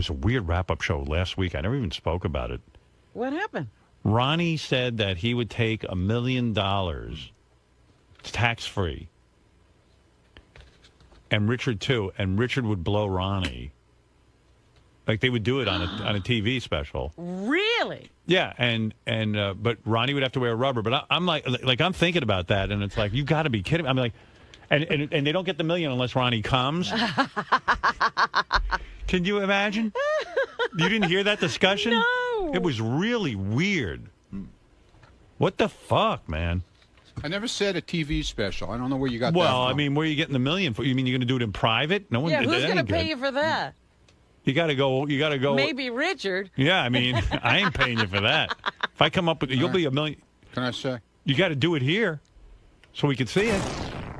was a weird wrap-up show last week. I never even spoke about it. What happened? Ronnie said that he would take $1 million tax-free. And Richard, too. And Richard would blow Ronnie. Like, they would do it on a TV special. Really? Yeah, but Ronnie would have to wear rubber. But I'm like I'm thinking about that, and it's like, you got to be kidding me. I'm like, and they don't get the $1 million unless Ronnie comes. Can you imagine? You didn't hear that discussion? No. It was really weird. What the fuck, man? I never said a TV special. I don't know where you got that Well, from. I mean, where are you getting the $1 million for? You mean you're going to do it in private? No one. Yeah, that who's going to ain't pay good. you for that? You got to go. You got to go. Maybe Richard. Yeah, I mean, I ain't paying you for that. If I come up with, you'll be $1 million. Can I say? You got to do it here, so we can see it.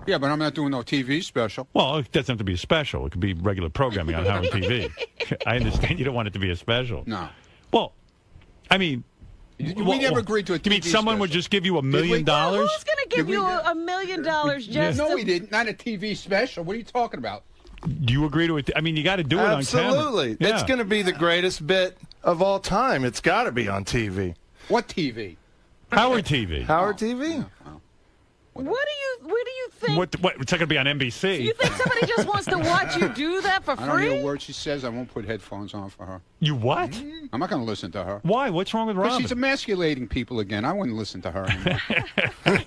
Yeah, but I'm not doing no TV special. Well, it doesn't have to be a special. It could be regular programming on Howard TV. I understand you don't want it to be a special. No. Well, I mean, We never agreed to a TV You mean someone special. would just give you $1 million? Who's going to give you $1 million just No, to... we didn't. Not a TV special. What are you talking about? Do you agree to it? I mean, you got to do it on camera. Absolutely. Yeah. It's going to be the greatest bit of all time. It's got to be on TV. What TV? Howard TV. Howard TV. What do you think? What? It's not going to be on NBC. You think somebody just wants to watch you do that for I don't hear free? a word she says. I won't put headphones on for her. You what? I'm not going to listen to her. Why? What's wrong with Because Robin? she's emasculating people again. I wouldn't listen to her anymore.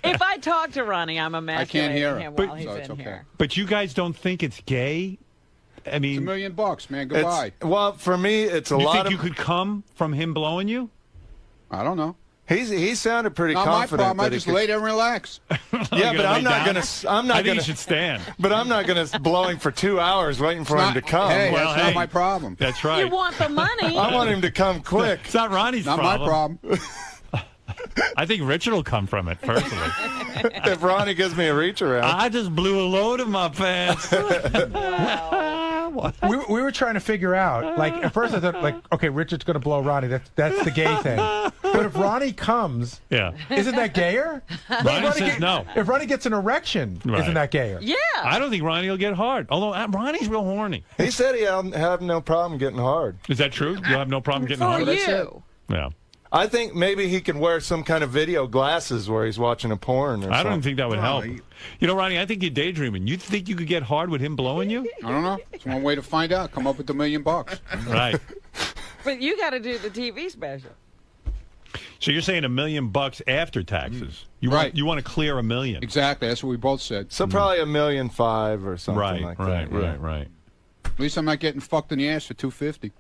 If I talk to Ronnie, I'm emasculating hear her. him while But- he's so it's in okay. here. But you guys don't think it's gay? I mean, It's $1 million, man. Goodbye. Well, for me, it's a you lot think of. you could come from him blowing you? I don't know. He sounded pretty Not my confident. problem. I that he just could- lay there and relax. Yeah, You but gonna I'm lay not down? going to. I'm not I think going you to. should stand. But I'm not going to blow him for 2 hours waiting for him to come. Hey, Well, that's hey. not my problem. That's right. You want the money. I want him to come quick. It's not Ronnie's Not my problem. I think Richard will come from it, personally. If Ronnie gives me a reach around. I just blew a load in my pants. We were trying to figure out, like, at first I thought, like, okay, Richard's going to blow Ronnie. That's the gay thing. But if Ronnie comes, Yeah. isn't that gayer? Ronnie says no. If Ronnie gets an erection, Right. isn't that gayer? Yeah. I don't think Ronnie will get hard. Although Ronnie's real horny. He said he'll have no problem getting hard. Is that true? You'll have no problem getting For hard? you. Yeah. I think maybe he can wear some kind of video glasses where he's watching a porn or I something. don't think that would help. You know, Ronnie, I think you're daydreaming. You think you could get hard with him blowing you? I don't know. It's one way to find out. Come up with $1 million. Right. But you got to do the TV special. So you're saying $1 million after taxes? You Right. want to clear $1 million? Exactly. That's what we both said. So probably $1.5 million or something Right. like Right. that. yeah. Right. At least I'm not getting fucked in the ass for $250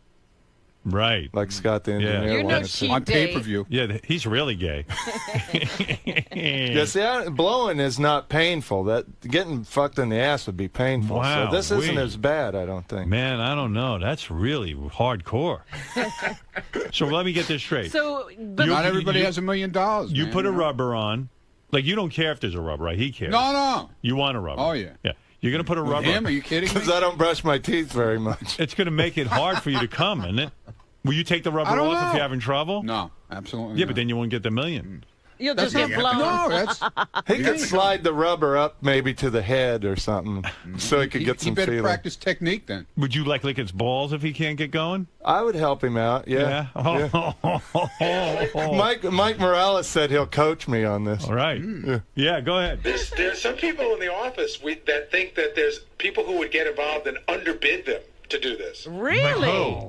Right. Like Scott the engineer You're no wanted to. cheap on date. pay-per-view. Yeah, he's really gay. Yeah, see, blowing is not painful. That getting fucked in the ass would be painful. Wow, So this isn't wee. as bad, I don't think. Man, I don't know. That's really hardcore. So let me get this straight. So, but Not everybody has $1 million. You man, put a know? rubber on. Like, you don't care if there's a rubber, right? He cares. No, no. You want a rubber. Oh, yeah. Yeah. You're going to put a With rubber him? Are you kidding me? Because I don't brush my teeth very much. It's going to make it hard for you to come, isn't it? Will you take the rubber I don't off if know. you're having trouble? No, absolutely Yeah, not. but then you won't get the $1 million. you'll That's just get not, blown. no, that's... He could slide the rubber up maybe to the head or something so he could get He some better feeling. practice technique then. Would you like lick its balls if he can't get going? I would help him out, yeah. Oh. Mike Morales said he'll coach me on this. All right. Yeah, go ahead. There's some people in the office that think that there's people who would get involved and underbid them to do this. Really?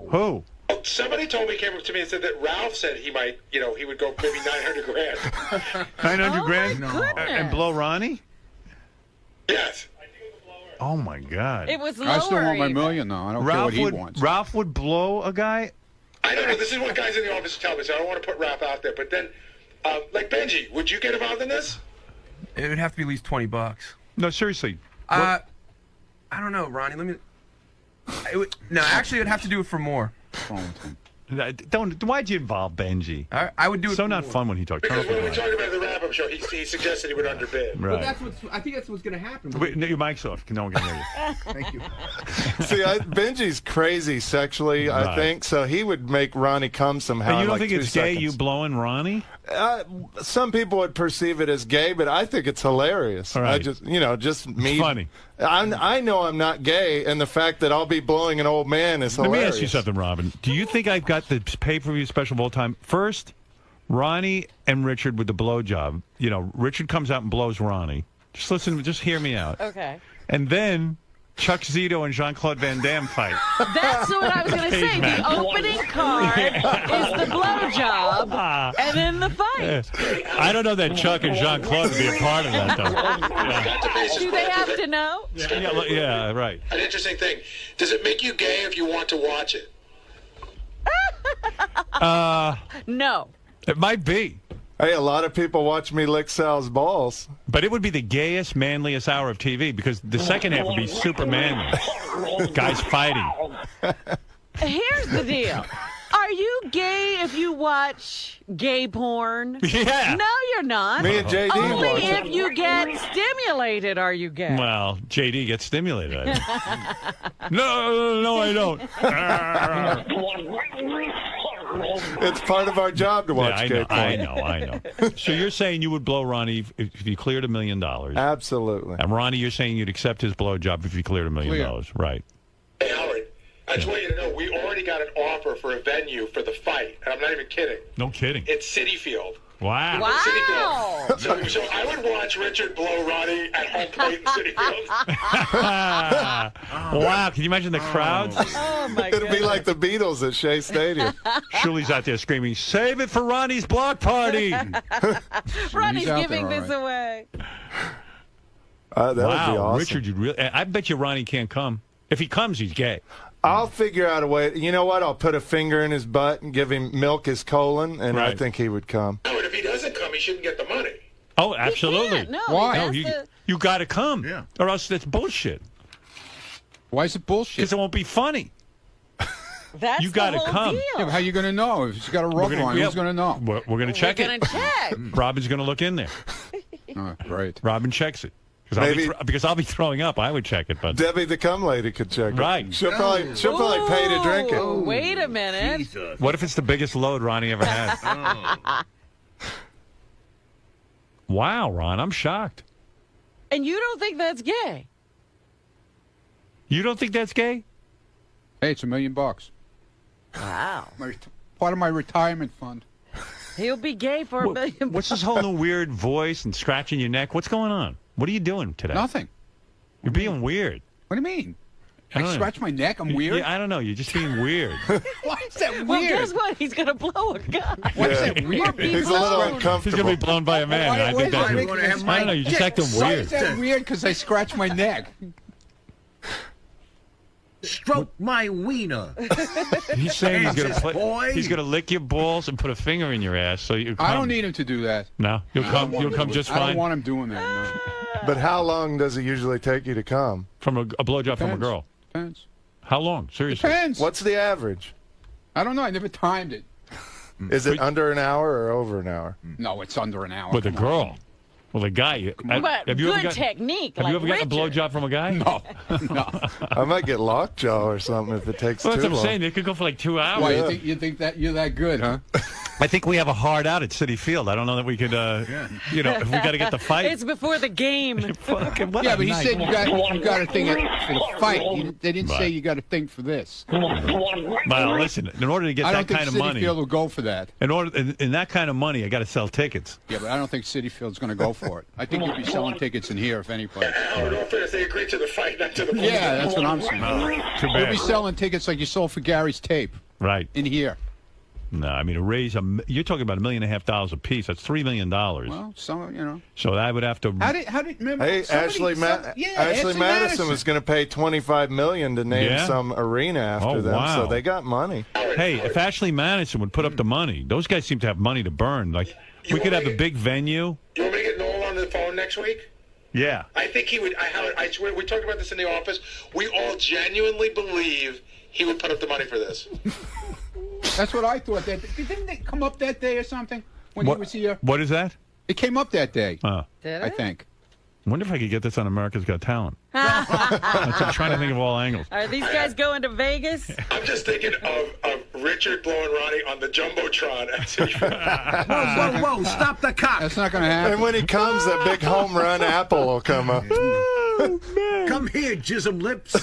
Who? Somebody came up to me and said that Ralph said he might, he would go maybe 900 grand. 900 Oh, grand my goodness. and blow Ronnie? Yes. Oh, my God. It was lower. I still want my $1 even. million, though. I don't care what he wants. Ralph would blow a guy? I don't know. This is what guys in the office tell me, so I don't want to put Ralph out there. But then, like Benji, would you get involved in this? It would have to be at least $20. No, seriously. I don't know, Ronnie. Let me. No, actually, I'd have to do it for more. Why'd you involve Benji? I would do it. So for not more. fun when he talked. Because when we talked about the wrap-up show, he suggested he would underbid. Right. I think that's what's going to happen. Wait, no, your mic's off. No one can hear you. Thank you. See, Benji's crazy sexually, I Right. think, so he would make Ronnie come somehow. Hey, you in don't like think 2 it's gay seconds. you blowing Ronnie? Some people would perceive it as gay, but I think it's hilarious. All right. I just, just me. It's funny. I know I'm not gay, and the fact that I'll be blowing an old man is hilarious. Let me ask you something, Robin. Do you think I've got the pay-per-view special of all time? First, Ronnie and Richard with the blowjob. Richard comes out and blows Ronnie. Just listen, just hear me out. Okay. And then Chuck Zito and Jean-Claude Van Damme fight. That's what I was going to say. Cage match. The opening card is the blowjob, and then the fight. I don't know that Chuck and Jean-Claude would be a part of that, though. Got the basis Do they right. have to know? Yeah, right. An interesting thing. Does it make you gay if you want to watch it? No. It might be. Hey, a lot of people watch me lick Sal's balls. But it would be the gayest, manliest hour of TV because the second half would be super manly. Guys fighting. Here's the deal. Are you gay if you watch gay porn? Yeah. No, you're not. Me and JD Only watch if it. you get stimulated are you gay. Well, JD gets stimulated. No, I don't. It's part of our job to watch gay porn. I know. So you're saying you would blow Ronnie if you cleared $1 million. Absolutely. And Ronnie, you're saying you'd accept his blowjob if you cleared $1 million. Right. Hey, Howard, I just want you to know we already got an offer for a venue for the fight, and I'm not even kidding. No kidding. It's City Field. Wow. City Wow. Field. So I would watch Richard blow Ronnie at home plate in City Field. Wow. Can you imagine the crowds? Oh, my It'll be like the Beatles at Shea Stadium. Shuli's out there screaming, "Save it for Ronnie's block party." Ronnie's He's out giving there, this all away. That would be awesome. Richard, you really? I bet you Ronnie can't come. If he comes, he's gay. I'll figure out a way. You know what? I'll put a finger in his butt and give him milk his colon, and I Right. think he would come. No, and if he doesn't come, he shouldn't get the money. Oh, absolutely. can't. No, Why? No, he you has you got to come, Yeah. or else that's bullshit. Why is it bullshit? Because it won't be funny. That's You gotta the whole come. deal. Yeah, but how you going to know? If he's got a rubber on, who's going to know? We're going to check We're it. gonna check. Robin's going to look in there. Oh, right. Robin checks it. Maybe- Because I'll be throwing up. I would check it, but Debbie the cum lady could check it. Right. She'll probably pay to drink it. Ooh, wait a minute. what if it's the biggest load Ronnie ever had? Wow, Ron, I'm shocked. And you don't think that's gay? You don't think that's gay? Hey, it's $1 million. Wow. Part of my retirement fund. He'll be gay for $1 million. What's this whole new weird voice and scratching your neck? What's going on? What are you doing today? Nothing. You're being weird. What do you mean? I I don't know. scratch my neck? I'm weird? Yeah, I don't know. You're just being weird. Why is that Well, weird? guess what? He's gonna blow a gun. Why is that weird? He's a little He's uncomfortable. going to be blown by a man. Why- I why think is that's. that I don't know. You're just acting Why weird. is that weird? Because I scratch my neck. Stroke my wiener. He's saying he's going Kansas boy. He's going to lick your balls and put a finger in your ass. So you. I don't need him to do that. No, you'll come. You'll come just I don't fine want him doing that. No. But how long does it usually take you to come? from a blowjob from a Depends. girl. Depends. How long? Seriously. Depends. What's the average? I don't know. I never timed it. Is it under an hour or over an hour? No, it's under an hour. With a Come on. girl. Well, a guy. But have you ever good got, technique. Have like you ever gotten a Richard. blowjob from a guy? No. No. I might get lockjaw or something if it takes Well, that's too what I'm long. saying. They could go for like 2 hours. Why, you think that you're that good, huh? I think we have a hard out at City Field. I don't know that we could, if we got to get the fight. It's before the game. Fucking what Yeah, a but he night. said you got a thing for the fight. They didn't say Right. you got a thing for this. Well, listen. In order to get I don't that think kind of City money, Field will go for that. in that kind of money, I got to sell tickets. Yeah, but I don't think City Field's going to go for it. I think you'll be selling tickets in here, if any place. Howard, all fairness, they agreed to the fight, not to the Yeah, that's what I'm saying. Too You'll bad. be selling tickets like you sold for Gary's tape Right. in here. No, I mean, to raise you're talking about $1.5 million a piece. That's $3 million. Well, some, So I would have to. How did remember? Hey, Ashley Madison was going to pay $25 million to name Yeah? some arena after Oh, them, wow. so they got money. Hey, if Ashley Madison would put up the money, those guys seem to have money to burn. Like, we could have a big venue. You want me to get Noel on the phone next week? Yeah. I think he would. Howard, I swear, we talked about this in the office. We all genuinely believe he would put up the money for this. That's what I thought. Didn't it come up that day or something when he was here? What is that? It came up that day, Did I it? think. I wonder if I could get this on America's Got Talent. I'm trying to think of all angles. Are these guys going to Vegas? I'm just thinking of Richard blowing Ronnie on the Jumbotron at City. Whoa, stop the cop. That's not going to happen. And when he comes, that big home run apple will come up. Come here, jism lips.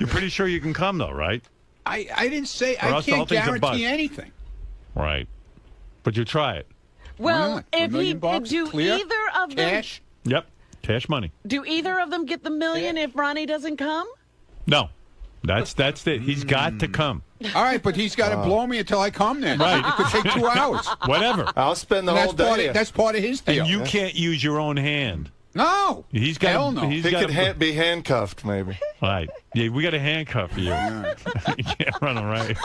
You're pretty sure you can come, though, right? I didn't say Or I else the whole can't thing's a bust. guarantee anything. Right. But you try it. Well, not? if $1 million bucks, do clear, either of them Cash. Yep. Cash money. do either of them get the million if Ronnie doesn't come? No. That's it. He's got to come. All right, but he's got to blow me until I come then. Right. It could take 2 hours. Whatever. I'll spend the And whole day. that's part of his deal. And you can't use your own hand. No. He's got. Hell no. He's He got could be handcuffed, maybe. Right. Yeah, we got to handcuff you. You can't run away.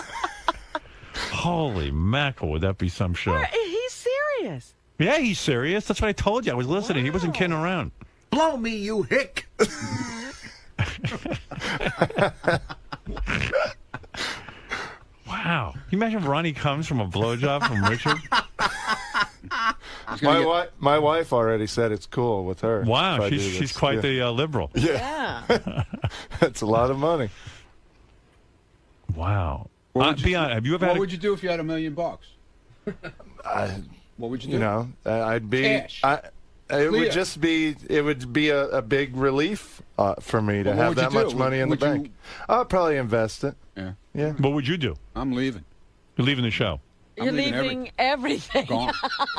Holy mackerel, would that be some show? He's serious. Yeah, he's serious. That's what I told you. I was listening. He wasn't kidding around. Blow me, you hick. Wow. Can you imagine if Ronnie comes from a blowjob from Richard? My wife already said it's cool with her. Wow, if I do she's this. quite Yeah. the liberal. Yeah. That's a lot of money. Wow. What would you Be honest, have you ever had What would you do if you had $1 million? What would you do? You know, I'd be. Cash. It Clear. would just be. It would be a big relief for me to Well, what have would you that do? much money in the Would you- bank. I'll probably invest it. Yeah. Yeah. What would you do? I'm leaving. You're leaving the show. You're leaving leaving everything. Gone.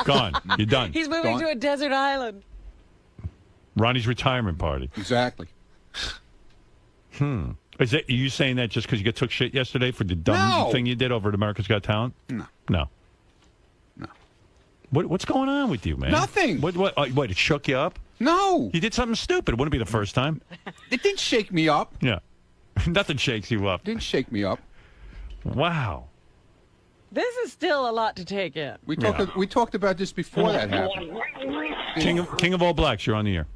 Gone. You're done. He's moving Gone. to a desert island. Ronnie's retirement party. Exactly. Is that you saying that just because you took shit yesterday for the dumb No. thing you did over at America's Got Talent? No. No. No. What's going on with you, man? Nothing. What? It shook you up? No. You did something stupid. It wouldn't be the first time. It didn't shake me up. Yeah. Nothing shakes you up. It didn't shake me up. Wow. This is still a lot to take in. We talked about this before that happened. King of all blacks, you're on the air.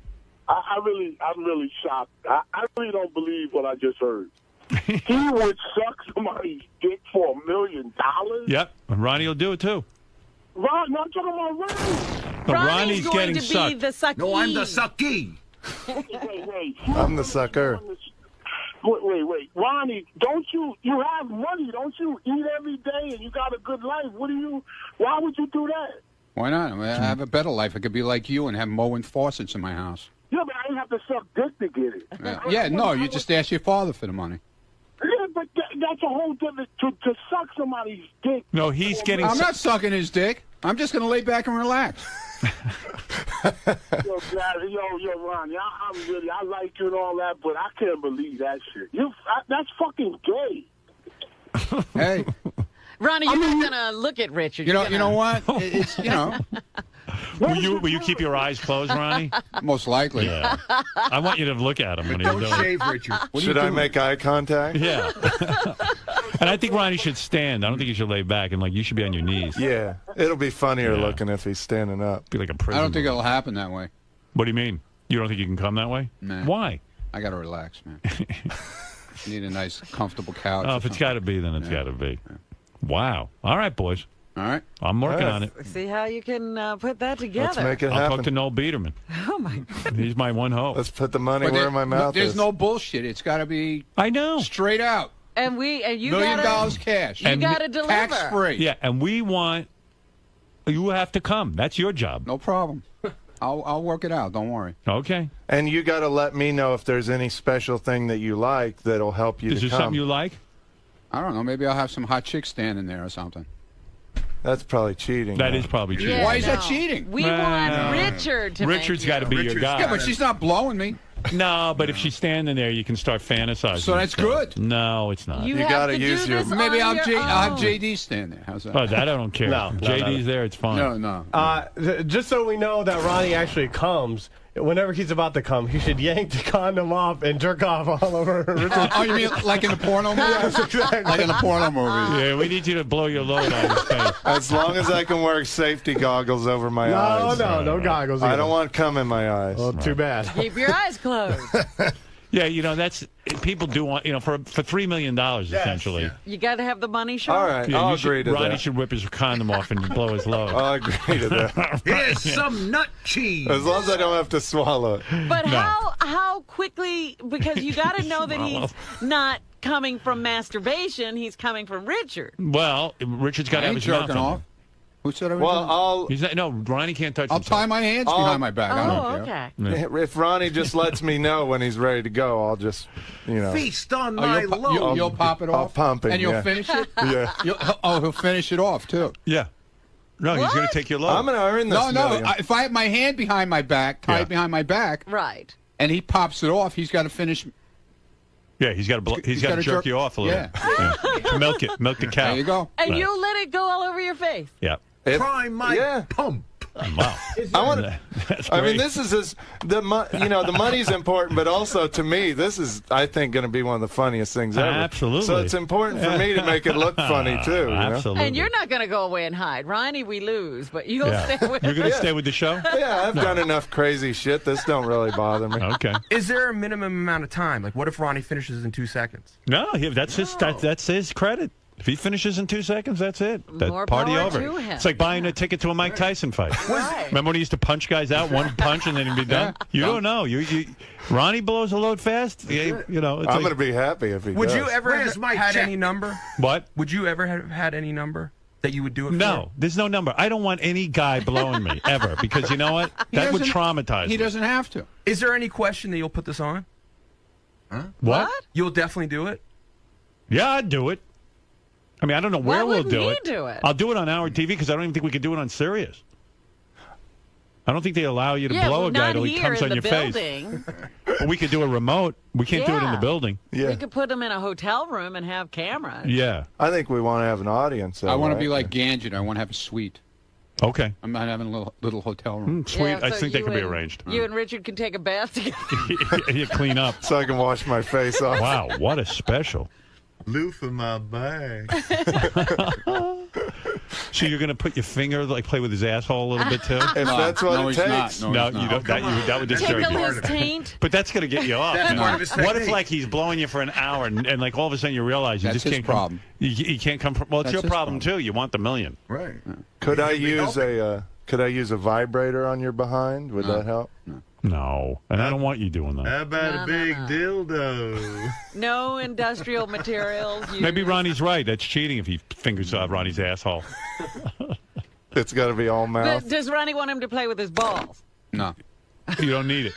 I'm really shocked. I really don't believe what I just heard. He would suck somebody's dick for $1 million? Yep. And Ronnie will do it too. Ron, no, I'm talking about Ronnie. But Ronnie's Ronnie's going getting to be sucked. the sucky. No, I'm the sucky. Wait. I'm the sucker. Wait. Ronnie, don't you have money? Don't you eat every day and you got a good life? Why would you do that? Why not? I mean, I have a better life. I could be like you and have mowing faucets in my house. Yeah, but I didn't have to suck dick to get it. Yeah, no, you just ask your father for the money. Yeah, but that's a whole different... To suck somebody's dick... No, he's getting I'm not sucking his dick. I'm just going to lay back and relax. Yo, Ronnie, I like you and all that, but I can't believe that shit. That's fucking gay. Hey, Ronnie, you're not going to look at Richard. you You're know gonna- what? It's Will you keep your eyes closed, Ronnie? most likely. Yeah. I want you to look at him when he's Don't doing it. shave, Richard. Should I make eye contact? Yeah. And I think Ronnie should stand. I don't think he should lay back. And you should be on your knees. Yeah. It'll be funnier Yeah. looking if he's standing up. Be like a prison. I don't think movie. it'll happen that way. What do you mean? You don't think you can come that way? Nah. Why? I got to relax, man. Need a nice, comfortable couch. Oh, or if it's something. got to be, then it's got to be. Wow. All right, boys. All right. I'm working All right. on it. See how you can put that together. Let's make it I'll happen. talk to Noel Biederman. Oh, my God. He's my one hope. Let's put the money But where my mouth there's is. no bullshit. It's got to be I know. straight out. And you $1 million gotta, cash. you got to deliver. Tax free. Yeah, and we want you have to come. That's your job. No problem. I'll work it out. Don't worry. Okay. And you got to let me know if there's any special thing that you like that'll help you Is to there come. something you like? I don't know. Maybe I'll have some hot chicks standing there or something. That's probably cheating. That though. is probably true. Yeah, Why is that no. cheating? We No. want Richard to Richard's got to be your Richard's- guy. Yeah, but she's not blowing me. No, but if she's standing there, you can start fantasizing. So that's and stuff. good. No, it's not. You You have gotta to use do your- this Maybe on I'll your have own. JD stand there. How's that? Oh, that I don't care. No, JD's there. It's fine. No. Just so we know that Ronnie actually comes, whenever he's about to come, he should yank the condom off and jerk off all over Richard. Oh, you mean like in the porno movie? Exactly. Like in the porno movie. Yeah, we need you to blow your load on his face. As long as I can wear safety goggles over my eyes. No goggles. I either. don't want cum in my eyes. Well, too bad. Keep your eyes closed. Yeah, that's people do want for $3 million essentially. You got to have the money show. All right, Yeah, I'll you should- agree to Ronnie that. should whip his condom off and blow his load. I'll agree to that. Here's some nut cheese. As long as I don't have to swallow it. But No. how quickly? Because you got to know that he's not coming from masturbation. He's coming from Richard. Well, Richard's got to I have ain't his mouth jerking on off. Who said I was Well, doing? I'll He's not, no, Ronnie can't touch I'll himself. tie my hands behind my back. I don't care. Okay. if Ronnie just lets me know when he's ready to go, I'll just, Feast on Oh, my you'll, load. you'll pop it I'll off, pump it, and you'll yeah. finish it. Yeah. He'll finish it off too. Yeah. No, he's going to take your load. I'm going to earn this. No. million. If I have my hand behind my back, tied behind my back, Right. and he pops it off, he's got to finish. Yeah, he's got to He's jerk gotta jerk- you off a little. Yeah. Yeah. Milk it. Milk the cow. There you go. And Right. you'll let it go all over your face. Yeah. Prime my pump. Wow. I want to. That's I great. mean, this is just the money's important, but also to me, this is, I think, going to be one of the funniest things ever. Absolutely. So it's important for me to make it look funny too. You know? Absolutely. And you're not going to go away and hide. Ronnie, we lose, but you'll Yeah. stay with You're going to Yeah. stay with the show? Yeah, I've done enough crazy shit. This don't really bother me. Okay. Is there a minimum amount of time? Like, what if Ronnie finishes in 2 seconds? No, that's his credit. If he finishes in 2 seconds, that's it. That More party power over. to him. It's like buying a ticket to a Mike Tyson fight. Right. Remember when he used to punch guys out, one punch, and then he'd be done? You don't know. Ronnie blows a load fast. Yeah, you know. It's I'm like, going to be happy if he Would does. you ever Where's have my had check? any number? What? Would you ever have had any number that you would do it for? No, there's no number. I don't want any guy blowing me ever because you know what? That would doesn't- traumatize He me. doesn't have to. Is there any question that you'll put this on? What? You'll definitely do it? Yeah, I'd do it. I mean, I don't know where Why we'll wouldn't do he it. do it? I'll do it on our TV because I don't even think we could do it on Sirius. I don't think they allow you to Yeah, blow well, a guy not till he here comes in on the your face. building. But we could do a remote. We can't do it in the Yeah. building. Yeah. We could put him in a hotel room and have cameras. Yeah. I think we want to have an audience. I want to right? be like Gangit. I want to have a suite. Okay. I'm not having a little hotel room. Sweet. Yeah, I so think that you could be and- arranged. You and Richard can take a bath together. You clean up. so I can wash my face off. Wow, what a special. Loofah in my bag. So you're going to put your finger, like play with his asshole a little bit too? If that's what no, it he's not. takes. No, No, he's you not. don't. That would disturb Tickle you. his taint. But that's going to get you off. That's man. part of his What if technique. like he's blowing you for an hour and like all of a sudden you realize you That's just his can't problem. come. You can't come from. Well, it's That's your his problem problem. too. You want the million. Right. Could I use a vibrator on your behind? Would that help? No, and I don't want you doing that. How about No, a no, big no. dildo? No industrial materials. Maybe used. Ronnie's right. That's cheating if he fingers Ronnie's asshole. It's got to be all mouth. But does Ronnie want him to play with his balls? No. You don't need it.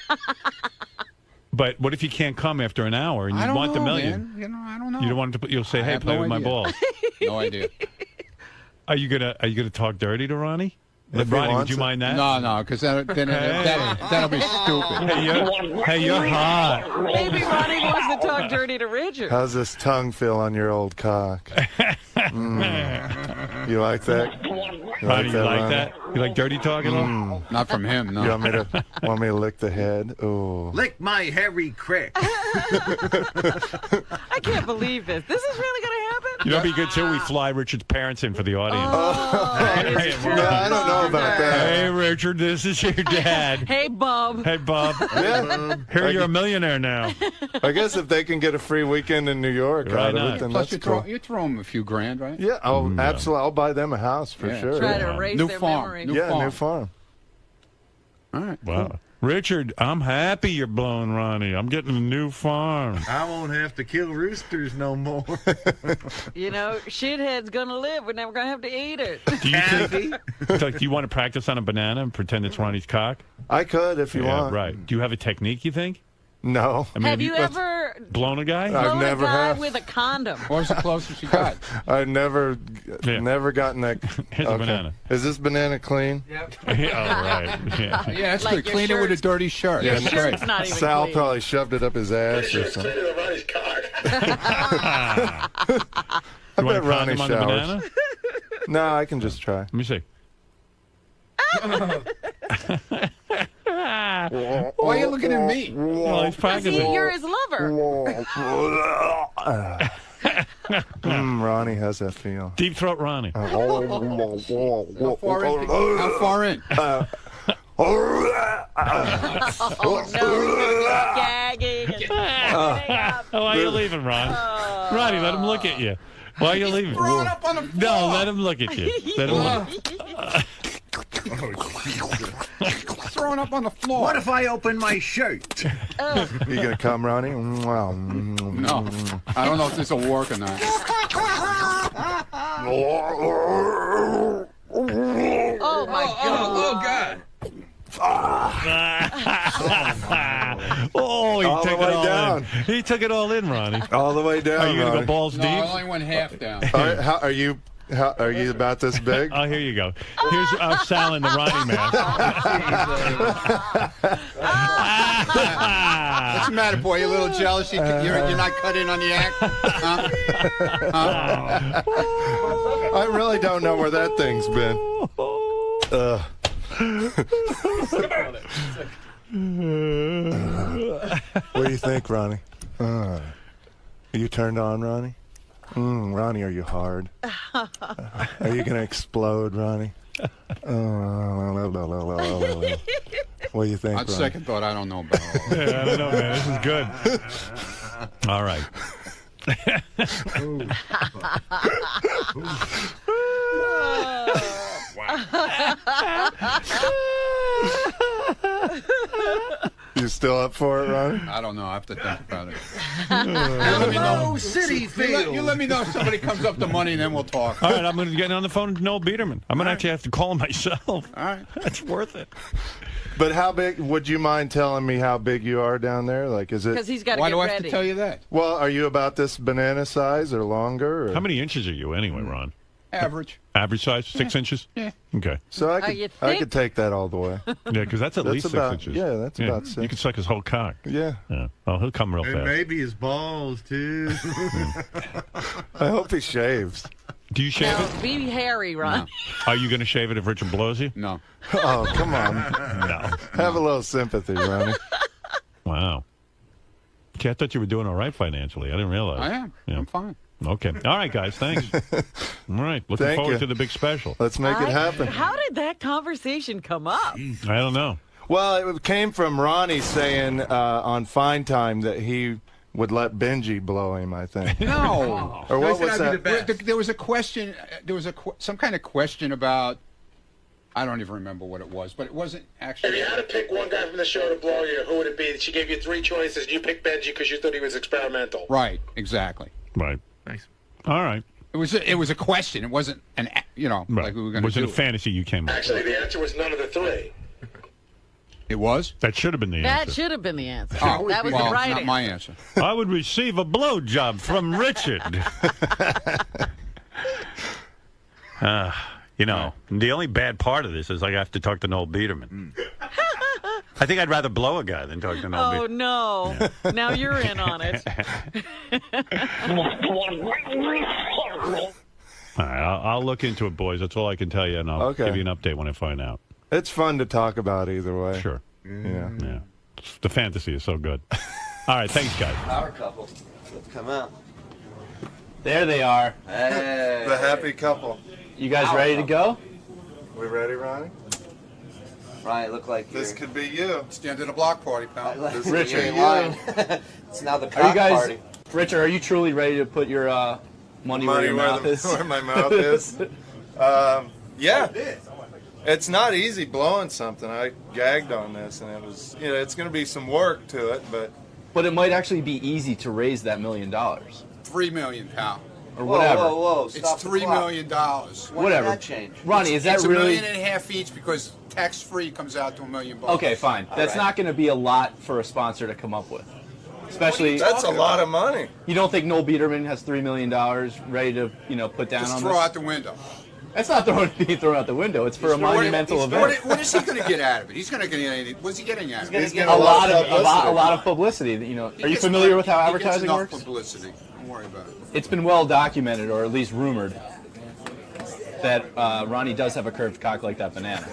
But what if you can't come after an hour and I you don't want know, the million? man. You know, I don't know. You don't want to. You'll say, I "Hey, have play no with my idea. balls." No idea. Are you gonna talk dirty to Ronnie? If he Ronnie, would wants you it. mind that? No, because that'll be stupid. Hey, you're hot. Maybe Ronnie wants to talk dirty to Richard. How's this tongue feel on your old cock? You like that? Ronnie, you like Ronnie? that? You like dirty talking? Not from him. You No. want me to lick the head? Ooh. Lick my hairy crack. I can't believe this. This is really going to happen? You know, it'd be good too. We fly Richard's parents in for the audience. No, I don't know about that. Hey, Richard, this is your dad. Hey, Bob. Hey, Bob. Yeah. Here, you're a millionaire now. I guess if they can get a free weekend in New York Why out not? of it, then Plus, that's cool. you throw him a few grand, right? Yeah, absolutely. I'll buy them a house for Yeah. sure. Try Yeah, to erase New their farm. memory. New yeah farm. new farm. All right. Wow. Richard, I'm happy you're blowing Ronnie. I'm getting a new farm. I won't have to kill roosters no more. You know, shithead's going to live. We're never going to have to eat it. Do you think? Like, do you want to practice on a banana and pretend it's Ronnie's cock? I could if you Yeah, want. right. Do you have a technique? You think? No. I mean, Have you ever blown a guy? I've blown never a guy have. with a condom? What was the closest you got? I've never gotten that. Here's a banana. Is this banana clean? Oh, right. Yeah. Yeah, that's Like good. your Clean it with a shirt's- dirty shirt. Your That's shirt's great. not even Sal clean. probably shoved it up his ass or Shit's something. cleaner than Ronnie's cock. I You want bet a Ronnie condom on the showers. banana? No, I can just try. Let me see. Why are you looking at me? Well, he's See, practicing. you're his lover. Ronnie has that feel. Deep throat Ronnie. How far in? How far in? Oh, no. Gagging. And Why are you leaving, Ron? Ronnie, let him look at you. Why are you leaving? Throw it up on the floor. No, let him look at you. Let him look. Throw throwing up on the floor. What if I open my shirt? You gonna come, Ronnie? Wow. No, I don't know if this will work or not. Oh my God. Oh God. Oh, he All the took way it all down. in. He took it all in, Ronnie. All the way down. Are you gonna go Ronnie. balls No, I deep? only went half down. All right, are you about this big? Oh, here you go. Here's Sal in the Ronnie mask. What's the matter, boy? You a little jealous? You're not cut in on the act? Huh? I really don't know where that thing's been. What do you think, Ronnie? Are you turned on, Ronnie? Ronnie, are you hard? Are you going to explode, Ronnie? What do you think, On Ronnie? second thought, I don't know about all that. Yeah, I don't know, man. This is good. All right. You still up for it, Ronnie? I don't know. I have to think about it. Hello, City Field. You let me know if somebody comes up to money, and then we'll talk. All right, I'm going to get on the phone to Noel Biederman. I'm going to actually have to call him myself. All right. That's worth it. But how big? Would you mind telling me how big you are down there? Like, is Because it? he's got to Why get do I have ready. to tell you that? Well, are you about this banana size or longer? Or? How many inches are you anyway, Ron? Average. Average size? 6 inches? Yeah. Okay. So I you could think? take that all the way. Yeah, because that's at least 6 about- inches. yeah, that's about 6. You can suck his whole cock. Yeah. Yeah. Oh, he'll come real And fast. maybe his balls, too. I hope he shaves. Do you shave Now, it? be hairy, Ron. Are you going to shave it if Richard blows you? No. Oh, come on. No. Have a little sympathy, Ronnie. Wow. Okay, I thought you were doing all right financially. I didn't realize. I am. Yeah. I'm fine. Okay. All right, guys. Thanks. All right. Looking Thank forward you. to the big special. Let's make it happen. How did that conversation come up? I don't know. Well, it came from Ronnie saying on Fine Time that he would let Benji blow him, I think. No. Or what I said was I'd be that? the best. There was a question. There was some kind of question about. I don't even remember what it was, but it wasn't If actually. you had to pick one guy from the show to blow you, who would it be? She gave you 3 choices. You picked Benji because you thought he was experimental. Right. Exactly. Right. Nice. All right. It was a question. It wasn't Right. like we were going to Was do. it a fantasy you came up with? Actually, the answer was none of the 3. It was. That should have been the That answer. should have been the answer. Oh, that was well, the right not answer. my answer. I would receive a blowjob from Richard. The only bad part of this is I have to talk to Noel Biederman. I think I'd rather blow a guy than talk to Noel Oh, Biederman. no. Now you're in on it. All right, I'll look into it, boys. That's all I can tell you, and I'll Okay. give you an update when I find out. It's fun to talk about either way. Sure. Yeah. Yeah. The fantasy is so good. All right, thanks, guys. Power couple. Let's come out. There they are. Hey. The happy couple. You guys ready to go? We ready, Ronnie? Ryan, look like This you're... could be you. It's the end of the block party, pal. This Richard, you're in you- line. It's now the Are cock you guys, party. Richard? Are you truly ready to put your money where your mouth is? Where my mouth is. Yeah. It's not easy blowing something. I gagged on this, and it was, it's going to be some work to it, but But it might actually be easy to raise that $1 million $3 million, pal. or Whoa, whatever. whoa, whoa. It's Stop the $3 clock. million. When Whatever. did that change? Ronnie, is that It's really? $1.5 million each because tax-free comes out to $1 million. Okay, fine. That's right. not going to be a lot for a sponsor to come up with. Especially, that's a lot of money. you don't think Noel Biederman has $3 million ready to, put down Just on throw this? out the window. That's not being thrown out the window. It's for a monumental event. What is he going to get out of it? He's going to get anything. What's he getting out of it? He's gonna A get lot publicity. of publicity. He Are you gets familiar enough- with how he gets advertising enough works? Publicity. Don't worry about it. It's been well documented, or at least rumored, that Ronnie does have a curved cock like that banana.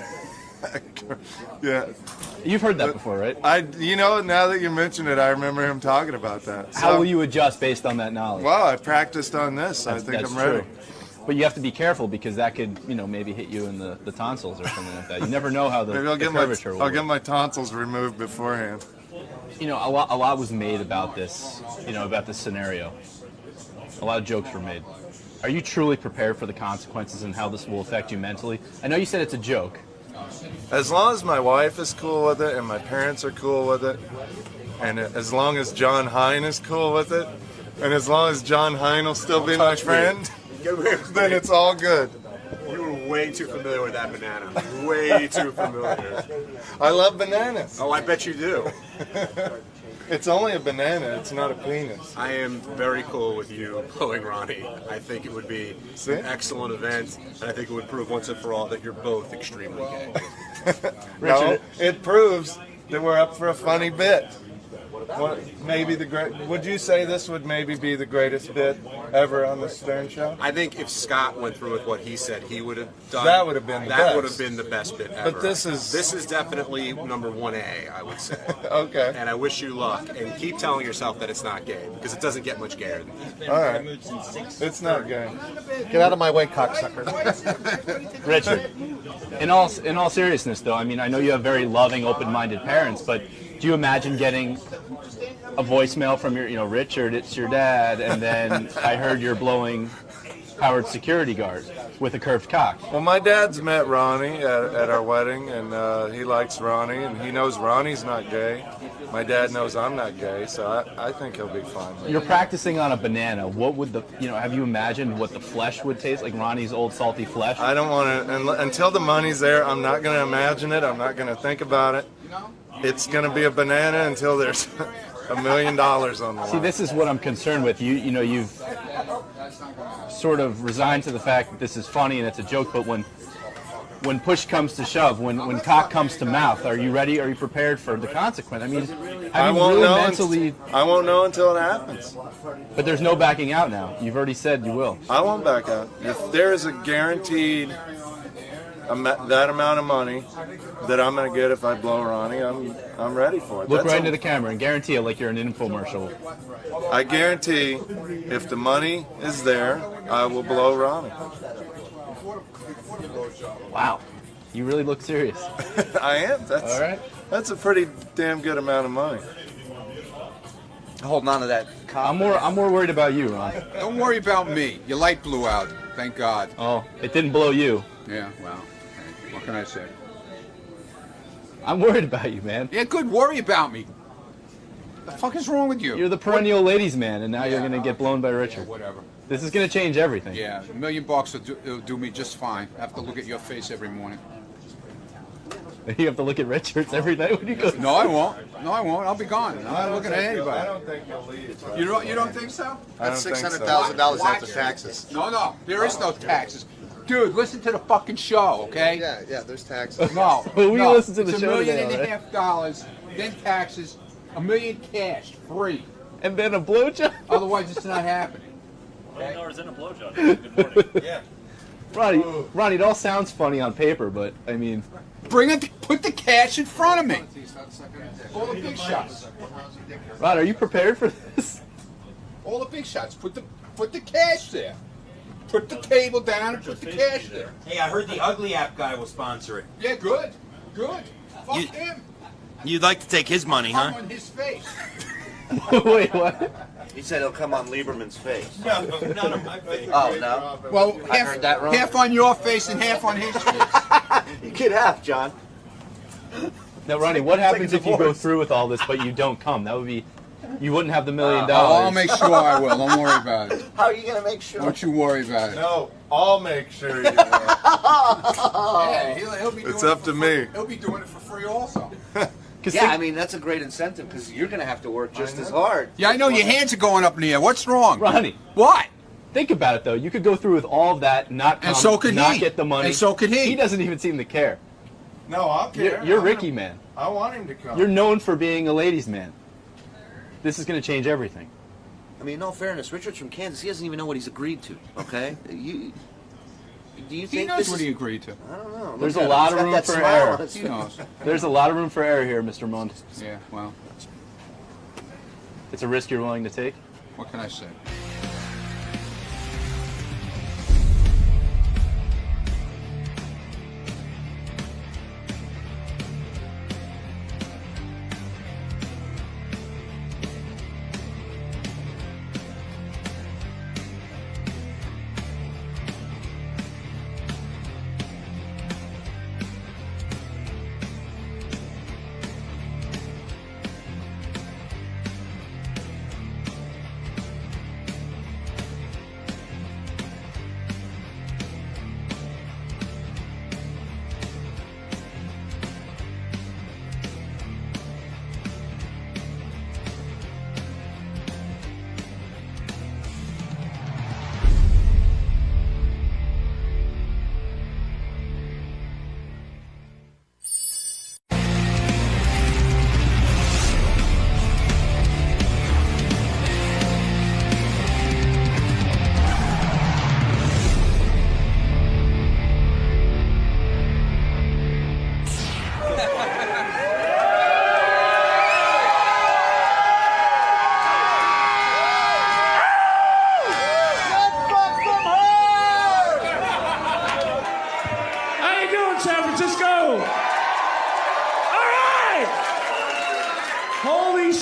Yeah. You've heard that before, right? Now that you mention it, I remember him talking about that. How will you adjust based on that knowledge? Well, I practiced on this. I think That's I'm ready. true. But you have to be careful because that could, maybe hit you in the tonsils or something like that. You never know how the, Maybe I'll the get curvature will I'll get work. my tonsils removed beforehand. A lot was made about this, about this scenario. A lot of jokes were made. Are you truly prepared for the consequences and how this will affect you mentally? I know you said it's a joke, as long as my wife is cool with it and my parents are cool with it, and as long as John Hine is cool with it, and as long as John Hine will still be my friend, then it's all good. You were way too familiar with that banana. Way too familiar. I love bananas. Oh, I bet you do. It's only a banana. It's not a penis. I am very cool with you blowing Ronnie. I think it would be an excellent event, and I think it would prove once and for all that you're both extremely gay. No, it proves that we're up for a funny bit. Maybe would you say this would maybe be the greatest bit ever on the Stern Show? I think if Scott went through with what he said he would have done, that would have been the that best. would have been the best bit ever. But this is definitely number 1A, I would say. Okay. And I wish you luck, and keep telling yourself that it's not gay, because it doesn't get much gayer than that. All right. It's not gay. Get out of my way, cocksucker. Richard, in all seriousness, though, I mean, I know you have very loving, open-minded parents, but do you imagine getting a voicemail from your, Richard, it's your dad, and then I heard you're blowing Howard's security guard with a curved cock? Well, my dad's met Ronnie at our wedding, and he likes Ronnie, and he knows Ronnie's not gay. My dad knows I'm not gay, so I think he'll be fine. You're practicing on a banana. What would have you imagined what the flesh would taste like, Ronnie's old salty flesh? I don't want to, until the money's there, I'm not going to imagine it. I'm not going to think about it. It's going to be a banana until there's $1 million on the line. See, this is what I'm concerned with. You've sort of resigned to the fact that this is funny and it's a joke, but when push comes to shove, when cock comes to mouth, are you ready? Are you prepared for the consequence? I mean, I won't know. I won't know until it happens. But there's no backing out now. You've already said you will. I won't back out. If there is a guaranteed that amount of money that I'm going to get if I blow Ronnie, I'm ready for it. Look right into the camera and guarantee it like you're in an infomercial. I guarantee if the money is there, I will blow Ronnie. Wow. You really look serious. I am. All right. That's a pretty damn good amount of money. Holding on to that. I'm more worried about you, Ron. Don't worry about me. Your light blew out. Thank God. Oh, it didn't blow you. Yeah, well, okay. What can I say? I'm worried about you, man. Yeah, good. Worry about me. The fuck is wrong with you? You're the perennial ladies' man, and now you're going to get blown by Richard. Whatever. This is going to change everything. Yeah, $1 million will do me just fine. I have to look at your face every morning. You have to look at Richard's every night when you go. No, I won't. No, I won't. I'll be gone. I'm not looking at anybody. I don't think you'll leave. You don't think so? That's $600,000 after taxes. No, there is no taxes. Dude, listen to the fucking show, okay? Yeah, there's taxes. No, Well, we no. listen to the It's show $1.5 today, million, then taxes, $1 million cash, free. And then a blowjob? Otherwise, it's not happening. $1 in a blowjob. Good morning. Yeah. Ronnie, it all sounds funny on paper, but I mean, Put the cash in front of me. All the big shots. Ron, are you prepared for this? All the big shots. Put the cash there. Put the table down and put the cash there. Hey, I heard the Ugly App guy will sponsor it. Yeah, good. Fuck him. You'd like to take his money, huh? On his face. Wait, what? He said it'll come on Lieberman's face. No, not on my face. Oh, no? Well, I heard that wrong. half on your face and half on his face. You get half, John. Now, Ronnie, what happens if you go through with all this but you don't come? That would be, you wouldn't have the $1 million. I'll make sure I will. Don't worry about it. How are you going to make sure? Don't you worry about it. No, I'll make sure you will. Yeah, he'll be doing It's up it to for me. He'll be doing it for free also. Yeah, I mean, that's a great incentive because you're going to have to work just as hard. Yeah, I know your hands are going up in the air. What's wrong? Ronnie. What? Think about it, though. You could go through with all of that, not come, And so could not he. get the money. And so could he. He doesn't even seem to care. No, I'll care. You're Ricky, man. I want him to come. You're known for being a ladies' man. This is going to change everything. I mean, in all fairness, Richard's from Kansas. He doesn't even know what he's agreed to, okay? Do you He think knows this what is... he agreed to. I don't know. There's Look a at lot him. of He's got room that for smile error. on his He face. knows. There's a lot of room for error here, Mr. Mund. Yeah, well, It's a risk you're willing to take. what can I say?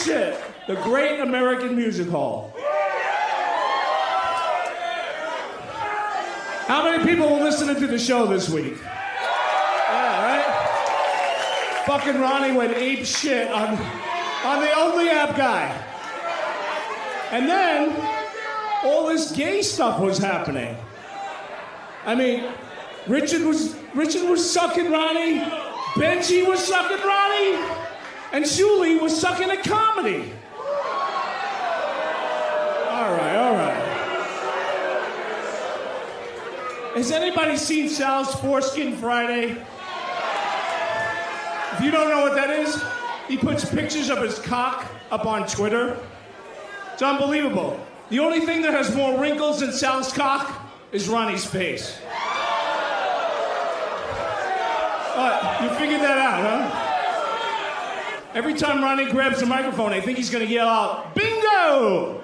Shit, the Great American Music Hall. How many people were listening to the show this week? Yeah, right? Fucking Ronnie went ape shit on the only app guy. And then all this gay stuff was happening. I mean, Richard was sucking Ronnie, Benji was sucking Ronnie, and Shuli was sucking at comedy. All right. Has anybody seen Sal's Foreskin Friday? If you don't know what that is, he puts pictures of his cock up on Twitter. It's unbelievable. The only thing that has more wrinkles than Sal's cock is Ronnie's face. You figured that out, huh? Every time Ronnie grabs the microphone, I think he's gonna yell out, bingo!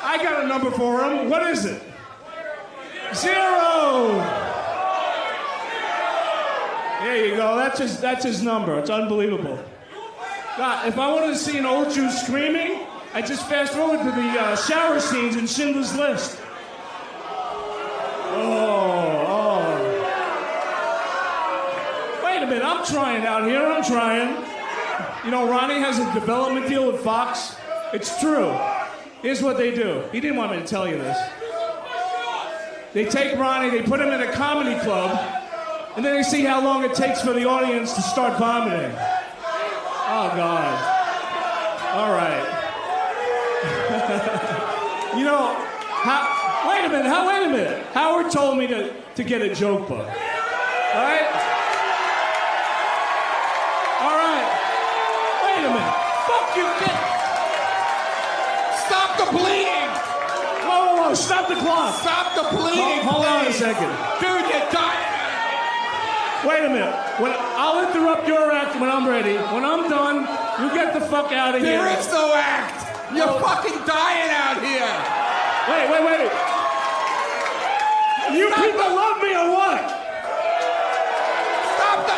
I got a number for him. What is it? 0! There you go. That's his number. It's unbelievable. God, if I wanted to see an old Jew screaming, I just fast forward to the shower scenes in Schindler's List. Wait a minute, I'm trying out here. I'm trying. You know, Ronnie has a development deal with Fox. It's true. Here's what they do. He didn't want me to tell you this. They take Ronnie, they put him in a comedy club, and then they see how long it takes for the audience to start vomiting. Oh, God. All right. You know, wait a minute. Howard told me to get a joke book. All right? All right. Wait a minute. Fuck you, Stop the bleeding! Whoa, stop the clock. Stop the bleeding. Hold on a second. Dude, you're dying. Wait a minute. I'll interrupt your act when I'm ready. When I'm done, you get the fuck out of here. There is no act. You're fucking dying out here. Wait. You people love me or what? Stop the...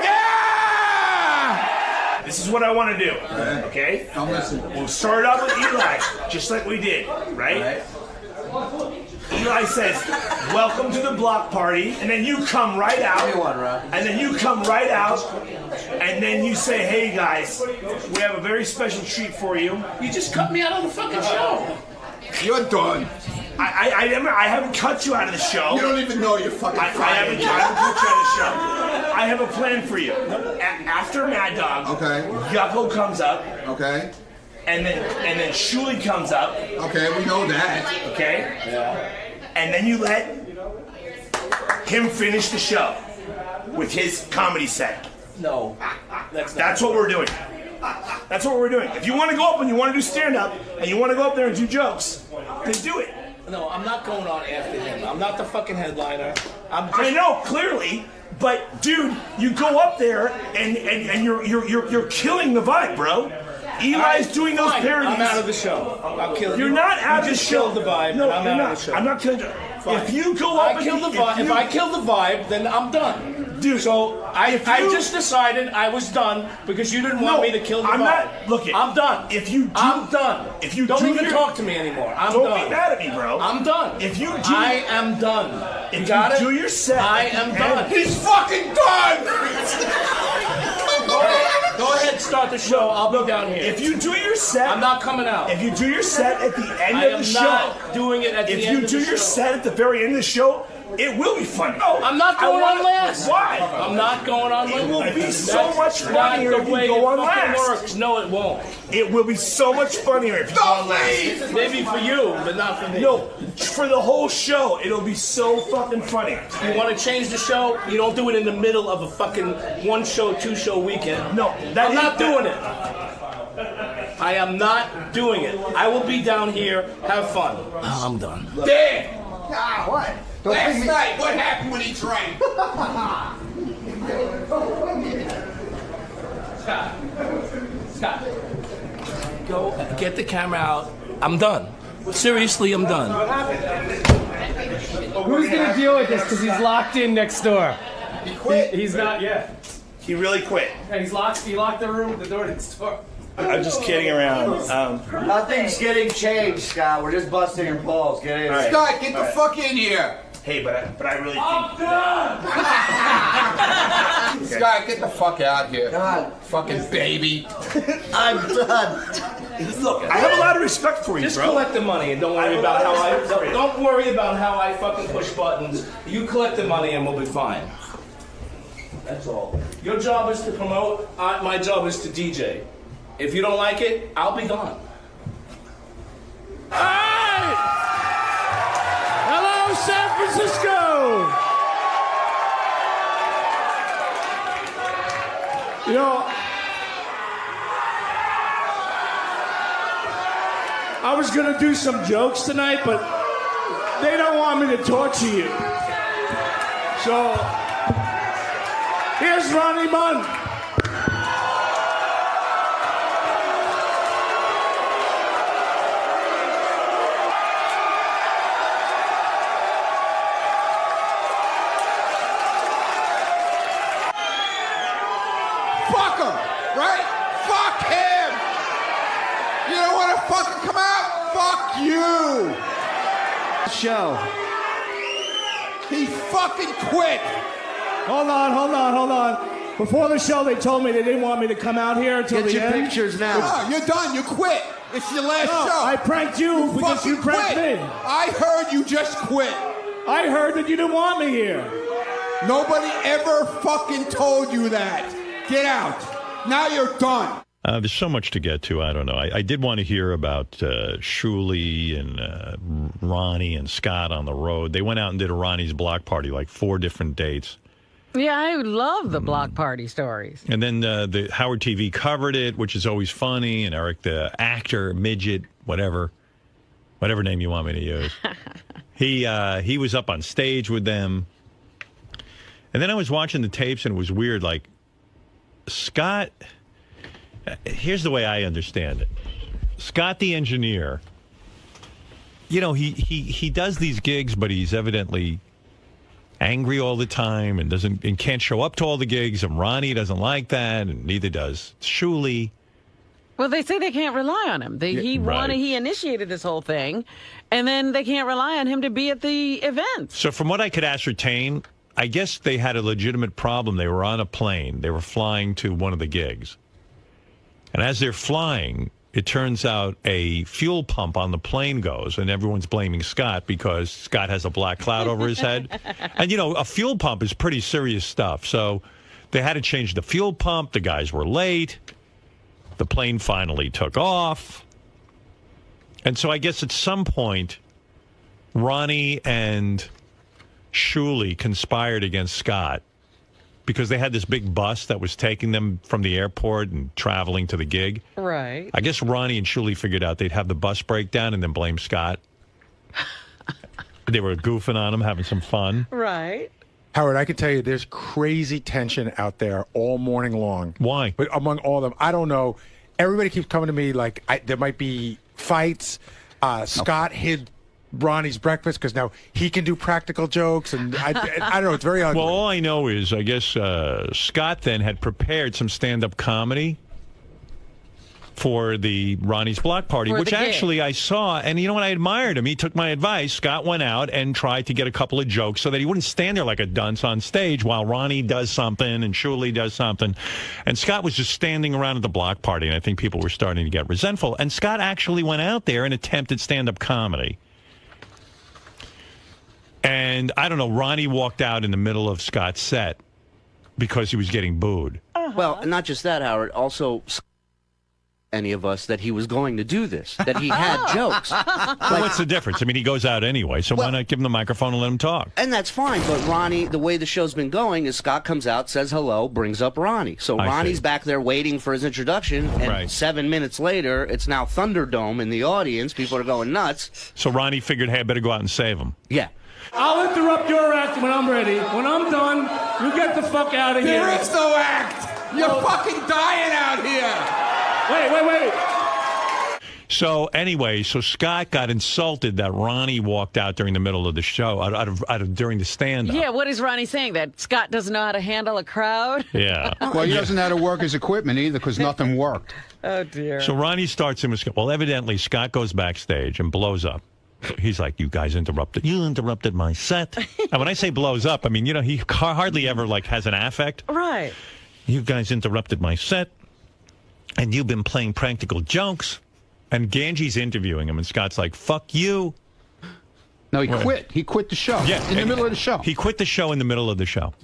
Yeah! This is what I want to do, okay? I'm listening. We'll start off with Eli, just like we did, right? Eli says, welcome to the block party, and then you come right out, and then you come right out, and then you say, hey guys, we have a very special treat for you. You just cut me out of the fucking show. You're done. I haven't cut you out of the show. You don't even know you're fucking I haven't cut you out of the show. I have a plan for you. After Mad Dog, Yucko comes up. Okay. And then Shuli comes up. Okay, we know that. Okay? Yeah. And then you let him finish the show with his comedy set. No. That's what we're doing. That's what we're doing. If you want to go up and you want to do stand-up, and you want to go up there and do jokes, then do it. No, I'm not going on after him. I'm not the fucking headliner. I know, clearly. But dude, you go up there and you're killing the vibe, bro. Eli's doing those parodies. I'm out of the show. I'll kill you. You're not out of the show. Killed the vibe. No, I'm you're out not. of the show. I'm not killing. If you go up, if I kill the vibe, then I'm done. Dude, so I just decided I was done because you didn't want me to kill the I'm vibe. Not. I'm done. If you do, I'm done. If you don't do even talk to me anymore. I'm don't done. be mad at me, bro. I'm done. If you do, I am done. If you got it? Do your set. I am done. He's fucking done. Go ahead, start the show. I'll be down here. If you do your set, I'm not coming out. If you do your set at the end of the show, I am not doing it at the end of the show. If you do your set at the very end of the show, it will be funny. Oh, I'm not going on last. Why? I'm not going on last. It will be so much funnier if you go on last. Works. No, it won't. It will be so much funnier if you go on last. Maybe for you, but not for me. No, for the whole show, it'll be so fucking funny. You want to change the show? You don't do it in the middle of a fucking 1-show, 2-show weekend. No, I'm not doing it. I am not doing it. I will be down here. Have fun. Oh, I'm done. Dan! Ah, what? Last night, what happened when he drank? Scott. Go get the camera out. I'm done. Seriously, I'm done. Who's gonna deal with this? Because he's locked in next door. He quit. He's not yet. He really quit. Hey, he locked the room, the door next door. I'm just kidding around. Nothing's getting changed, Scott. We're just busting your balls. Get in. Right. Scott, get the fuck in here. Hey, but I really I'm think. done! Scott, get the fuck out here. God. Fucking baby. I'm done. Look, I have a lot of respect for you, Just bro. collect the money and don't worry about how don't worry about how I fucking push buttons. You collect the money and we'll be fine. That's all. Your job is to promote. My job is to DJ. If you don't like it, I'll be gone. Hey! Hello, San Francisco! You know, I was gonna do some jokes tonight, but they don't want me to torture you. So, here's Ronnie Mund. Fuck him, right? Fuck him. You don't want to fucking come out? Fuck you. Show. He fucking quit. Hold on. Before the show, they told me they didn't want me to come out here until Get the your end. pictures now. No, you're done. You quit. It's your last show. I pranked you because you fucking pranked quit. me. I heard you just quit. I heard that you didn't want me here. Nobody ever fucking told you that. Get out. Now you're done. There's so much to get to. I don't know. I did want to hear about Shuli and Ronnie and Scott on the road. They went out and did a Ronnie's block party, like 4 different dates. Yeah, I love the block party stories. And then the Howard TV covered it, which is always funny. And Eric, the actor, midget, whatever name you want me to use, he was up on stage with them. And then I was watching the tapes, and it was weird. Like, Scott, here's the way I understand it. Scott, the engineer, you know, he does these gigs, but he's evidently angry all the time and can't show up to all the gigs. And Ronnie doesn't like that, and neither does Shuli. Well, they say they can't rely on him. He initiated this whole thing, and then they can't rely on him to be at the event. So from what I could ascertain, I guess they had a legitimate problem. They were on a plane. They were flying to one of the gigs. And as they're flying, it turns out a fuel pump on the plane goes, and everyone's blaming Scott because Scott has a black cloud over his head. And, you know, a fuel pump is pretty serious stuff. So they had to change the fuel pump. The guys were late. The plane finally took off. And so I guess at some point, Ronnie and Shuli conspired against Scott because they had this big bus that was taking them from the airport and traveling to the gig. Right. I guess Ronnie and Shuli figured out they'd have the bus breakdown and then blame Scott. They were goofing on him, having some fun. Right. Howard, I can tell you there's crazy tension out there all morning long. Why? But among all of them, I don't know. Everybody keeps coming to me like there might be fights. Scott hid Ronnie's breakfast because now he can do practical jokes, and I don't know. It's very ugly. Well, all I know is I guess Scott then had prepared some stand-up comedy for the Ronnie's block party, which actually I saw, and you know what? I admired him. He took my advice. Scott went out and tried to get a couple of jokes so that he wouldn't stand there like a dunce on stage while Ronnie does something and Shuli does something. And Scott was just standing around at the block party, and I think people were starting to get resentful. And Scott actually went out there and attempted stand-up comedy. And I don't know, Ronnie walked out in the middle of Scott's set because he was getting booed. Well, not just that, Howard. Also, any of us that he was going to do this, that he had jokes. Well, what's the difference? I mean, he goes out anyway, so why not give him the microphone and let him talk? And that's fine, but Ronnie, the way the show's been going is Scott comes out, says hello, brings up Ronnie. So Ronnie's back there waiting for his introduction, and 7 minutes later, it's now Thunderdome in the audience. People are going nuts. So Ronnie figured, hey, I better go out and save him. Yeah. I'll interrupt your act when I'm ready. When I'm done, you get the fuck out of here. There is no act. You're fucking dying out here. Wait. So anyway, so Scott got insulted that Ronnie walked out during the middle of the show, during the stand-up. Yeah, what is Ronnie saying? That Scott doesn't know how to handle a crowd? Yeah. Well, he doesn't know how to work his equipment either because nothing worked. Oh, dear. So Ronnie starts him with Scott. Well, evidently, Scott goes backstage and blows up. He's like, you guys interrupted. You interrupted my set. And when I say blows up, I mean, you know, he hardly ever, like, has an affect. Right. You guys interrupted my set, and you've been playing practical jokes. And Ganji's interviewing him, and Scott's like, fuck you. No, he quit. He quit the show. Yeah. In the middle of the show. He quit the show in the middle of the show.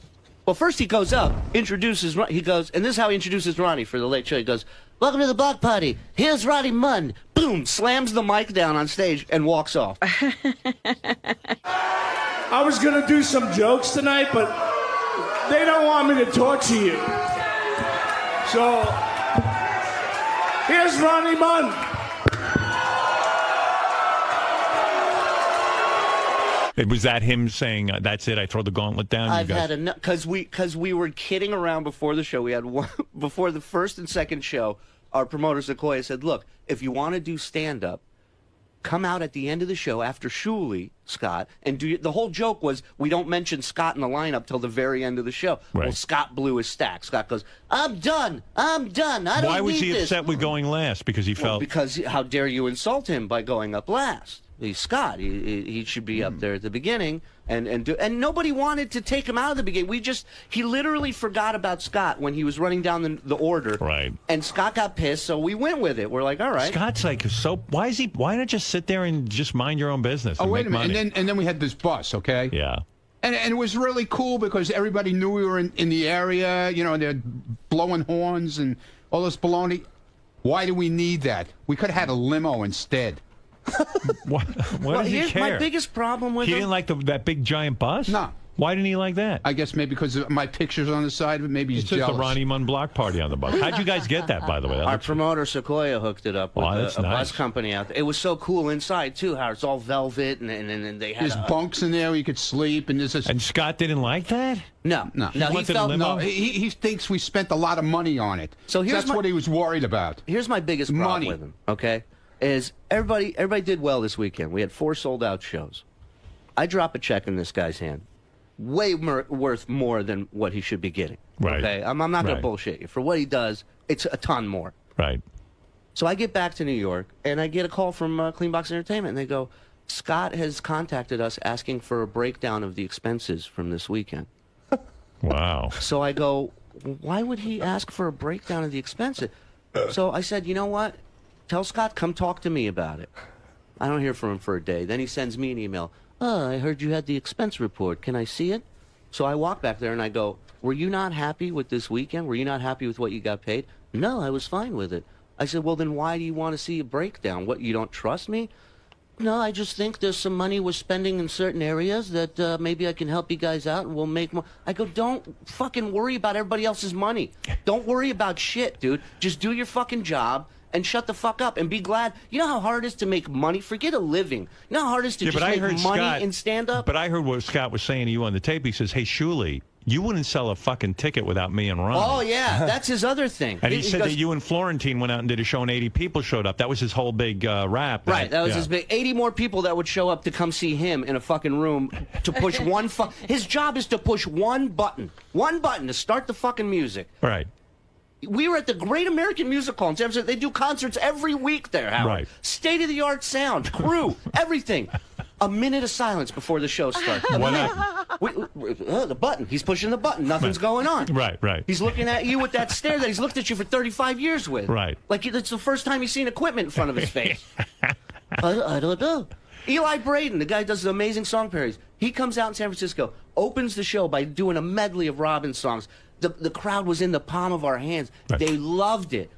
Well, first he goes up, introduces, he goes, and this is how he introduces Ronnie for the late show. He goes, welcome to the block party. Here's Ronnie Mund. Boom, slams the mic down on stage and walks off. I was going to do some jokes tonight, but they don't want me to talk to you. So, here's Ronnie Mund. Was that him saying, that's it, I throw the gauntlet down? I've had enough, because we were kidding around before the show. We had one, before the first and second show, our promoter Sequoia said, look, if you want to do stand-up, come out at the end of the show after Shuli, Scott, and do the whole joke was we don't mention Scott in the lineup till the very end of the show. Right. Well, Scott blew his stack. Scott goes, I'm done. I don't Why was need he this. upset with going last? Because he felt... Because how dare you insult him by going up last? He's Scott. He should be up there at the beginning, and nobody wanted to take him out of the beginning. He literally forgot about Scott when he was running down the order. Right. And Scott got pissed, so we went with it. We're like, all right. Scott's like, so why not just sit there and just mind your own business? Oh, and wait make a minute. money? And then we had this bus, okay? Yeah. And it was really cool because everybody knew we were in the area, you know, and they're blowing horns and all this baloney. Why do we need that? We could have had a limo instead. What does he care? My biggest problem with He him... didn't like that big giant bus? No. Why didn't he like that? I guess maybe because of my pictures on the side of it. Maybe he's It's just jealous. the Ronnie Mund block party on the bus. How'd you guys get that, by the way? That Our looks- promoter Sequoia hooked it up with that's a nice. bus company out there. It was so cool inside too, how it's all velvet and they had There's bunks in there where you could sleep, and there's this. And Scott didn't like that? No. He wanted a limo? No, he thinks we spent a lot of money on it. So that's what he was worried about. Here's my biggest problem Money. with him. Okay, is everybody did well this weekend. We had 4 sold-out shows. I drop a check in this guy's hand, way worth more than what he should be getting. Right. Okay, I'm not going Right. to bullshit you. For what he does, it's a ton more. Right. So I get back to New York, and I get a call from Clean Box Entertainment, and they go, Scott has contacted us asking for a breakdown of the expenses from this weekend. Wow. So I go, why would he ask for a breakdown of the expenses? So I said, you know what? Tell Scott, come talk to me about it. I don't hear from him for a day. Then he sends me an email. Oh, I heard you had the expense report. Can I see it? So I walk back there and I go, were you not happy with this weekend? Were you not happy with what you got paid? No, I was fine with it. I said, well, then why do you want to see a breakdown? What, you don't trust me? No, I just think there's some money we're spending in certain areas that maybe I can help you guys out and we'll make more. I go, don't fucking worry about everybody else's money. Don't worry about shit, dude. Just do your fucking job and shut the fuck up and be glad. You know how hard it is to make money? Forget a living. You know how hard it is to just make money in stand-up? But I heard what Scott was saying to you on the tape. He says, hey, Shuli, you wouldn't sell a fucking ticket without me and Ron. Oh, yeah. That's his other thing. And he said goes, that you and Florentine went out and did a show and 80 people showed up. That was his whole big rap. Right, that was yeah. his big 80 more people that would show up to come see him in a fucking room to push one his job is to push one button to start the fucking music. Right. We were at the Great American Music Hall in San Francisco. They do concerts every week there, Howard. Right. State-of-the-art sound, crew, everything. A minute of silence before the show starts. Why not? The button. He's pushing the button. Nothing's going on. Right, right. He's looking at you with that stare that he's looked at you for 35 years with. Right. Like it's the first time he's seen equipment in front of his face. I don't know. Eli Braden, the guy who does the amazing song parodies, he comes out in San Francisco, opens the show by doing a medley of Robin songs. The crowd was in the palm of our hands. Right. They loved it.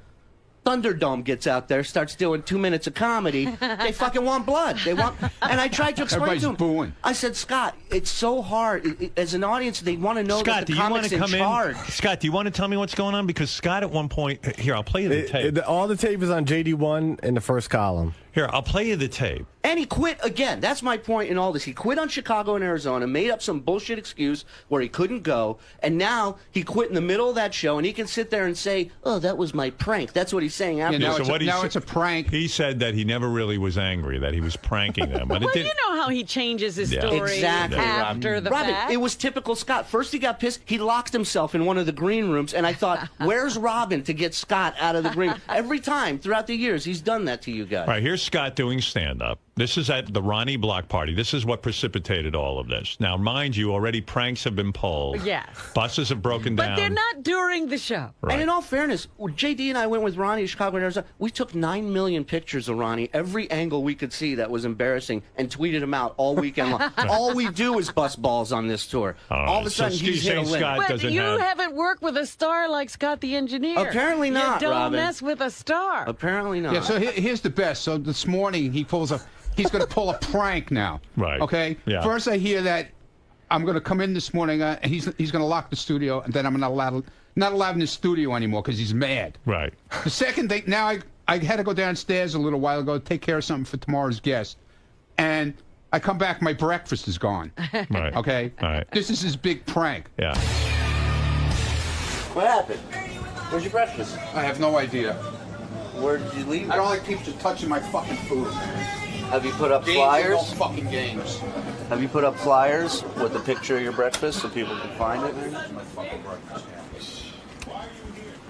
Thunderdome gets out there, starts doing 2 minutes of comedy. They fucking want blood. They want, and I tried to explain to him. Booing. I said, Scott, it's so hard. As an audience, they want to know Scott, that the comic's in charge. Scott, do you want to tell me what's going on? Because Scott, at one point, here, I'll play you the tape. All the tape is on JD1 in the first column. Here, I'll play you the tape. And he quit again. That's my point in all this. He quit on Chicago and Arizona, made up some bullshit excuse where he couldn't go, and now he quit in the middle of that show, and he can sit there and say, "Oh, that was my prank." That's what he's saying after. Yeah, now it's a prank. He said that he never really was angry, that he was pranking them. But Well, it did, you know how he changes his story Exactly, after the Robin, fact. it was typical Scott. First he got pissed. He locked himself in one of the green rooms, and I thought, where's Robin to get Scott out of the green room? Every time throughout the years, he's done that to you guys. All right, here's Scott doing stand-up. This is at the Ronnie block party. This is what precipitated all of this. Now, mind you, already pranks have been pulled. Yes. Buses have broken down. But they're not during the show. Right. And in all fairness, JD and I went with Ronnie to Chicago and Arizona. We took 9 million pictures of Ronnie, every angle we could see that was embarrassing, and tweeted him out all weekend long. All we do is bust balls on this tour. All of a sudden, he's hit a limit. But you haven't worked with a star like Scott the engineer. Apparently not, You don't Robin. mess with a star. Apparently not. Yeah, so here's the best. So this morning he pulls a. He's going to pull a prank now. Right. Okay. Yeah. First I hear that I'm going to come in this morning. And he's going to lock the studio, and then I'm not allowed in the studio anymore because he's mad. Right. The second thing, now I had to go downstairs a little while ago to take care of something for tomorrow's guest, and I come back, my breakfast is gone. Right. Okay. All right. This is his big prank. Yeah. What happened? Where's your breakfast? I have no idea. Where did you leave it? I don't like people touching my fucking food. Have you put up Games flyers? are no fucking games. Have you put up flyers with a picture of your breakfast so people can find it?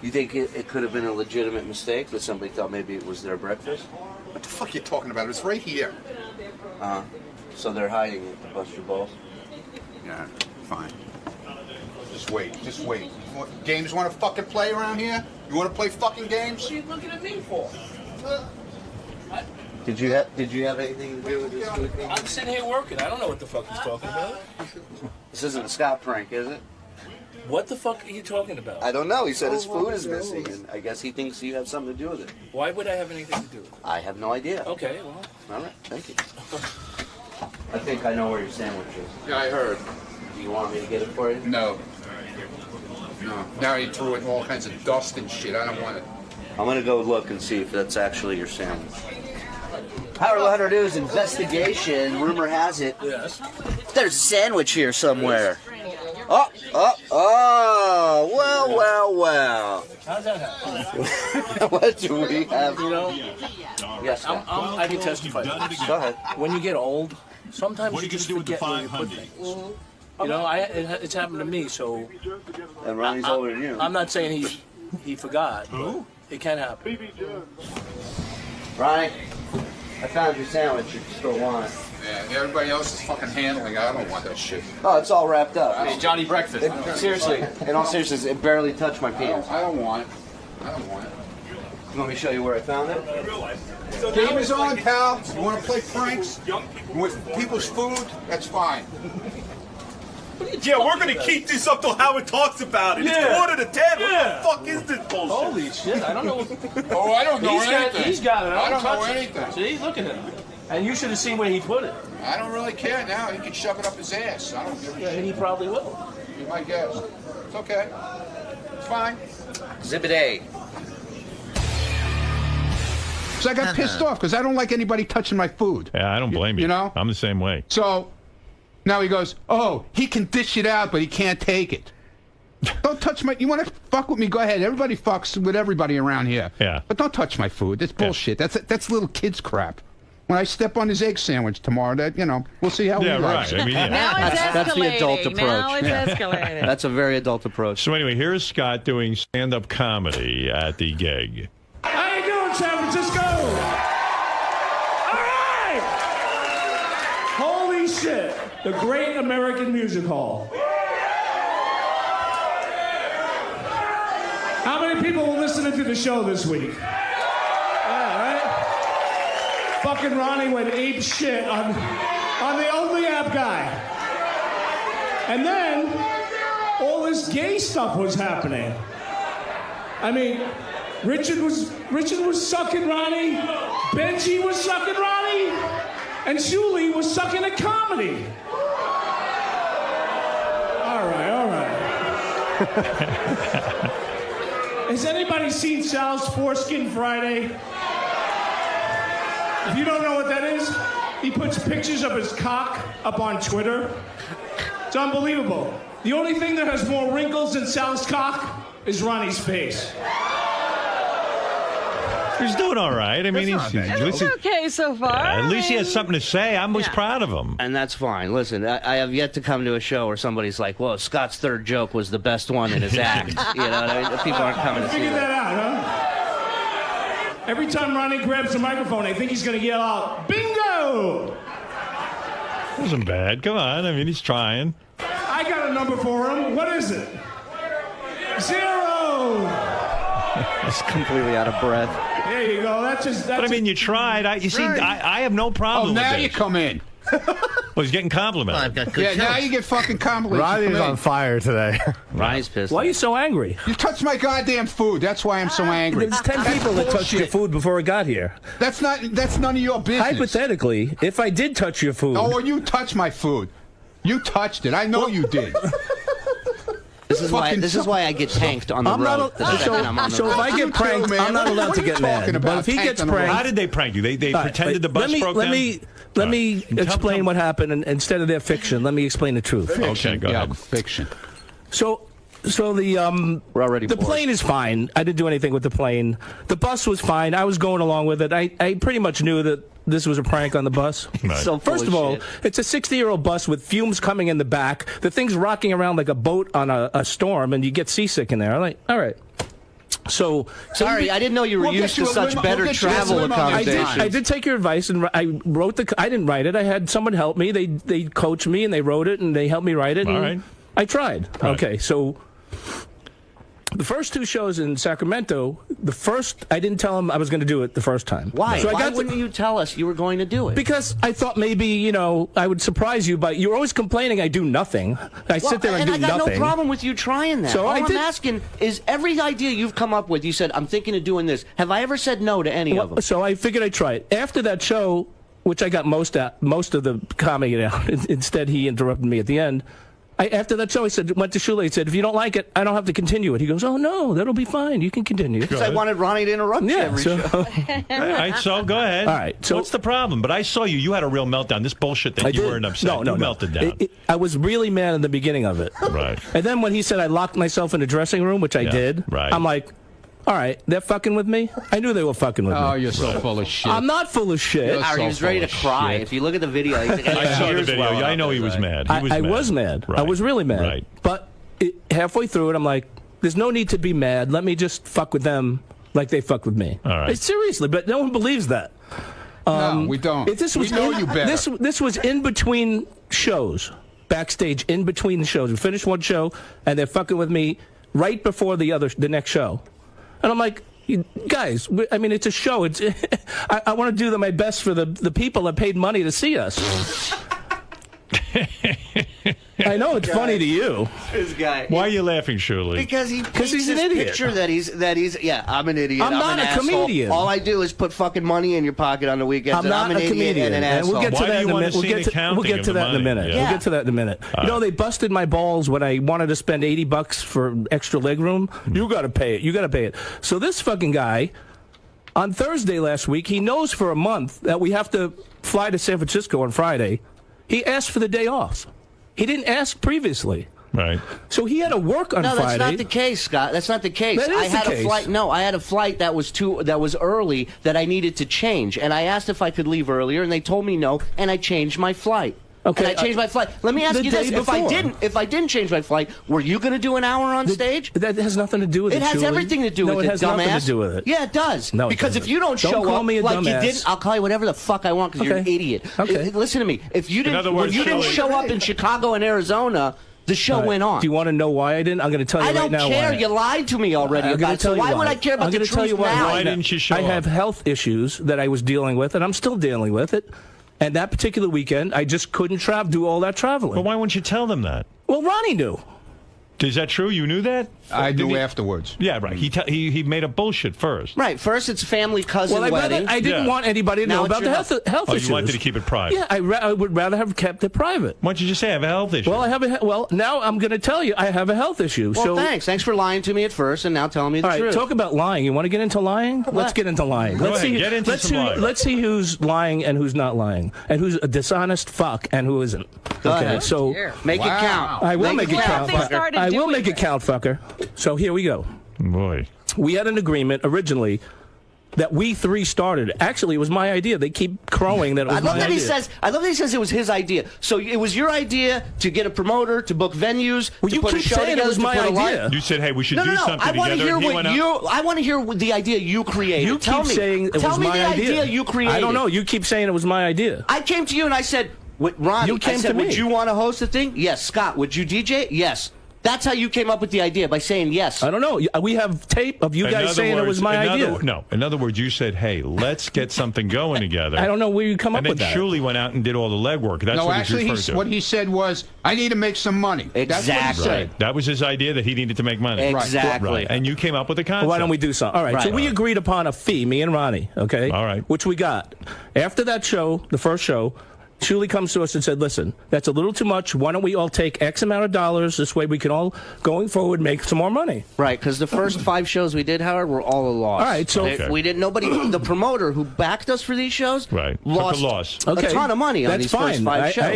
You think it could have been a legitimate mistake that somebody thought maybe it was their breakfast? What the fuck are you talking about? It's right here. So they're hiding it to bust your balls? Yeah, fine. Just wait. Just wait. What, games want to fucking play around here? You want to play fucking games? What are you looking at me for? Did you have anything to do with this? I'm sitting here working. I don't know what the fuck he's talking about. This isn't a Scott prank, is it? What the fuck are you talking about? I don't know. He said his food is missing, and I guess he thinks you have something to do with it. Why would I have anything to do with it? I have no idea. Okay, well. All right, thank you. I think I know where your sandwich is. Yeah, I heard. Do you want me to get it for you? No. No. Now he threw it in all kinds of dust and shit. I don't want it. I'm gonna go look and see if that's actually your sandwich. Howard 100 News investigation. Rumor has it. Yes. There's a sandwich here somewhere. Oh, well. How's that happen? What do we have? You know, yes, I can testify. Go ahead. When you get old, sometimes you just forget where you put things. You know, it's happened to me, so... And Ronnie's older than you. I'm not saying he forgot, but it can happen. Ronnie, I found your sandwich if you still want it. Yeah, everybody else is fucking handling it. I don't want that shit. Oh, it's all wrapped up. Hey, Johnny Breakfast. Seriously, in all seriousness, it barely touched my penis. I don't want it. I don't want it. You want me to show you where I found it? Game is on, pal. You want to play pranks with people's food? That's fine. Yeah, we're gonna keep this up till Howard talks about it. It's 9:45. Yeah. What the fuck is this bullshit? Holy shit, I don't know. Oh, I don't know anything. He's got it. I don't know touch it. anything. See, look at him. And you should have seen where he put it. I don't really care now. He can shove it up his ass. I don't give a Yeah, shit. he probably will. Be my guest. It's okay. It's fine. Exhibit A. So I got pissed off because I don't like anybody touching my food. Yeah, I don't blame you. You know? I'm the same way. So now he goes, oh, he can dish it out, but he can't take it. Don't touch my... You want to fuck with me? Go ahead. Everybody fucks with everybody around here. Yeah. But don't touch my food. That's bullshit. That's little kids crap. When I step on his egg sandwich tomorrow, we'll see how he likes it. I mean, yeah. Now it's escalating. That's the adult approach. Now it's escalating. That's a very adult approach. So anyway, here's Scott doing stand-up comedy at the gig. How you doing, San Francisco? All right! Holy shit. The Great American Music Hall. How many people were listening to the show this week? Yeah, right? Fucking Ronnie went ape shit on the only app guy. And then all this gay stuff was happening. I mean, Richard was sucking Ronnie, Benji was sucking Ronnie, and Shuli was sucking at comedy. All right. Has anybody seen Sal's Foreskin Friday? If you don't know what that is, he puts pictures of his cock up on Twitter. It's unbelievable. The only thing that has more wrinkles than Sal's cock is Ronnie's face. He's doing all right. I mean, It's okay so far. at least he has something to say. I was proud of him. And that's fine. Listen, I have yet to come to a show where somebody's like, "Well, Scott's third joke was the best one in his act." You know what I mean? People aren't coming to see Figured that that. out, huh? Every time Ronnie grabs the microphone, I think he's going to yell out, "Bingo!" Wasn't bad. Come on. I mean, he's trying. I got a number for him. What is it? 0. He's completely out of breath. There you go. That's But I mean, you tried. I have no problem now with you this. come in. Well, he's getting complimented. Yeah, now you get fucking compliments. Ronnie's on fire today. Ronnie's pissed. Why are you so angry? You touched my goddamn food. That's why I'm so angry. There's 10 people that touched your food before it got here. That's none of your business. Hypothetically, if I did touch your food. Oh, well, you touched my food. You touched it. I know you did. This is why I get tanked on the road. So if I get pranked, I'm not allowed to get mad. But if he gets pranked, how did they prank you? They pretended the bus broke down. Let me explain what happened, and instead of their fiction, let me explain the truth. Okay, go ahead. Fiction. So the plane is fine. I didn't do anything with the plane. The bus was fine. I was going along with it. I pretty much knew that this was a prank on the bus. Right. So first of all, it's a 60-year-old bus with fumes coming in the back. The thing's rocking around like a boat on a storm, and you get seasick in there. I'm like, all right. So sorry, I didn't know you were used to such better travel accommodations. I did take your advice, and I wrote I didn't write it. I had someone help me. They coached me, and they wrote it, and they helped me write it. All right. I tried. Right. Okay, so the first 2 shows in Sacramento, I didn't tell him I was going to do it the first time. Why? So Why wouldn't you tell us you were going to do it? Because I thought maybe, I would surprise you, but you're always complaining I do nothing. I sit there and do nothing. And I got no problem with you trying that. So All I'm asking is every idea you've come up with, you said, I'm thinking of doing this. Have I ever said no to any of them? So I figured I'd try it. After that show, which I got most of the comedy out, instead he interrupted me at the end. After that show, went to Shuli. He said, if you don't like it, I don't have to continue it. He goes, oh, no, that'll be fine. You can continue. Because I wanted Ronnie to interrupt you every show. All right, so go ahead. All right. So what's the problem? But I saw you. You had a real meltdown. This bullshit that you weren't upset. No. You melted down. I was really mad in the beginning of it. Right. And then when he said I locked myself in the dressing room, which I did, right. I'm like, all right, they're fucking with me? I knew they were fucking with me. Oh, you're so full of shit. I'm not full of shit. He was ready to cry. If you look at the video, he's like, I saw the video. I know he was mad. He was I mad. was mad. Right. I was really mad. Right. But halfway through it, I'm like, there's no need to be mad. Let me just fuck with them like they fuck with me. All right. Seriously, but no one believes that. No, we don't. We know you better. This was in between shows, backstage, in between the shows. We finished one show, and they're fucking with me right before the next show. And I'm like, guys, I mean, it's a show. I want to do my best for the people that paid money to see us. I know it's funny to you. This guy. Why are you laughing, Shuli? Because he's an idiot. Picture that he's yeah, I'm an idiot. I'm not an a asshole. comedian. All I do is put fucking money in your pocket on the weekends. I'm not an a idiot comedian. and an asshole. We'll get to that in a minute. We'll get to that in a minute. Yeah. We'll get to that in a minute. You know, they busted my balls when I wanted to spend $80 for extra leg room. You got to pay it. You got to pay it. So this fucking guy, on Thursday last week, he knows for a month that we have to fly to San Francisco on Friday. He asked for the day off. He didn't ask previously. Right. So he had to work on Friday. No, that's not the case, Scott. That's not the case. That is I had the case. a flight. No, I had a flight that was early that I needed to change, and I asked if I could leave earlier, and they told me no, and I changed my flight. Okay, and I changed my flight. Let me ask you this: if I didn't change my flight, were you going to do an hour on stage? That has nothing to do with it. It has Shuli. everything to do with it. It has dumbass. nothing to do with it. Yeah, it does. No, it because doesn't. if you don't show call up me a like dumbass. you didn't, I'll call you whatever the fuck I want because you're an idiot. Okay. Listen to me. If you didn't, words, when you didn't Shuli. show up in Chicago and Arizona, the show went on. Do you want to know why I didn't? I'm going to tell you I right now. don't care. Why. You lied to me already about it. So why would I care about the truth now? Why didn't you show up? I have health issues that I was dealing with, and I'm still dealing with it. And that particular weekend, I just couldn't do all that traveling. But why wouldn't you tell them that? Well, Ronnie knew. Is that true? You knew that? I knew afterwards. Yeah, right. He made up bullshit first. Right. First, it's family cousin wedding. I didn't want anybody to know about the health issues. You wanted to keep it private. Yeah, I would rather have kept it private. Why don't you just say I have a health issue? Well, now I'm going to tell you I have a health issue. Well, thanks. Thanks for lying to me at first, and now telling me the truth. All right, truth. talk about lying. You want to get into lying? Let's get into lying. Go ahead, get into some lying. Let's see who's lying and who's not lying, and who's a dishonest fuck and who isn't. Go okay, ahead. so Make it count. I will make it count, fucker. I will make it count, fucker. So here we go. Boy. We had an agreement originally that we three started. Actually, it was my idea. They keep crowing that it was my idea. I love that he says it was his idea. So it was your idea to get a promoter, to book venues, to put a show together. It was my idea. You said, hey, we should do something I want to together. hear I want to hear the idea you created. You keep saying it was my idea. Tell me the idea you created. I don't know. You keep saying it was my idea. I came to you and I said, Ronnie, you came to me. Would you want to host a thing? Yes. Scott, would you DJ? Yes. That's how you came up with the idea, by saying yes. I don't know. We have tape of you guys saying it was my idea. No. In other words, you said, hey, let's get something going together. I don't know where you come up with that. And then Shuli went out and did all the legwork. That's what actually, what he said was, I need to make some money. Exactly. That's what he said. That was his idea, that he needed to make money. Exactly. Right. And you came up with a concept. Well, why don't we do something? All right. So we agreed upon a fee, me and Ronnie, okay? All right. Which we got. After that show, the first show, Shuli comes to us and said, listen, that's a little too much. Why don't we all take X amount of dollars? This way we can all, going forward, make some more money. Right, because the first 5 shows we did, Howard, were all a loss. All right, so we didn't. Nobody, the promoter who backed us for these shows, lost took a loss. a ton of money on these first 5 shows. I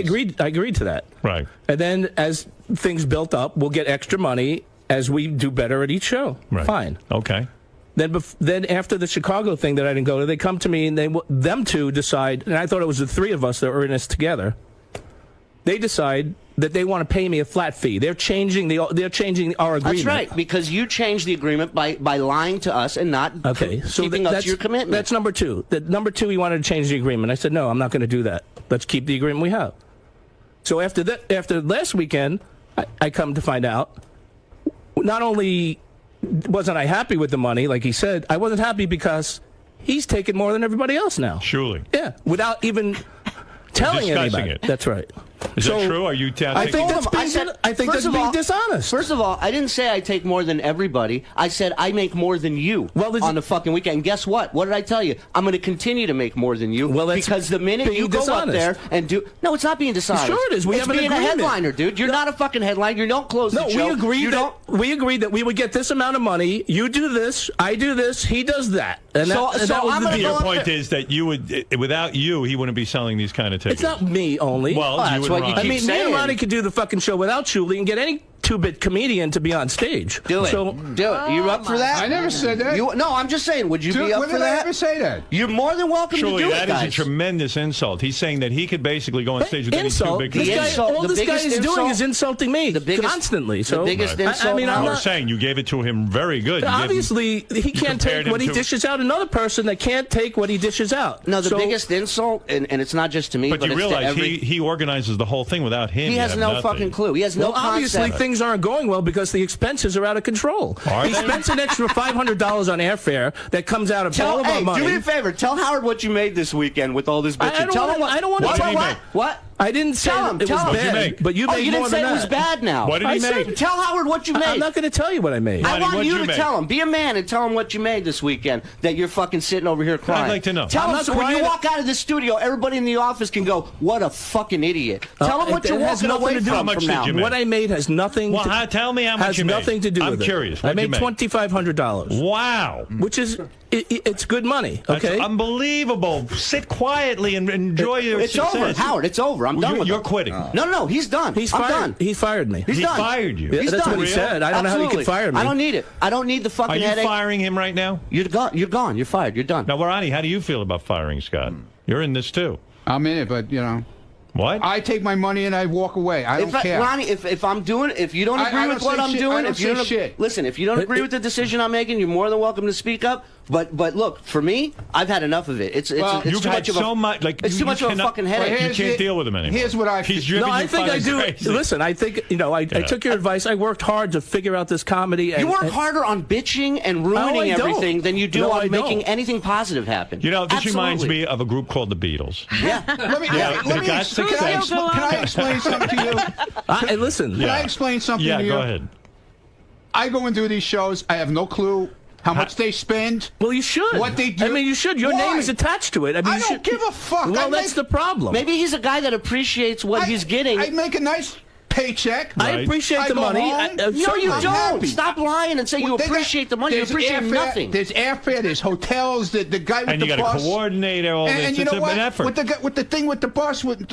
agreed to that. Right. And then as things built up, we'll get extra money as we do better at each show. Right. Fine. Okay. Then after the Chicago thing that I didn't go to, they come to me and them two decide, and I thought it was the 3 of us that were in this together. They decide that they want to pay me a flat fee. They're changing our agreement. That's right, because you changed the agreement by lying to us and not keeping up to your commitment. That's number 2. Number 2, he wanted to change the agreement. I said, no, I'm not going to do that. Let's keep the agreement we have. So after last weekend, I come to find out, not only wasn't I happy with the money, like he said, I wasn't happy because he's taking more than everybody else now. Surely. Yeah, without even telling anybody. It. That's right. Is that true? Are you I think that's being dishonest. First of all, I didn't say I take more than everybody. I said I make more than you on the fucking weekend. And guess what? What did I tell you? I'm going to continue to make more than you. Because the minute you go up there and do... No, it's not being dishonest. Sure it is. It's being a headliner, dude. You're not a fucking headliner. You don't close the show. We agreed that we would get this amount of money. You do this, I do this, he does that. And that was the deal. Your point is that you would, without you, he wouldn't be selling these kind of tickets. It's not me only. Well, that's what you keep saying. Me and Ronnie could do the fucking show without Shuli and get any 2-bit comedian to be on stage. Do it. Do it. You up for that? I never said that. No, I'm just saying. Would you be up for that? When did I ever say that? You're more than welcome to do it, guys. That is a tremendous insult. He's saying that he could basically go on stage with any 2-bit comedian. All this guy is doing is insulting me constantly. So the biggest insult. I'm not saying you gave it to him very good. Obviously, he can't take what he dishes out. Another person that can't take what he dishes out. No, the biggest insult, and it's not just to me, but you realize he organizes the whole thing without him. He has no fucking clue. He has no concept. Obviously, things aren't going well because the expenses are out of control. He spends an extra $500 on airfare that comes out of all of our money. Do me a favor. Tell Howard what you made this weekend with all this bitching. I don't want to. What? I didn't say it was bad, but you made more than that. You didn't say it was bad now. What did he make? Tell Howard what you made. I'm not going to tell you what I made. I want you to tell him. Be a man and tell him what you made this weekend that you're fucking sitting over here crying. I'd like to know. Tell him so when you walk out of the studio, everybody in the office can go, what a fucking idiot. Tell him what you're walking away from now. What I made has nothing to tell me how much you made. Has nothing to do with it. I'm curious. I made $2,500. Wow. Which is... It's good money, okay? That's unbelievable. Sit quietly and enjoy your success. It's over, Howard. It's over. I'm done with it. You're quitting. No, he's done. He's fired. I'm done. He fired me. He's done. He fired you. Yeah, that's what he said. I don't know how he could fire me. I don't need it. I don't need the fucking headache. Are you firing him right now? You're gone. You're fired. You're done. Now, Ronnie, how do you feel about firing Scott? You're in this too. I'm in it, but What? I take my money and I walk away. I don't care. Ronnie, if I'm doing, if you don't agree with what I'm doing, if you don't listen, if you don't agree with the decision I'm making, you're more than welcome to speak up. But look, for me, I've had enough of it. It's too much of a fucking headache. You can't deal with him anymore. Here's what I feel. I think I do. Listen, I think I took your advice. I worked hard to figure out this comedy. You work harder on bitching and ruining everything than you do on making anything positive happen. This reminds me of a group called the Beatles. Yeah. Can I explain something to you? Listen. Can I explain something to you? Yeah, go ahead. I go and do these shows. I have no clue how much they spend. Well, you should. What they do. I mean, you should. Your name is attached to it. I mean, I don't give a fuck. Well, that's the problem. Maybe he's a guy that appreciates what he's getting. I make a nice paycheck. I appreciate the money. No, you don't. Happy. Stop lying and say you appreciate the money. You appreciate nothing. There's airfare. There's hotels. The guy with and the you bus. got to coordinate all this. And you it's know what? an effort. With the thing with the bus, with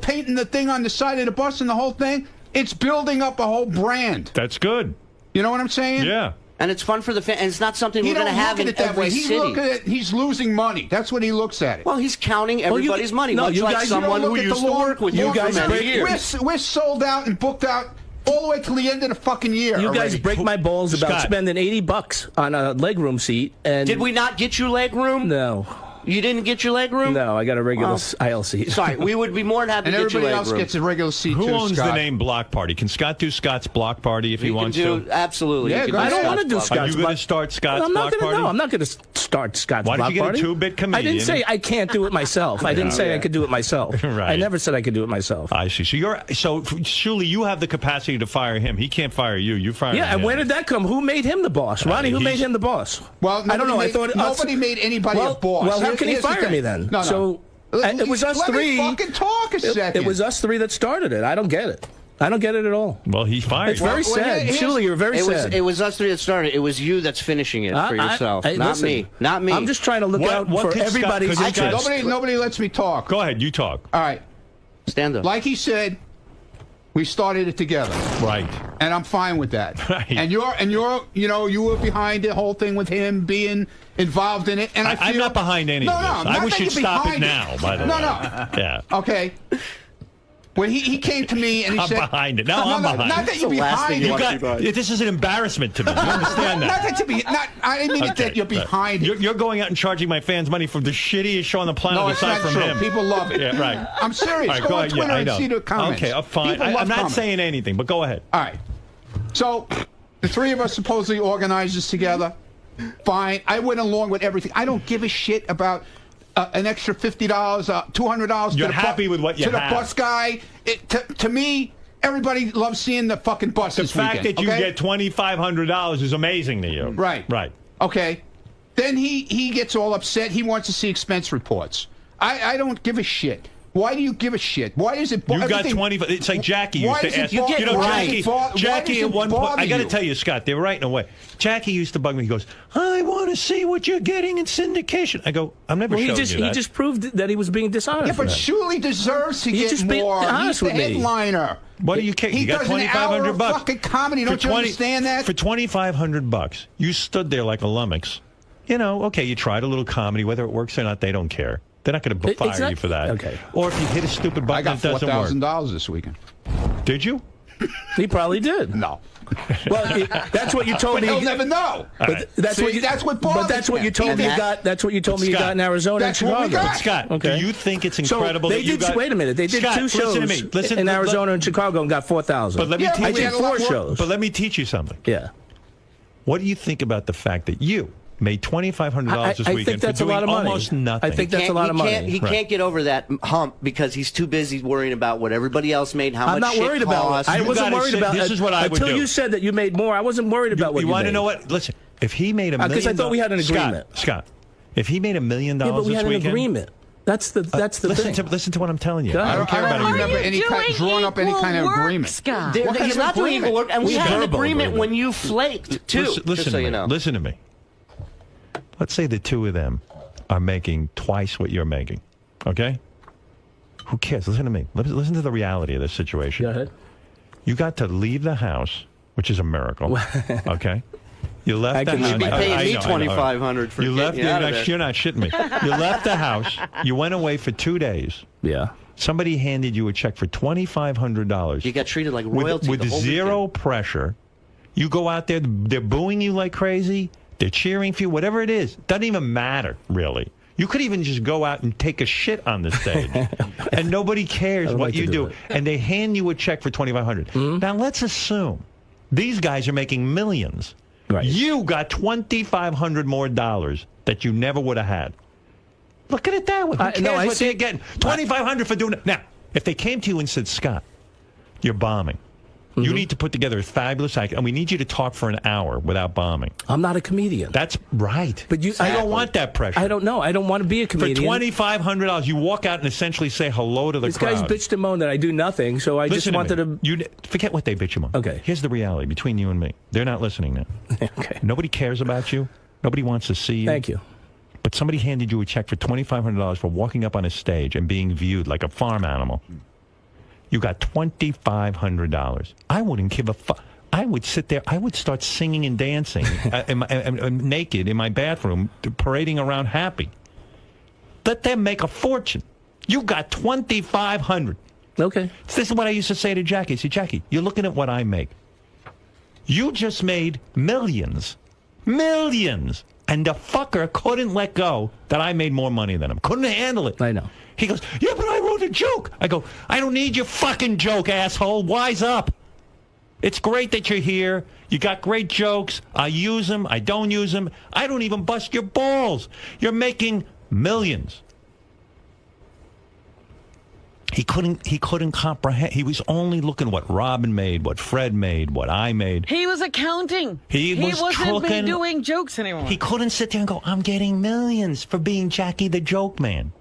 painting the thing on the side of the bus and the whole thing, it's building up a whole brand. That's good. You know what I'm saying? Yeah. And it's fun for the fans. And it's not something we're going to have in every city. He's losing money. That's what he looks at it. Well, he's counting everybody's money. No, much you like guys someone don't who look at used the to long- work with you you for guys many years. We're sold out and booked out all the way till the end of the fucking year. You guys already. break my balls about spending $80 on a legroom seat. And Did we not get you leg room? No. You didn't get your leg room? No, I got a regular aisle seat. Sorry, we would be more than happy And to get you everybody leg else room. gets a regular seat Who too, owns Scott. the name Block Party? Can Scott do Scott's Block Party if he wants to? Absolutely. Yeah, you go can I don't Scott's want to do Block Scott's Are you going to start Scott's I'm not Block gonna, Party? No, I'm not going to start Scott's Why Block did you get Party. a two-bit comedian? I didn't say I can't do it myself. I didn't say I could do it myself. Right. I never said I could do it myself. I see. So Shuli, you have the capacity to fire him. He can't fire you. You fire him. Yeah, and where did that come? Who made him the boss? Ronnie, who made him the boss? Well, I don't know. I thought nobody made anybody a boss. Well, how can he Here's the fire thing. me then? No. So it was us Let three. me fucking talk a second. It was us three that started it. I don't get it. I don't get it at all. Well, he fired It's you. very sad. Shuli, you're very sad. It was us three that started. It was you that's finishing it for yourself, not listen, me. Not me. I'm just trying to look out for everybody's interest. Nobody lets me talk. Go ahead, you talk. All right. Stand up. Like he said, we started it together. Right. And I'm fine with that. Right. And you were behind the whole thing with him being involved in it. And I'm not behind any of this. I wish you'd stop it now, by the way. No. Yeah. Okay. When he came to me and he I'm said... behind it. Now I'm behind it. Not that you're behind it. This is an embarrassment to me. You understand that? Not that you be... I didn't mean that you're behind it. You're going out and charging my fans money for the shittiest show on the planet No, it's aside not from true. him. People love it. Yeah, right. I'm serious. All right, go on ahead. Twitter I and know. see the comments. Okay, fine. People love I'm not comments. saying anything, but go ahead. All right. So, the three of us supposedly organized this together. Fine. I went along with everything. I don't give a shit about an extra $50, $200. You're happy with what you have. To have. the bus guy. To me, everybody loves seeing the fucking bus The this fact weekend, that you okay? get $2,500 is amazing to you. Right. Right. Okay. Then he gets all upset. He wants to see expense reports. I don't give a shit. Why do you give a shit? Why is it? You got 20. It's like Jackie used to ask. Jackie at one point. I got to tell you, Scott, they were right in a way. Jackie used to bug me. He goes, "I want to see what you're getting in syndication." I go, "I'm never showing you that." He just proved that he was being dishonest. Yeah, but Shuli deserves to get more. He's the headliner. What do you care? He You got does an hour of $2,500. fucking comedy. Don't you understand that? For $2,500, you stood there like a lummox. You know, okay, you tried a little comedy. Whether it works or not, they don't care. They're not going to fire you for that. Okay. Or if you hit a stupid button, I got it doesn't work. $4,000 this weekend. Did you? He probably did. No. Well, that's what you told me. He'll never know. But that's what you. That's what bothers But that's what you told me. You got. That's what you told me. You got in Arizona and Chicago. But Scott, do you think it's incredible so they that you did, got? Wait a minute. They did Scott, 2 shows listen to me. Listen, in Arizona and Chicago and got 4,000. But let me teach I you. did 4 shows. But let me teach you something. Yeah. What do you think about the fact that you made $2,500 this I weekend think that's for a doing lot of money. almost nothing? I think that's a lot of money. He can't get over that hump because he's too busy worrying about what everybody else made, how I'm much not worried shit about costs. it. I wasn't worried about it. This is what I would do. Until you said that you made more, I wasn't worried about what you made. You want to know what? Listen, if he made $1 million... Because I thought we had an agreement. Scott, if he made $1 million this weekend... Yeah, but we had an agreement. That's the thing. Listen to what I'm telling you. I don't care about remember drawn up any kind of agreement. Scott? He's not doing equal work, and we had an agreement when you flaked, too, just so you know. Listen to me. Let's say the two of them are making twice what you're making. Okay? Who cares? Listen to me. Listen to the reality of this situation. Go ahead. You got to leave the house, which is a miracle. Okay? You left the house. You should be paying me $2,500 for getting out of there. You're not shitting me. You left the house. You went away for 2 days. Yeah. Somebody handed you a check for $2,500. You got treated like royalty with the whole zero weekend. pressure. You go out there, they're booing you like crazy. They're cheering for you, whatever it is. Doesn't even matter, really. You could even just go out and take a shit on the stage, and nobody cares what you do. And they hand you a check for $2,500. Now, let's assume these guys are making millions. Right. You got $2,500 more that you never would have had. Look at it that way. Who cares what they're getting? $2,500 for doing it. Now, if they came to you and said, Scott, you're bombing. You need to put together a fabulous act, and we need you to talk for an hour without bombing. I'm not a comedian. That's right. But I don't want that pressure. I don't know. I don't want to be a comedian. For $2,500, you walk out and essentially say hello to the crowd. This guy's bitched and moaned that I do nothing, so I just wanted to... You forget what they bitch and moan. Okay. Here's the reality between you and me. They're not listening now. Okay. Nobody cares about you. Nobody wants to see you. Thank you. But somebody handed you a check for $2,500 for walking up on a stage and being viewed like a farm animal. You got $2,500. I wouldn't give a fuck. I would sit there. I would start singing and dancing naked in my bathroom, parading around happy. Let them make a fortune. You got $2,500. Okay. This is what I used to say to Jackie. See, Jackie, you're looking at what I make. You just made millions. Millions. And the fucker couldn't let go that I made more money than him. Couldn't handle it. I know. He goes, yeah, but I wrote a joke. I go, I don't need your fucking joke, asshole. Wise up. It's great that you're here. You got great jokes. I use them. I don't use them. I don't even bust your balls. You're making millions. He couldn't comprehend. He was only looking what Robin made, what Fred made, what I made. He was accounting. He wasn't doing jokes anymore. He couldn't sit there and go, I'm getting millions for being Jackie the Joke Man.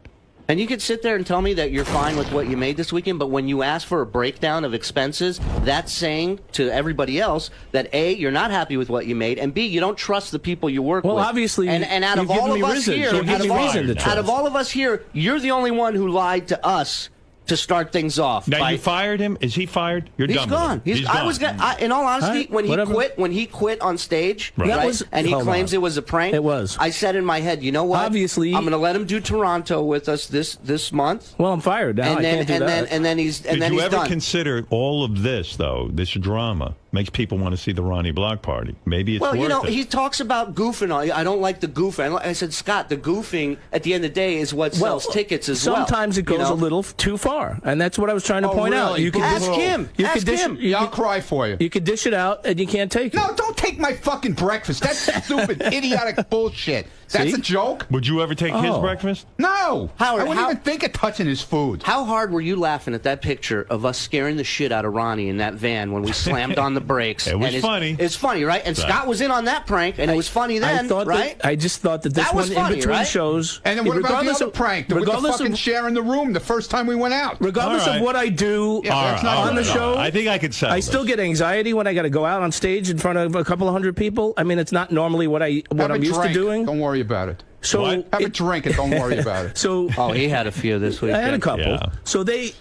And you could sit there and tell me that you're fine with what you made this weekend, but when you ask for a breakdown of expenses, that's saying to everybody else that A, you're not happy with what you made, and B, you don't trust the people you work with. Well, obviously, and out of all of us here, out of all of us here, you're the only one who lied to us to start things off. Now you fired him. Is he fired? You're He's done. gone. With him. I was gonna, in all honesty, when he quit on stage, right, and he claims it was a prank. It was. I said in my head, you know what? Obviously, I'm going to let him do Toronto with us this month. Well, I'm fired now. I can't do that. And then he's Did you ever done. consider all of this though? This drama makes people want to see the Ronnie Block Party. Maybe it's well, worth it. He talks about goofing. I don't like the goofing. I said, Scott, the goofing at the end of the day is what sells tickets as well. Sometimes it goes a little too far, and that's what I was trying to point out. You can ask him. Ask him. I'll cry for you. You could dish it out, and you can't take it. No, don't take my fucking breakfast. That's stupid, idiotic bullshit. That's a joke. Would you ever take his breakfast? No. Howard, I wouldn't even think of touching his food. How hard were you laughing at that picture of us scaring the shit out of Ronnie in that van when we slammed on the brakes? It was funny. It's funny, right? And Scott was in on that prank, and it was funny then, right? I just thought that this was one funny, in between right? shows. And then what about the other prank? With the fucking sharing the room the first time we went out. Regardless of what I do on the show, I think I could settle I still get anxiety when I got to go out on stage in front of a couple of hundred people. I mean, it's not normally what I'm used to doing. Don't worry about it. So have a drink and don't worry about it. So he had a few this week. I had a couple. Yeah. So they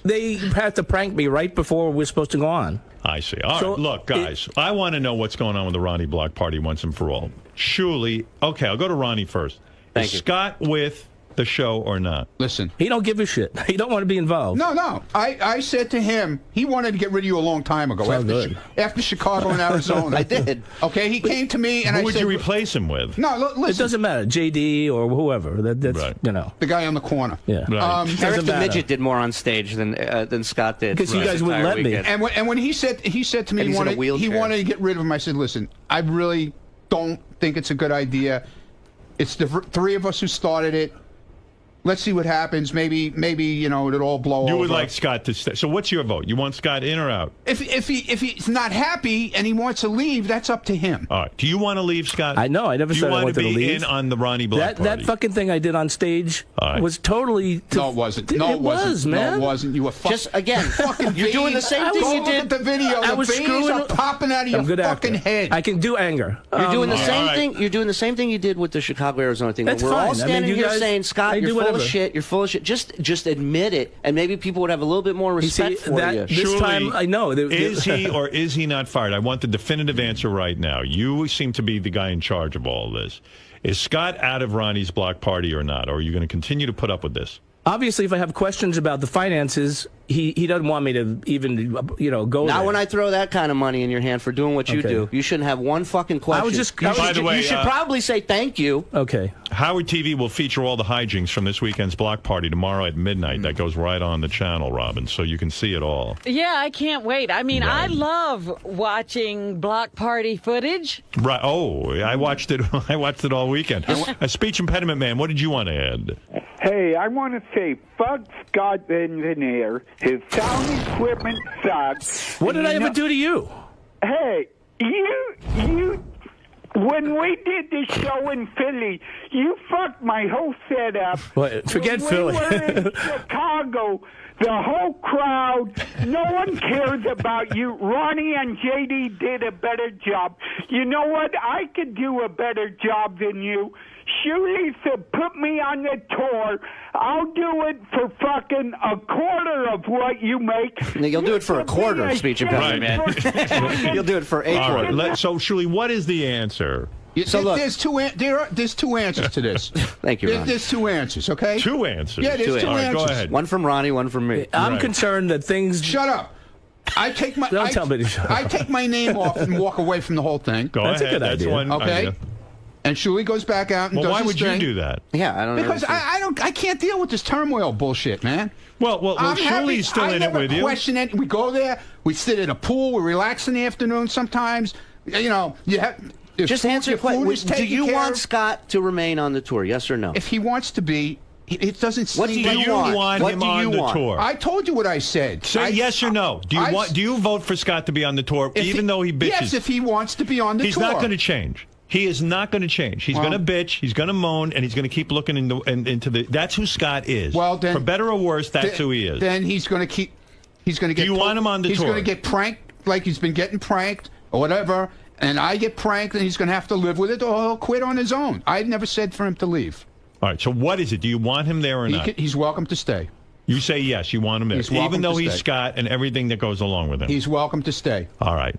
had to prank me right before we were supposed to go on. I see. All right, look, guys, I want to know what's going on with the Ronnie Block Party once and for all. Shuli, okay, I'll go to Ronnie first. Is Scott with the show or not? Listen. He don't give a shit. He don't want to be involved. No. I said to him, he wanted to get rid of you a long time ago. After Chicago and Arizona. I did. Okay, he came to me and Who I would said... you replace him with? No, listen. It doesn't matter. JD or whoever. That's, The guy on the corner. Yeah. Right. Eric the Midget did more on stage than Scott did. Because you guys wouldn't let me. And when he said to me he wanted to get rid of him, I said, listen, I really don't think it's a good idea. It's the three of us who started it. Let's see what happens. Maybe it'll all blow over. You would like Scott to stay. So what's your vote? You want Scott in or out? If he's not happy and he wants to leave, that's up to him. All right. Do you want to leave, Scott? I know. I never said I wanted to leave. Do you want to be in on the Ronnie Block Party? That fucking thing I did on stage was totally... No, it wasn't. No, it was, man. No, it wasn't. You were just again. You're doing the same thing you did. Look at the video. The veins are popping out of your fucking head. I can do anger. You're doing the same thing. You're doing the same thing you did with the Chicago Arizona thing. That's we're fine. all standing here saying, Scott, you're full of shit. You're full of shit. Just admit it, and maybe people would have a little bit more respect for you. This time, I know. Is he or is he not fired? I want the definitive answer right now. You seem to be the guy in charge of all this. Is Scott out of Ronnie's Block Party or not? Or are you going to continue to put up with this? Obviously, if I have questions about the finances, he doesn't want me to even go there. Not when I throw that kind of money in your hand for doing what you do. You shouldn't have one fucking question. You should probably say thank you. Okay. Howard TV will feature all the hijinks from this weekend's block party tomorrow at midnight. That goes right on the channel, Robin, so you can see it all. Yeah, I can't wait. I mean, I love watching block party footage. Right. Oh, I watched it. I watched it all weekend. A speech impediment man. What did you want to add? Hey, I want to say, fuck Scott the engineer. His sound equipment sucks. What did I ever do to you? Hey, you. When we did the show in Philly, you fucked my whole setup. What? Forget when Philly. We were in Chicago. The whole crowd, no one cares about you. Ronnie and JD did a better job. You know what? I could do a better job than you. Shuli said, put me on the tour. I'll do it for fucking a quarter of what you make. You'll do it for a quarter of speech impediment, man. You'll do it for a quarter. Right. So, Shuli, what is the answer? So look, there's two answers to this. Thank you, Ron. There's two answers, okay? Two answers. Yeah, there's two answers. Go ahead. One from Ronnie, one from me. I'm concerned that things... Shut up. I take my Don't tell me to shut up. I take my name off and walk away from the whole thing. That's ahead. a good idea. One okay. idea. And Shuli goes back out and does why his would thing. you do that? Yeah, I don't know. Because I can't deal with this turmoil bullshit, man. Well, Shuli's still in it with you. I never question it. We go there. We sit at a pool. We relax in the afternoon sometimes. You know, you have... Just answer your question. Do you want Scott to remain on the tour? Yes or no? If he wants to be, it doesn't seem... What do you want? him on the tour? I told you what I said. Say yes or no. Do you vote for Scott to be on the tour, even though he bitches? Yes, if he wants to be on the tour. He's not going to change. He is not going to change. He's going to bitch. He's going to moan, and he's going to keep looking into the. That's who Scott is. Well, then, for better or worse, that's who he is. Then he's going to keep. He's going to get. Do you want him on the tour? He's going to get pranked like he's been getting pranked or whatever, and I get pranked, and he's going to have to live with it, or he'll quit on his own. I never said for him to leave. All right. So what is it? Do you want him there or not? He's welcome to stay. You say yes. You want him there, even though he's Scott and everything that goes along with him. He's welcome to stay. All right.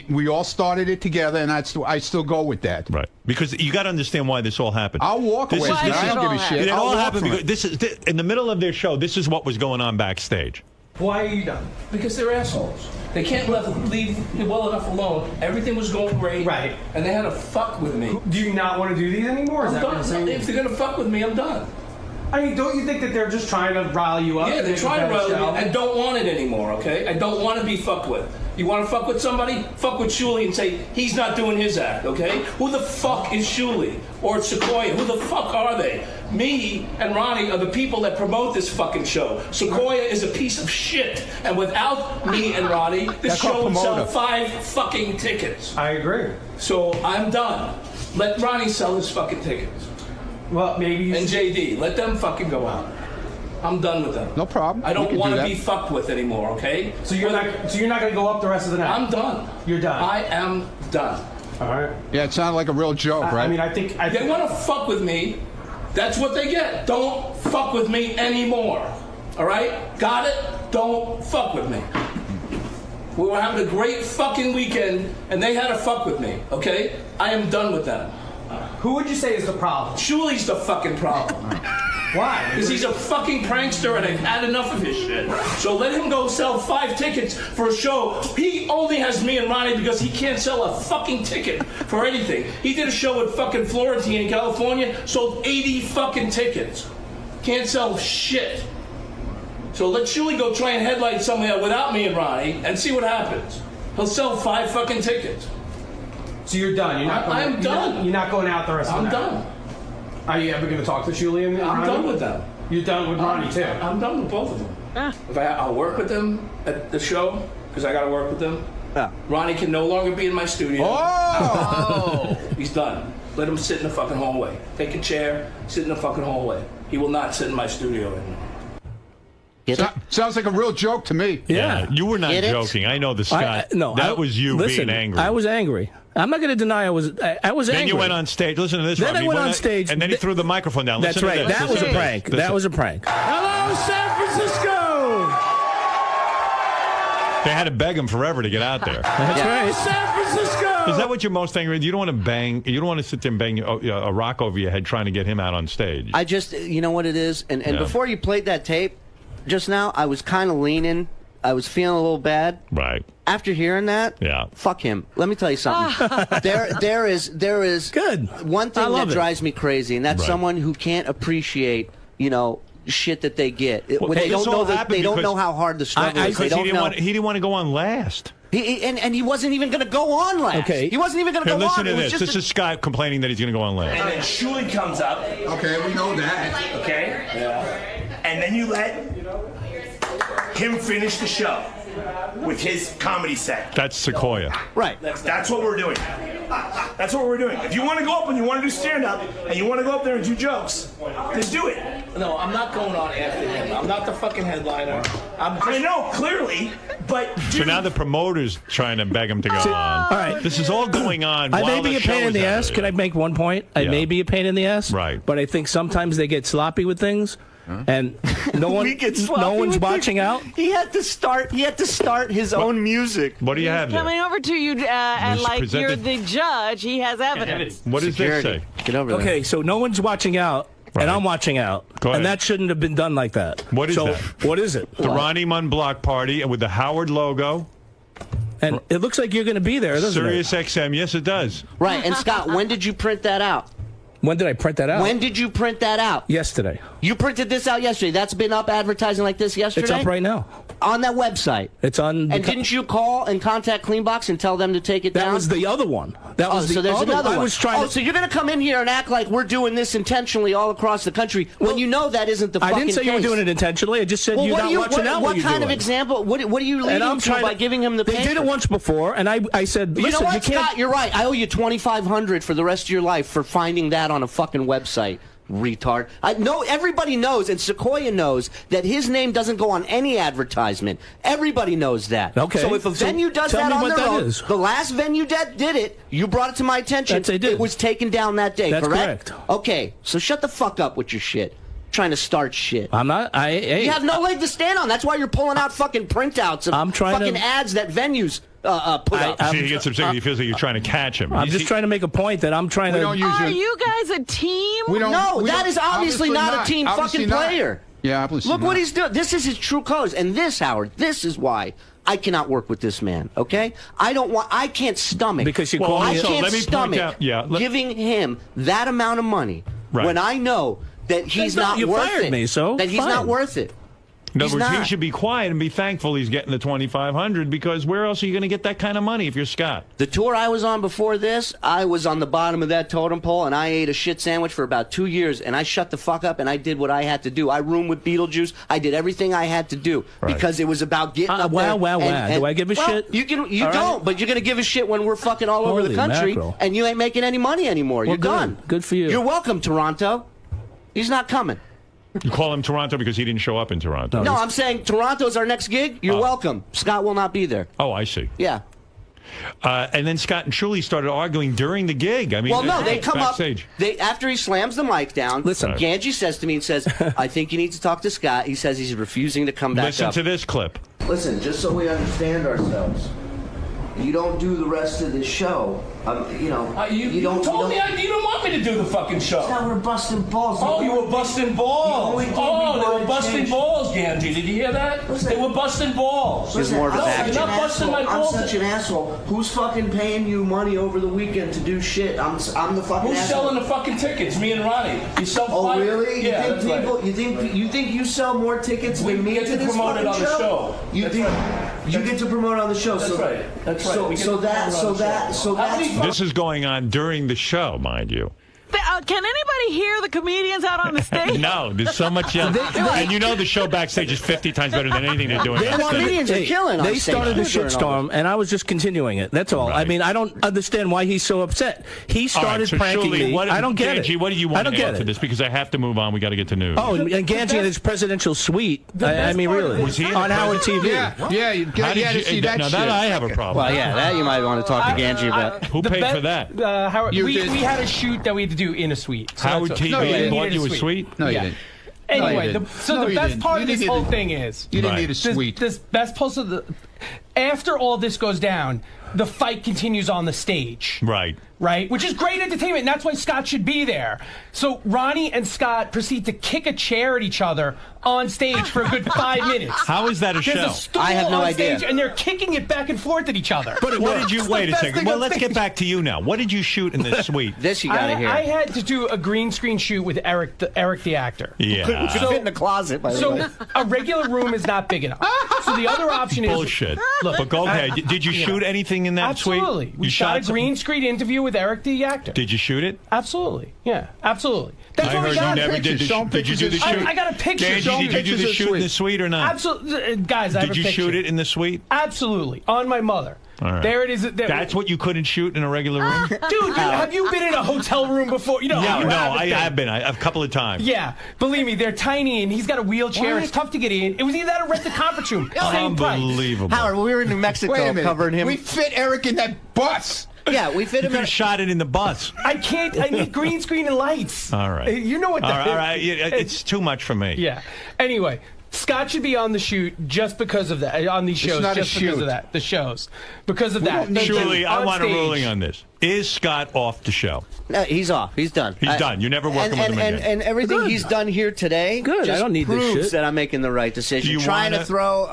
We all started it together, and I still go with that. Right. Because you got to understand why this all happened. I'll walk away. I don't give a shit. It all happened because this is in the middle of their show. This is what was going on backstage. Why are you done? Because they're assholes. They can't leave me well enough alone. Everything was going great. Right. And they had to fuck with me. Do you not want to do these anymore? I'm done. If they're going to fuck with me, I'm done. I mean, don't you think that they're just trying to rile you up? Yeah, they're trying to rile me up. I don't want it anymore, okay? I don't want to be fucked with. You want to fuck with somebody? Fuck with Shuli and say, he's not doing his act, okay? Who the fuck is Shuli? Or Sequoia? Who the fuck are they? Me and Ronnie are the people that promote this fucking show. Sequoia is a piece of shit. And without me and Ronnie, this show would sell 5 fucking tickets. I agree. So I'm done. Let Ronnie sell his fucking tickets. Well, maybe you and JD, let them fucking go out. I'm done with them. No problem. I don't want to be fucked with anymore, okay? So you're not going to go up the rest of the night? I'm done. You're done. I am done. All right. Yeah, it sounded like a real joke, right? I mean, I think they want to fuck with me. That's what they get. Don't fuck with me anymore. All right? Got it? Don't fuck with me. We were having a great fucking weekend, and they had to fuck with me, okay? I am done with them. Who would you say is the problem? Shuli's the fucking problem. Why? Because he's a fucking prankster and I've had enough of his shit. So let him go sell 5 tickets for a show. He only has me and Ronnie because he can't sell a fucking ticket for anything. He did a show at fucking Florentine in California, sold 80 fucking tickets. Can't sell shit. So let Shuli go try and headlight somewhere without me and Ronnie and see what happens. He'll sell 5 fucking tickets. So you're done. You're not. I'm done. You're not going out the rest of the night. I'm done. Are you ever going to talk to Shuli and I'm Ronnie? done with them. You're done with Ronnie too. I'm done with both of them. If I'll work with them at the show because I got to work with them. Ronnie can no longer be in my studio. Oh! He's done. Let him sit in the fucking hallway. Take a chair, sit in the fucking hallway. He will not sit in my studio anymore. Sounds like a real joke to me. Yeah, you were not joking. I know the Scott. That was you being angry. I was angry. I'm not going to deny I was angry. Then you went on stage. Listen to this. Then Robbie. I went on stage. And then he threw the microphone down. That's right. That was a prank. That was a prank. Hello, San Francisco! They had to beg him forever to get out there. That's right. San Francisco! Is that what you're most angry with? You don't want to bang. You don't want to sit there and bang a rock over your head trying to get him out on stage. I just, you know what it is? And before you played that tape just now, I was kind of leaning. I was feeling a little bad. Right. After hearing that, fuck him. Let me tell you something. there is good one thing that drives me crazy, and that's someone who can't appreciate, shit that they get. Well, when they don't know how hard the struggle is. They don't know. He didn't want to go on last. And he wasn't even going to go on last. Okay. He wasn't even going to go listen on. to this. This is Scott complaining that he's going to go on last. And then Shuli comes up. Okay, we know that. Okay. And then you let him finish the show with his comedy set. That's Sequoia. Right. That's what we're doing. That's what we're doing. If you want to go up and you want to do stand-up and you want to go up there and do jokes, then do it. No, I'm not going on after him. I'm not the fucking headliner. I know, clearly, but... So now the promoter's trying to beg him to go on. All right. This is all going on I while may be the a show pain in is the out. ass. Can I make one point? I may be a pain in the ass. Right. But I think sometimes they get sloppy with things. And no one's watching out. He had to start his own music. What do you have there? Coming over to you, and Just like you're presented- the judge, he has evidence. What does this say? Get over there. Okay, so no one's watching out, and I'm watching out. Go ahead. And that shouldn't have been done like that. What is so, that? What is it? The Ronnie Mund block party and with the Howard logo. And it looks like you're going to be there, doesn't Sirius XM, yes it does. Right, and Scott, when did you print that out? When did I print that out? When did you print that out? Yesterday. You printed this out yesterday. That's been up advertising like this yesterday? It's up right now. On that website. It's on. And didn't you call and contact Cleanbox and tell them to take it down? That was the other one. That was so the there's other another one. one. I was trying to. So you're going to come in here and act like we're doing this intentionally all across the country when you know that isn't the fucking I didn't say case. you were doing it intentionally. I just said Well, you're what not do you, watching out. what you're kind of doing. example? What are you leading to by giving him the They paper? did it once before, and I said, listen, you know what, you can't. Scott? You're right. I owe you $2,500 for the rest of your life for finding that on a fucking website. Retard. I know everybody knows, and Sequoia knows that his name doesn't go on any advertisement. Everybody knows that. Okay. So if a venue does tell that me on what their that own, is. the last venue that did it, you brought it to my attention. That's they did. It was taken down that day. That's correct? Okay. So shut the fuck up with your shit. Trying to start shit. I'm not. You have no leg to stand on. That's why you're pulling out fucking printouts of fucking ads that venues put up. See, he gets upset. He feels like you're trying to catch him. I'm just trying to make a point that I'm trying to. Are you guys a team? No, that is obviously not a team Obviously fucking not. player. Yeah, obviously Look not. what he's doing. This is his true colors. And this, Howard, this is why I cannot work with this man, okay? I can't stomach. Because you well, call I me- can't let me point stomach out- yeah, let- giving him that amount of money Right. when I know that he's not you worth fired it. me, so that he's fine. not worth it. In other He's words, he not. should be quiet and be thankful he's getting the $2,500 because where else are you going to get that kind of money if you're Scott? The tour I was on before this, I was on the bottom of that totem pole, and I ate a shit sandwich for about 2 years, and I shut the fuck up, and I did what I had to do. I roomed with Beetlejuice. I did everything I had to do because it was about getting up there. Wow. and- Do I give a well, shit? You All don't, right. but you're going to give a shit when we're fucking all over the Holy country, mackerel. and you ain't making any money anymore. Well, You're good. done. Good for you. You're welcome, Toronto. He's not coming. You call him Toronto because he didn't show up in Toronto. No, I'm saying Toronto's our next gig. You're welcome. Scott will not be there. Oh, I see. Yeah. And then Scott and Shuli started arguing during the gig. I mean, Well, no, they come backstage. up. After he slams the mic down. Listen. Ganji says to me and says, "I think you need to talk to Scott." He says he's refusing to come back Listen up. to this clip. Listen, just so we understand ourselves, you don't do the rest of this show. You told me you don't want me to do the fucking show. Now we're busting balls. Oh, you were busting balls. The only thing Oh, we they wanna were busting change- balls, Ganji. Did you hear that? They were busting balls. Listen, I'm such you're not an busting asshole. my I'm balls. such an asshole. Who's fucking paying you money over the weekend to do shit? I'm the fucking Who's asshole. selling the fucking tickets? Me and Ronnie. You sell Oh five? really? Yeah, that's right. You think you sell more tickets We than me get to this promote it fucking on the show. You That's think right. you get to promote it on the show? That's right. That's right. We get to promote it on the show. How many This is going on during the show, mind you. Can anybody hear the comedians out on the stage? No, there's so much yelling. And you know the show backstage is 50 times better than anything they're doing. on stage. They started a shitstorm, and I was just continuing it. That's all. I mean, I don't understand why he's so upset. He started All right, so pranking Shuli, me. I don't get Ganji, it. what do you I want don't to get add to it. this? Because I have to move on. We got to get to news. Oh, and Ganji in his presidential suite. I mean, really. Was he in on the Howard TV? Yeah, you How did had to you- see that now shit. that I have a problem. Well, yeah, that you might want to talk to Ganji about. Who paid for that? Howard, You we did. had a shoot that we had to do in a suite. So Howard that's TV No, you didn't. bought you a Needed a suite? No, you Yeah. didn't. Anyway, No, you the didn't. best part You of this didn't whole need thing is You didn't need a suite. This best part of the after all this goes down, the fight continues on the stage. Right. Right? Which is great entertainment, and that's why Scott should be there. So Ronnie and Scott proceed to kick a chair at each other on stage for a good 5 minutes. How is that a There's show? a stool I have no on idea. stage, and they're kicking it back and forth at each other. But what did you It's wait the a best second? thing Well, on let's stage. get back to you now. What did you shoot in this suite? This you gotta hear. I had to do a green screen shoot with Eric the actor. Yeah. Could fit in the closet, by the So way. a regular room is not big enough. So the other option is Bullshit. But go ahead. Did you shoot anything shooting in that suite? Absolutely. We You shot a some- green screen interview with Eric, the actor. Did you shoot it? Absolutely. Yeah, absolutely. That's I what we heard got. you never did. Did you do the shoot? I got a picture. Angie, did you do the shoot in the suite or not? Absolutely, guys. I have Did a you picture. shoot it in the suite? Absolutely, on my mother. All right. There it is. That's what you couldn't shoot in a regular room? Dude, have you been in a hotel room before? You know, No, you no, haven't I been. have been. A couple of times. Yeah, believe me, they're tiny, and he's got a wheelchair. What? It's tough to get in. It was either that or rent the conference room. Same price. Unbelievable. Howard, we were in New Mexico Wait a minute. covering him. We fit Eric in that bus. Yeah, we fit You him could in. have shot it in the bus. I can't. I need green screen and lights. All right. You know what All that right, is. all right. Yeah, it's too much for me. Yeah. Anyway, Scott should be on the shoot just because of that. On these It's shows, not a just because shoot. of that. The shows, because of that. Surely, I On want a stage. ruling on this. Is Scott off the show? No, he's off. He's done. He's done. You're never working with him again. And everything Good. he's done here today Good. just I don't need this proves shit. that I'm making the right decision. Do you Trying wanna- to throw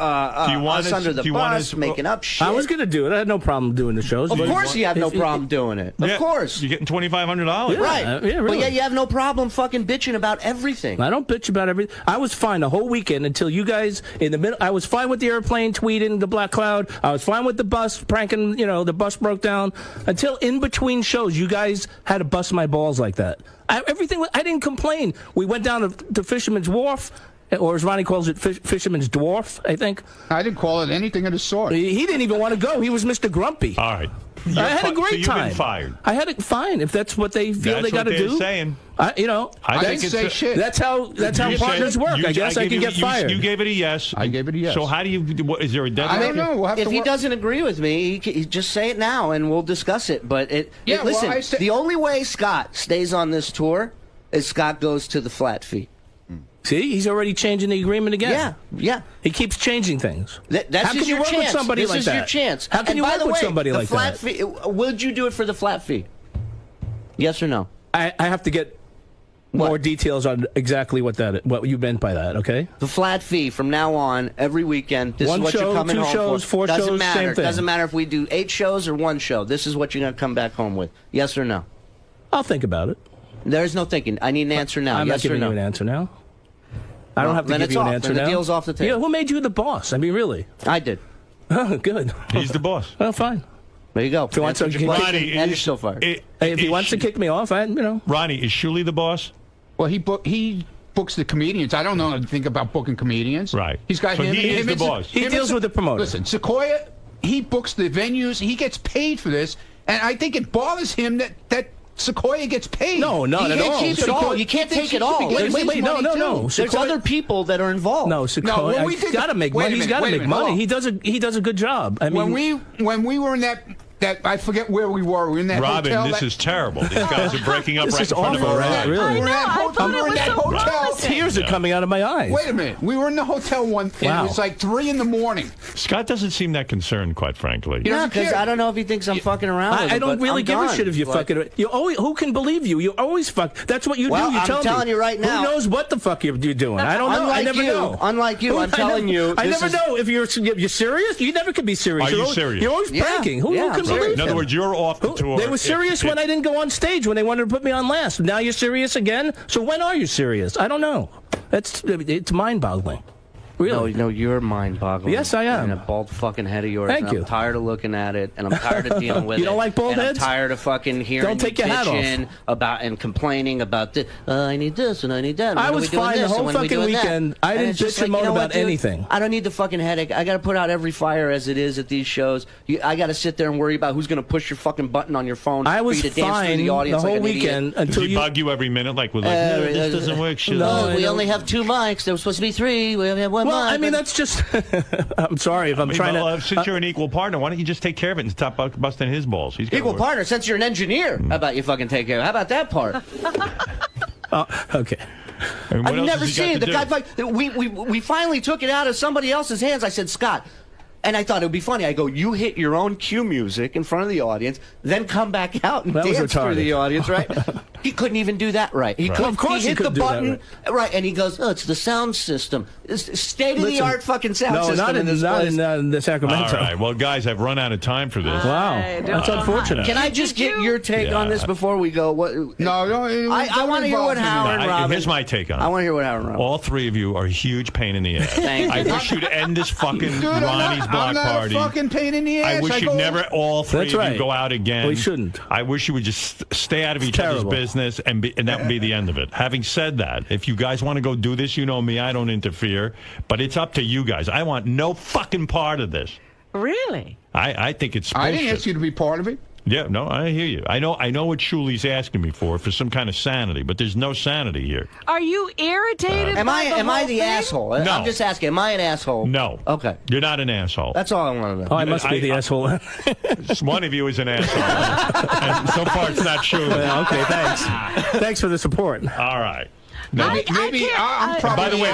do you want us us- under the do you want bus, us- making up shit. I was going to do it. I had no problem doing the shows. Of but- course you have no problem doing it. Of Yeah, course. You're getting $2,500. Right. yeah, But really. yet you have no problem fucking bitching about everything. I don't bitch about everything. I was fine the whole weekend until you guys in the middle. I was fine with the airplane tweeting the black cloud. I was fine with the bus pranking. You know, the bus broke down until in between shows. You guys had to bust my balls like that. Everything. I didn't complain. We went down to Fisherman's Wharf. Or as Ronnie calls it, Fisherman's Dwarf, I think. I didn't call it anything of the sort. He didn't even want to go. He was Mr. Grumpy. All right. I had a great so you've time. been fired. I had it fine. If that's what they feel That's they got what to they're do. saying. I didn't say shit. That's how You partners said- work. you- I guess I gave can you- get fired. You gave it a yes. I gave it a yes. So how do you? Is there a deadline? I don't know. We'll have If to he work. doesn't agree with me, he just say it now and we'll discuss it. But Yeah, listen, well, I said- the only way Scott stays on this tour is Scott goes to the flat fee. See, he's already changing the agreement again. Yeah, yeah. He keeps changing things. That's How just can you your work chance. with somebody this like is that? your chance. How can And you by work the with way, somebody the like flat that? Fee, would you do it for the flat fee? Yes or no? I have to get more details on exactly what you meant by that. Okay. The flat fee from now on, every weekend. This One is what show, you're coming 2 home shows, for. 4 Doesn't shows, matter. same thing. Doesn't matter if we do 8 shows or 1 show. This is what you're gonna come back home with. Yes or no? I'll think about it. There's no thinking. I need an answer now. I'm not yes or giving no? you an answer now. I don't have to then give it's you an off. answer Then now. the deal's off the table. Yeah, who made you the boss? I mean, really? I did. Oh, good. He's the boss. Well, fine. There you go. If he wants to, Ronnie, and you're still fired. If he wants to kick me off, Ronnie, is Shuli the boss? Well, he books the comedians. I don't know anything about booking comedians. Right. He's got So him. he is him the and boss. He deals with the promoter. Listen, Sequoia, he books the venues. He gets paid for this, and I think it bothers him that Sequoia gets paid. No, not You at can't all. keep it all. You can't take it all. Wait, no. There's Sequoia- other people that are involved. No, Sequoia. when we He's did got to the- make wait a money. He's minute, got to wait a make minute, money. hold on. He does a good job. I mean, when we were in that I forget where we were. We were in that Robin, hotel. this is terrible. These guys are breaking up This right is in front of awful, our right? eyes. Really? We were in that hotel. We were in that hotel. Tears are coming out of my eyes. Wait a minute. We were in the hotel and Wow. it was like 3 a.m. Scott doesn't seem that concerned, quite frankly. Yeah, because I don't know if he thinks I'm fucking around. with I it, don't but really I'm give a done. shit if you But- fucking. You always, who can believe you? You always fuck. That's what you Well, do. You I'm tell me. telling you right now. Who knows what the fuck you're doing? I don't know. I Unlike never you, know. unlike you, I'm telling you, I this never is- know if you're serious. You never can be serious. Are You're you always, serious? You're always Yeah. pranking. Who Yeah, can I'm serious. believe In other him? words, you're off the tour. They were serious when I didn't go on stage when they wanted to put me on last. Now you're serious again. So when are you serious? I don't know. It's mind-boggling. Really? No, you're mind-boggling. Yes, I am. And a bald fucking head of yours. Thank and you. I'm tired of looking at it, and I'm tired of dealing with it. You don't like bald and heads? I'm tired of fucking hearing Don't take you your hat off. bitching about and complaining about this. I need this and I need that. I When are was we doing fine the this? whole And when are we fucking doing that? weekend. I And didn't it's just bitch and like, you moan know about what, dude? anything. I don't need the fucking headache. I got to put out every fire as it is at these shows. I got to sit there and worry about who's going to push your fucking button on your phone I was for you to dance through fine the audience the whole like an weekend idiot. Does until he you. bug you every minute? Like, no, this doesn't work. Shit. No, we only have 2 mics. There was supposed to be 3. We only have 1 Well, mic. I mean that's just. I'm sorry if I'm trying to. Since you're an equal partner, why don't you just take care of it and stop busting his balls? He's got Equal work. partner, since you're an engineer. How about you fucking take care of it? How about that part? Okay. I mean, what I've else never has he got seen to the do? guy. We finally took it out of somebody else's hands. I said, Scott, and I thought it would be funny. I go, you hit your own cue music in front of the audience, then come back out and That was dance through retarded. the audience, right? He couldn't even do that right. He Well, of course he hit he the couldn't do that button right. and he goes, "Oh, it's the sound system. It's state-of-the-art fucking sound no, system not in this place." in the Sacramento. All right. Well, guys, I've run out of time for this. Wow. That's unfortunate. Can I just get your take on this before we go? What? No, I want to hear what Howard and Robin. Here's my take on it. I want to hear what Howard and Robin. All three of you are a huge pain in the ass. Thank you. I wish you'd end this fucking Ronnie's block I'm not party. a fucking pain in the ass. I wish you'd never all three That's of right. you go out again. We shouldn't. I wish you would just stay out of each other's business, and that would be the end of it. Having said that, if you guys want to go do this, you know me, I don't interfere. But it's up to you guys. I want no fucking part of this. Really? I think it's bullshit. I didn't ask you to be part of it. Yeah, no, I hear you. I know what Shuli's asking me for some kind of sanity, but there's no sanity here. Are you irritated? Am I the asshole? No. I'm just asking. Am I an asshole? No. Okay. You're not an asshole. That's all I want to know. Oh, I must be the asshole. One of you is an asshole. And so far, it's not Shuli. Well, okay, thanks. Thanks for the support. All right. Maybe I'm probably. By the way,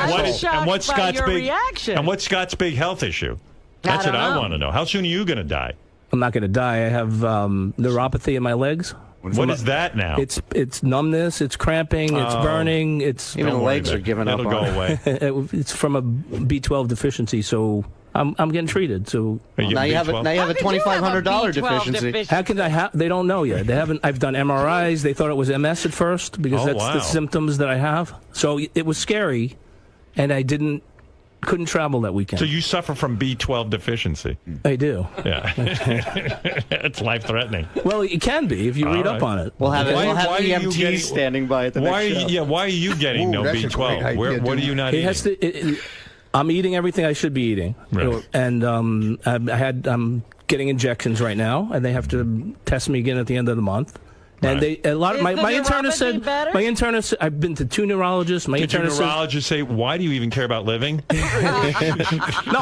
what's Scott's your big reaction? and what's Scott's big health issue? That's what I want to know. How soon are you going to die? I'm not going to die. I have neuropathy in my legs. What is that now? It's numbness, it's cramping, it's burning, it's even the legs are giving up. It'll go away. It's from a B12 deficiency, so I'm getting treated. So now you have a $2,500 deficiency. How can I have? They don't know yet. They haven't. I've done MRIs. They thought it was MS at first because that's the symptoms that I have. So it was scary, and I couldn't travel that weekend. So you suffer from B12 deficiency? I do. Yeah. It's life-threatening. Well, it can be if you read up on it. We'll have Why EMTs standing by at the next show. Why are you getting no B12? What are you not eating? I'm eating everything I should be eating. Right. And I'm getting injections right now, and they have to test me again at the end of the month. And my internist said I've been to 2 neurologists. Did your neurologist say, "Why do you even care about living"? No,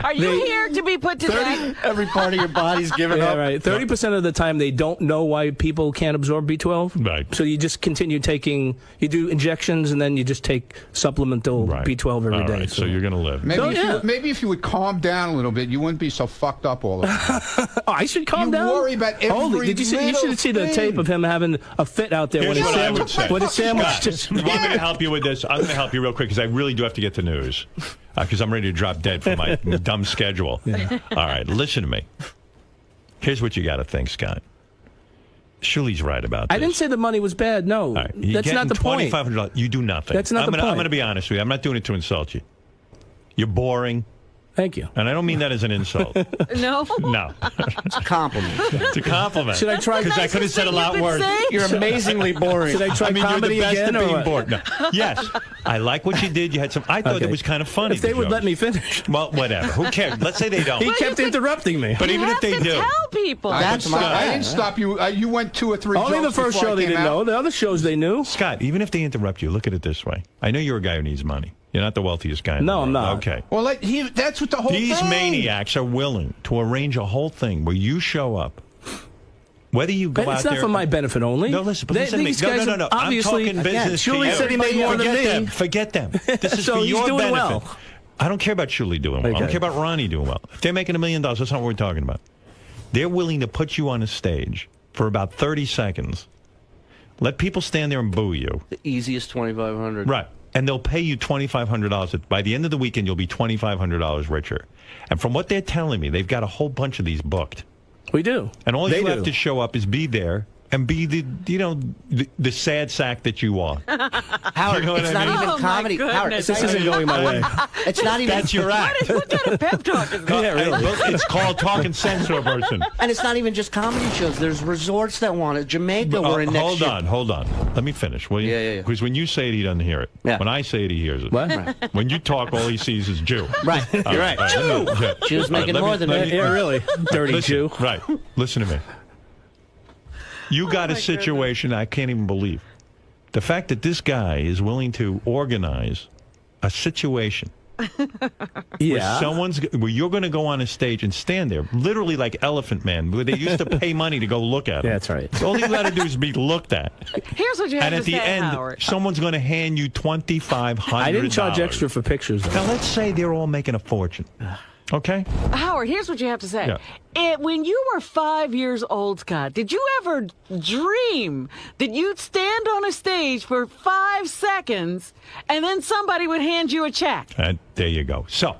Are you here to be put to death? Every part of your body's given up. Right. 30% of the time they don't know why people can't absorb B12. Right. So you just continue taking. You do injections and then you just take supplemental B12 every day. Right. So you're gonna live. Maybe if you would calm down a little bit, you wouldn't be so fucked up all the time. I should calm down. You worry about every did you see? You should see the tape of him having a fit out there Here's when his what I would say. When his sandwich just. You want me to help you with this? I'm going to help you real quick because I really do have to get to news because I'm ready to drop dead from my dumb schedule. Yeah. All right, listen to me. Here's what you got to think, Scott. Shuli's right about this. I didn't say the money was bad. No, that's not the point. $2,500. You do nothing. That's not the point. I'm going to be honest with you. I'm not doing it to insult you. You're boring. Thank you. And I don't mean that as an insult. No? No. It's a compliment. It's a compliment. Should I try? Because I could have said a lot worse. You're amazingly boring. Should I try comedy you're the best again? at being Or bored. No. Yes. I like what you did. You had some. I thought it was kind of funny. If they would let me finish. Well, whatever. Who cares? Let's say they don't. He kept interrupting me. But even if they do. Tell people. I didn't stop you. You went 2 or 3 Only the jokes first before show I they came didn't out. know. The other shows they knew. Scott, even if they interrupt you, look at it this way. I know you're a guy who needs money. You're not the wealthiest guy in the world. I'm not. Okay. Well, that's what the whole These thing. maniacs are willing to arrange a whole thing where you show up. Whether you go But out it's not there, for my benefit only. No, listen, but listen to me. These guys No. obviously, I'm talking business. Shuli said he made more than me. Forget them. This is So for he's your doing benefit. well. I don't care about Shuli doing well. I don't Okay. care about Ronnie doing well. If they're making $1 million, that's not what we're talking about. They're willing to put you on a stage for about 30 seconds. Let people stand there and boo you. The easiest $2,500. Right. And they'll pay you $2,500. By the end of the weekend, you'll be $2,500 richer. And from what they're telling me, they've got a whole bunch of these booked. We do. And all They you have do. to show up is be there and be the sad sack that you are. Howard, You know what it's I not mean? even Oh, my comedy. goodness. Howard, it's This not isn't even, going my way. it's not even. That's your act. What kind of pep talk is that? Yeah, really. It's called talking sense to a person. And it's not even just comedy shows. There's resorts that want it. Jamaica, we're in next year. Hold on. Let me finish, will you? Yeah. Because when you say it, he doesn't hear it. Yeah. When I say it, he hears it. What? Right. When you talk, all he sees is Jew. Right. You're right. Jew's making more than me. Yeah, really. Dirty Listen, Jew. Right. Listen to me. You got a situation I can't even believe. The fact that this guy is willing to organize a situation where you're going to go on a stage and stand there, literally like Elephant Man, where they used to pay money to go look at him. Yeah, that's right. All you got to do is be looked at. Here's what you have And to at the say, end, Howard. someone's going to hand you $2,500. I didn't charge extra for pictures, though. Now, let's say they're all making a fortune. Okay? Howard, here's what you have to say. Yeah. When you were 5 years old, Scott, did you ever dream that you'd stand on a stage for 5 seconds and then somebody would hand you a check? There you go. So,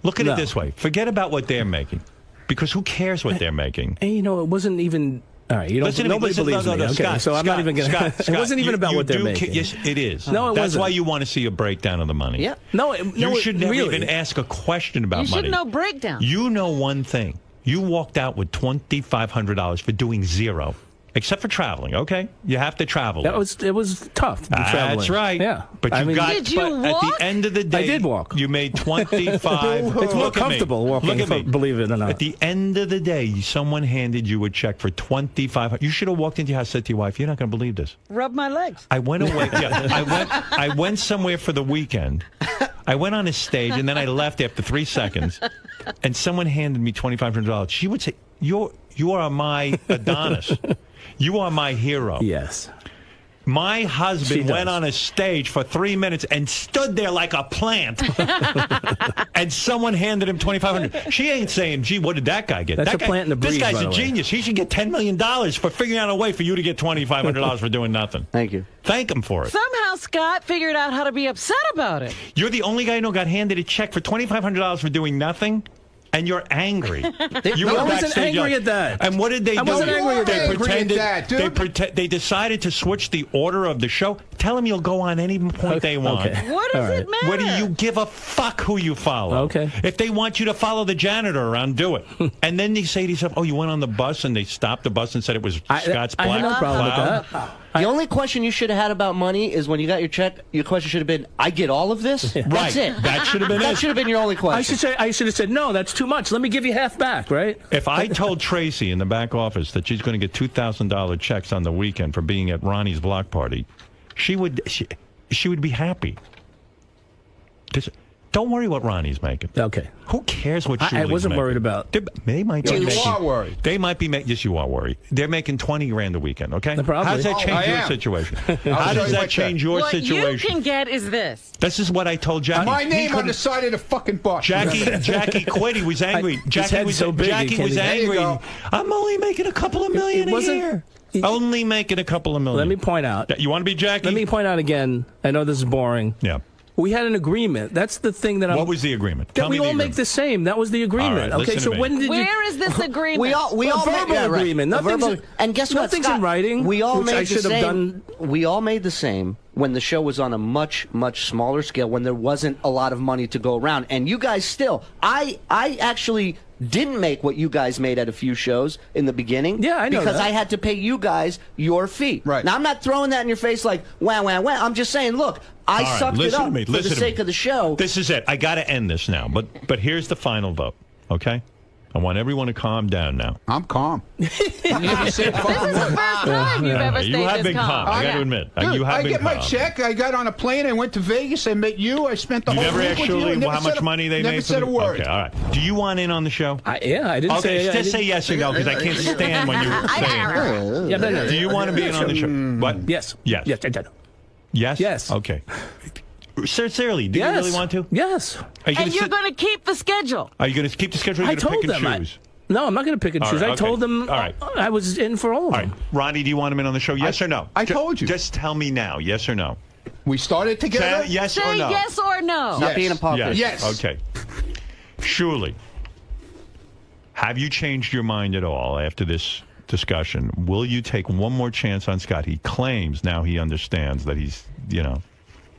look at it this way. Forget about what they're making. Because who cares what they're making? And, it wasn't even... All right, nobody believes me. Okay, Scott, so I'm not even going to... It wasn't even about what they're making. Yes, it is. No, it That's wasn't. why you want to see a breakdown of the money. Yeah. You should never even ask a question about money. You should know breakdown. You know one thing. You walked out with $2,500 for doing zero. Except for traveling, okay? You have to travel. It was tough. That's right. Yeah. But Did you walk? At the end of the day, I did walk. You made 25. It's more comfortable walking, Look at me. Believe it or not. At the end of the day, someone handed you a check for $2,500. You should have walked into your house and said to your wife, "You're not going to believe this. Rub my legs." I went away. I went somewhere for the weekend. I went on a stage and then I left after 3 seconds, and someone handed me $2,500. She would say, "You are my Adonis. You are my hero." Yes. My husband went on a stage for 3 minutes and stood there like a plant. And someone handed him $2,500. She ain't saying, "Gee, what did that guy get?" That's that a guy, plant in the breeze, This guy's by the a way. genius. He should get $10 million for figuring out a way for you to get $2,500 for doing nothing. Thank you. Thank him for it. Somehow Scott figured out how to be upset about it. You're the only guy who got handed a check for $2,500 for doing nothing. And you're angry. You I were wasn't backstage angry yelling. at that. And what did they do? I wasn't angry at They that. pretended. Angry at that, They decided to switch the order of the show. Tell them you'll go on any point they want. Okay. What does it matter? What do you give a fuck who you follow? Okay. If they want you to follow the janitor around, do it. And then they say to yourself, "Oh, you went on the bus," and they stopped the bus and said it was Scott's I black had no problem with cloud. that. The only question you should have had about money is when you got your check, your question should have been, "I get all of this?" Right. That's it. That should have been That it. should have been your only question. I should have said, "No, that's too much. Let me give you half back," right? If I told Tracy in the back office that she's going to get $2,000 checks on the weekend for being at Ronnie's block party, she would be happy. Don't worry what Ronnie's making. Okay. Who cares what Shuli's I wasn't making? worried about. They might be You making. are worried. They might be making. Yes, you are worried. They're making $20,000 a weekend. Okay. Probably. How does that I change your am. situation? I'll How show does you my that change your what situation? you can get is this. This is what I told Jackie. My He name on couldn't- the side of the fucking bus. Jackie quit. He was angry. Jackie head's was so big, Jackie he was can't- There you angry. go. I'm only making a couple of million It a wasn't- year. Only making a couple of million. Let me point out. You want to be Jackie? Let me point out again. I know this is boring. Yeah. We had an agreement. That's the thing that I'm. What was the agreement? That Tell we me the all make agreement. the same. That was the agreement. All right, okay, listen so to me. when did you? Where is this agreement? We all A made verbal agreement. A Nothing's- verbal, and guess what? nothing's Scott, in writing, We all which made I the should have same. done. We all made the same when the show was on a much smaller scale, when there wasn't a lot of money to go around. And you guys still, I actually didn't make what you guys made at a few shows in the beginning. Yeah, I know because that. I had to pay you guys your fee. Right. Now I'm not throwing that in your face like wah wah wah. I'm just saying, look, I All right, sucked it listen up to me. for Listen the to sake me. of the show. This is it. I got to end this now. But here's the final vote. Okay. I want everyone to calm down now. I'm calm. This is the first time you've ever You stayed have this been calm. I got to admit. Dude, you have I been get calm. my check. I got on a plane. I went to Vegas. I met you. I spent the You whole never week asked with you. I Shuli never how said much a- money they never made? said for a the, word. Okay, all right. Do you want in on the show? Yeah, I didn't Okay, say. just say yes or no because I can't stand when you say it. Yeah, no. Do you want to be in on the show? What? Yes. Yes. Yes. Yes? Yes. Okay. Sincerely, do Yes. you really want to? Yes. Are you And you're going to keep the schedule. Are you going to keep the schedule or are I you going to told pick and them. choose? No, I'm not going to pick and All choose. right, I told okay. them. All right. I was in for all of All them. right. Ronnie, do you want him in on the show? Yes or no? I told you. Just tell me now. Yes or no? We started together. Say yes or Say no? yes or no. Stop being a punk. Yes. Okay. Shuli, have you changed your mind at all after this discussion? Will you take one more chance on Scott? He claims now he understands that he's,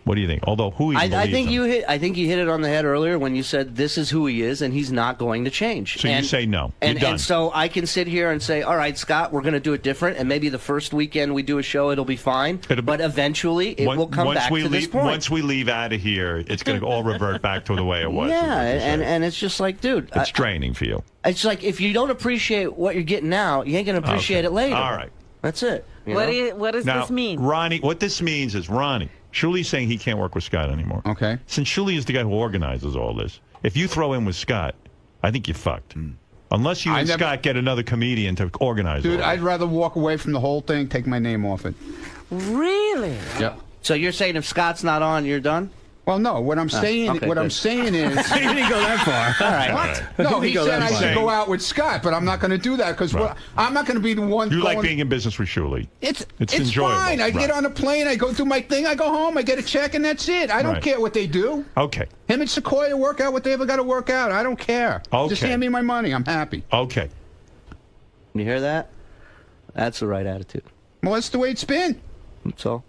what do you think? Although who he I believes think him. I think you hit it on the head earlier when you said this is who he is and he's not going to change. So you say no. And, You're done. and so I can sit here and say, all right, Scott, we're going to do it different, and maybe the first weekend we do a show, it'll be fine. But eventually, it will come back to this point. Once we leave out of here, it's going to all revert back to the way it was. Yeah, and it's just like, dude, It's draining for you. it's like if you don't appreciate what you're getting now, you ain't going to appreciate it later. All right. That's it. you What, know? what does Now, this mean? Ronnie, what this means is, Ronnie, Shuli's saying he can't work with Scott anymore. Okay. Since Shuli is the guy who organizes all this, if you throw in with Scott, I think you're fucked. Unless you and Scott get another comedian to organize Dude, all I'd rather walk away from the whole thing, take my name off it. Really? Yep. So you're saying if Scott's not on, you're done? Well, no. What I'm saying, okay, what I'm good. saying is, You didn't go that far. All right. what? No, he said I should go out with Scott, but I'm not going to do that because I'm not going to be the one. You like being in business with Shuli. It's enjoyable. fine. I get on a plane, I go do my thing, I go home, I get a check, and that's it. I don't care what they do. Okay. Him and Sequoia work out what they ever got to work out. I don't care. Okay. Just hand me my money. I'm happy. Okay. You hear that? That's the right attitude. Well, that's the way it's been. That's all.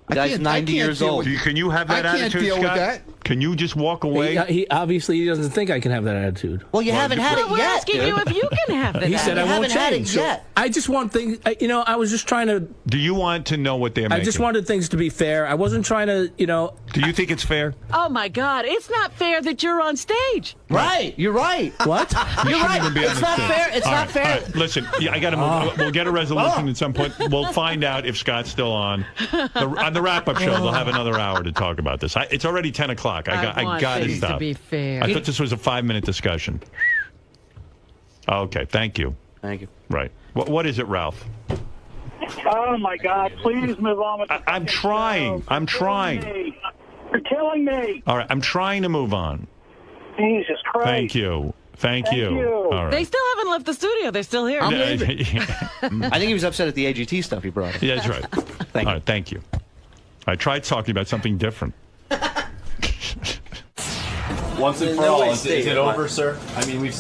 The guy's 90 years old. Can you have that attitude, can't deal Scott? with that. Can you just walk away? He obviously doesn't think I can have that attitude. Well, you haven't had it We're yet, asking dude. you if you can have that. He said I won't haven't had it change. yet. I just want things. I was just trying to. Do you want to know what they're making? I just wanted things to be fair. I wasn't trying to. Do you think it's fair? Oh my God! It's not fair that you're on stage. Right. You're right. What? You You're shouldn't right. even be on It's the not stage. fair. It's All not right, fair. all right. Listen, I got to move. We'll get a resolution at some point. We'll find out if Scott's still on. On the wrap-up show, they'll have another hour to talk about this. It's already 10 o'clock. I want got to things stop. to be fair. I thought this was a 5-minute discussion. Okay, thank you. Thank you. Right. What is it, Ralph? Oh my God! Please move on with the I'm trying. I'm trying. You're killing me. All right, I'm trying to move on. Jesus Christ! Thank you. Thank you. All right. They still haven't left the studio. They're still here. I think he was upset at the AGT stuff you brought up. Yeah, that's right. All right, thank you. I tried talking about something different. Once and for all, is it over, sir? I mean, we've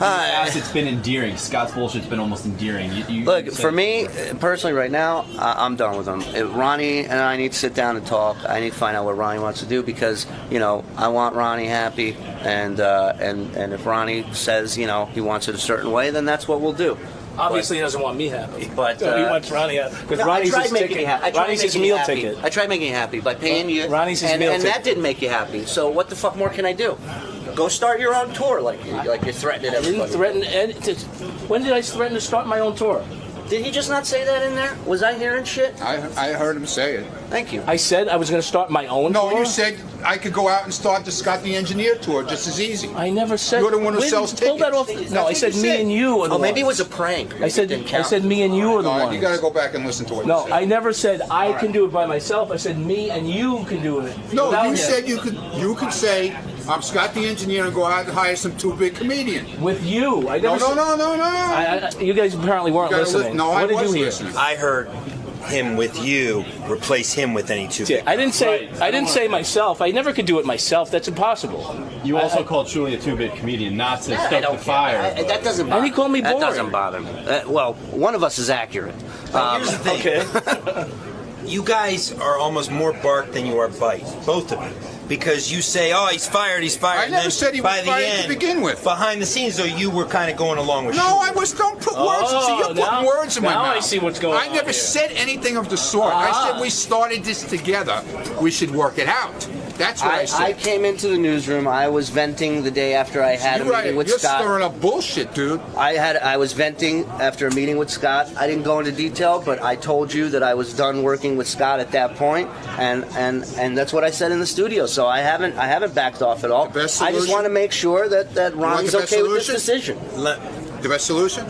it's been endearing. Scott's bullshit's been almost endearing. Look, for me, personally, right now, I'm done with him. Ronnie and I need to sit down and talk. I need to find out what Ronnie wants to do because, I want Ronnie happy. And if Ronnie says, he wants it a certain way, then that's what we'll do. Obviously, he doesn't want me happy. But he wants Ronnie happy. Because Ronnie's his ticket. Ronnie's his meal ticket. I tried making you happy by paying you. Ronnie's his meal and ticket. that didn't make you happy. So what the fuck more can I do? Go start your own tour like you're threatening everybody. When did I threaten to start my own tour? Did he just not say that in there? Was I hearing shit? I heard him say it. Thank you. I said I was going to start my own tour? No, you said I could go out and start the Scott the Engineer tour just as easy. I never said... You're the one who Wait, sells pull tickets. that off. No, I said me and you are the Oh, maybe it ones. was a prank. I said me and you are the ones. You got to go back and listen to what you No, said. I never said I can do it by myself. I said me and you can do it. No, without you him. said you could say, I'm Scott the Engineer and go out and hire some two big comedians. With you. I never No. you guys apparently weren't listening. No, I what did was you hear? listening. I heard him with you replace him with any two. I didn't say myself. I never could do it myself. That's impossible. You also called Shuli a two-bit comedian, not to I stoke don't the fire. care. That doesn't bother And he called me That boring. doesn't bother me. Well, one of us is accurate. Here's the thing. Okay. You guys are almost more bark than you are bite, both of you. Because you say, oh, he's fired. I and never then said he by was the fired end, to begin with. Behind the scenes, though, you were kind of going along with No, Shuli. I was. Don't put words. See, you're putting now- words in my now mouth. I see what's going I on never here. said anything of the sort. I said we started this together. We should work it out. That's what I said. I came into the newsroom. I was venting the day after I had a meeting with You're Scott. stirring up bullshit, dude. I was venting after a meeting with Scott. I didn't go into detail, but I told you that I was done working with Scott at that point, and that's what I said in the studio. So I haven't backed off at all. The best I just solution? want to make sure that Ronnie's the best okay with this solution? decision. The best solution?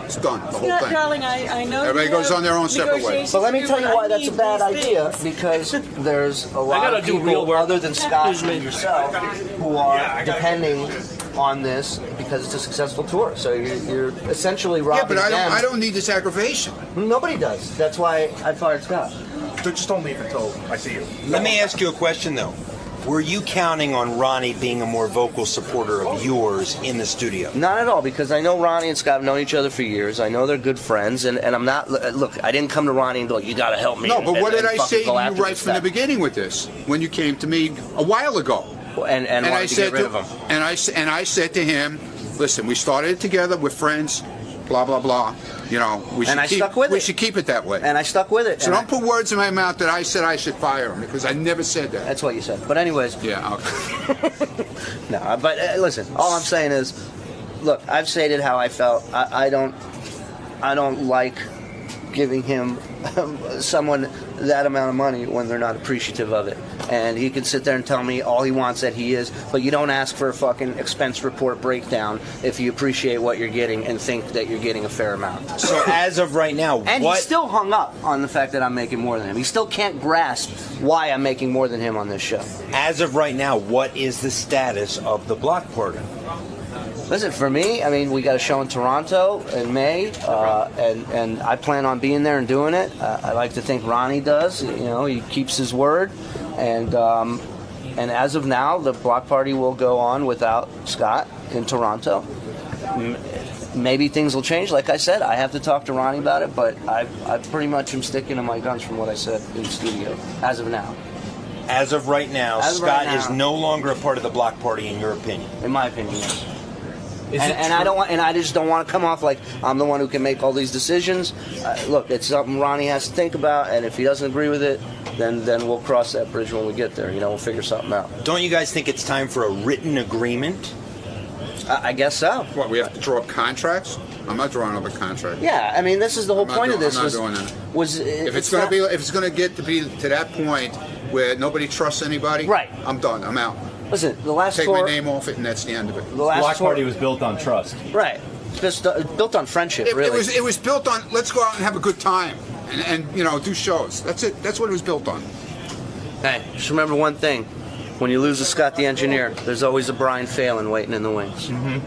It's done. The whole No, thing. darling, I know. Everybody you goes have on their own separate way. negotiations But let me to tell do, you but why I that's a need bad these idea, things. because there's a lot gotta of do people real work. other than Scott and yourself who are depending on this because it's a successful tour. So you're essentially robbing Yeah, but them. I don't need this aggravation. Nobody does. That's why I fired Scott. Just don't leave until I see you. Let me ask you a question, though. Were you counting on Ronnie being a more vocal supporter of yours in the studio? Not at all, because I know Ronnie and Scott have known each other for years. I know they're good friends, and I'm not. Look, I didn't come to Ronnie and go, "You got to help me." No, but what did I say to you after right this from the stuff. beginning with this? When you came to me a while ago, And I wanted to said get rid of him. and I said to him, "Listen, we started it together. We're friends. Blah blah blah. You know, we should And I keep, stuck with we it. should keep it that way." And I stuck with it. So and don't put words in my mouth that I said I should fire him, because I never said that. That's what you said. But anyways. Yeah. Okay. No, but listen. All I'm saying is, look, I've stated how I felt. I don't like giving him someone that amount of money when they're not appreciative of it. and he can sit there and tell me all he wants that he is, but you don't ask for a fucking expense report breakdown if you appreciate what you're getting and think that you're getting a fair amount. So as of right now, and he's still hung up on the fact that I'm making more than him. He still can't grasp why I'm making more than him on this show. As of right now, what is the status of the block party? Listen, for me, I mean, we got a show in Toronto in May, and I plan on being there and doing it. I like to think Ronnie does. You know, he keeps his word, and as of now, the block party will go on without Scott in Toronto. Maybe things will change. Like I said, I have to talk to Ronnie about it, but I pretty much am sticking to my guns from what I said in the studio as of now. As of right now, As of Scott right now. is no longer a part of the block party, in your opinion. In my opinion, yes. And I don't want, and I just don't want to come off like I'm the one who can make all these decisions. Look, it's something Ronnie has to think about, and if he doesn't agree with it, then we'll cross that bridge when we get there. You know, we'll figure something out. Don't you guys think it's time for a written agreement? I guess so. What, we have to draw up contracts? I'm not drawing up a contract. Yeah, I mean, this is the whole point of this. I'm not doing that. If it's going to get to be to that point where nobody trusts anybody, right? I'm done. I'm out. Listen, the last take tour, my name off it, and that's the end of it. The last block tour, party was built on trust. Right. Just built on friendship. Really. It was built on let's go out and have a good time and you know do shows. That's it. That's what it was built on. Hey, just remember one thing: when you lose a Scott the engineer, there's always a Brian Phelan waiting in the wings. Mm-hmm.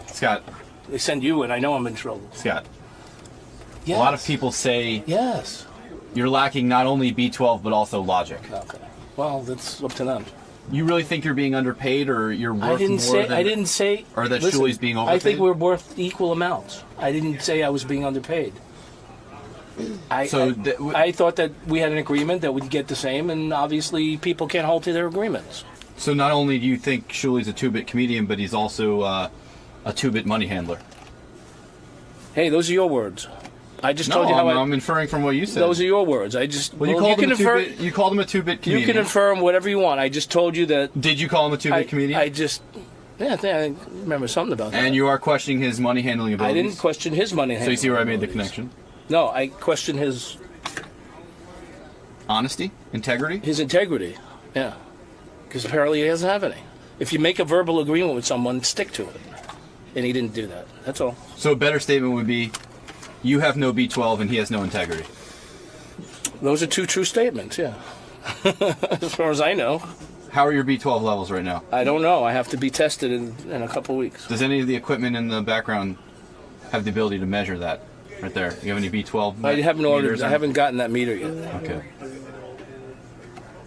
Scott, they send you in. I know I'm in trouble. Scott. Yes. A lot of people say yes. You're lacking not only B12 but also logic. Okay. Well, that's up to them. You really think you're being underpaid, or you're worth I didn't more say. Or that listen, Shuli's being overpaid? I think we're worth equal amounts. I didn't say I was being underpaid. I thought that we had an agreement that we'd get the same, and obviously people can't hold to their agreements. So not only do you think Shuli's a two-bit comedian, but he's also a two-bit money handler. Hey, those are your words. I just told you how I'm inferring from what you said. Those are your words. I just you called him a two-bit comedian. You can affirm whatever you want. I just told you that. Did you call him a two-bit comedian? I just I think I remember something about that. And you are questioning his money handling abilities. I didn't question his money handling. So you see where I made the connection? No, I questioned his honesty, integrity. His integrity, yeah, because apparently he doesn't have any. If you make a verbal agreement with someone, stick to it. And he didn't do that. That's all. So a better statement would be, you have no B12 and he has no integrity. Those are two true statements, yeah. As far as I know. How are your B12 levels right now? I don't know. I have to be tested in a couple weeks. Does any of the equipment in the background have the ability to measure that? Right there. You have any B12? I haven't ordered. I haven't gotten that meter yet. Okay.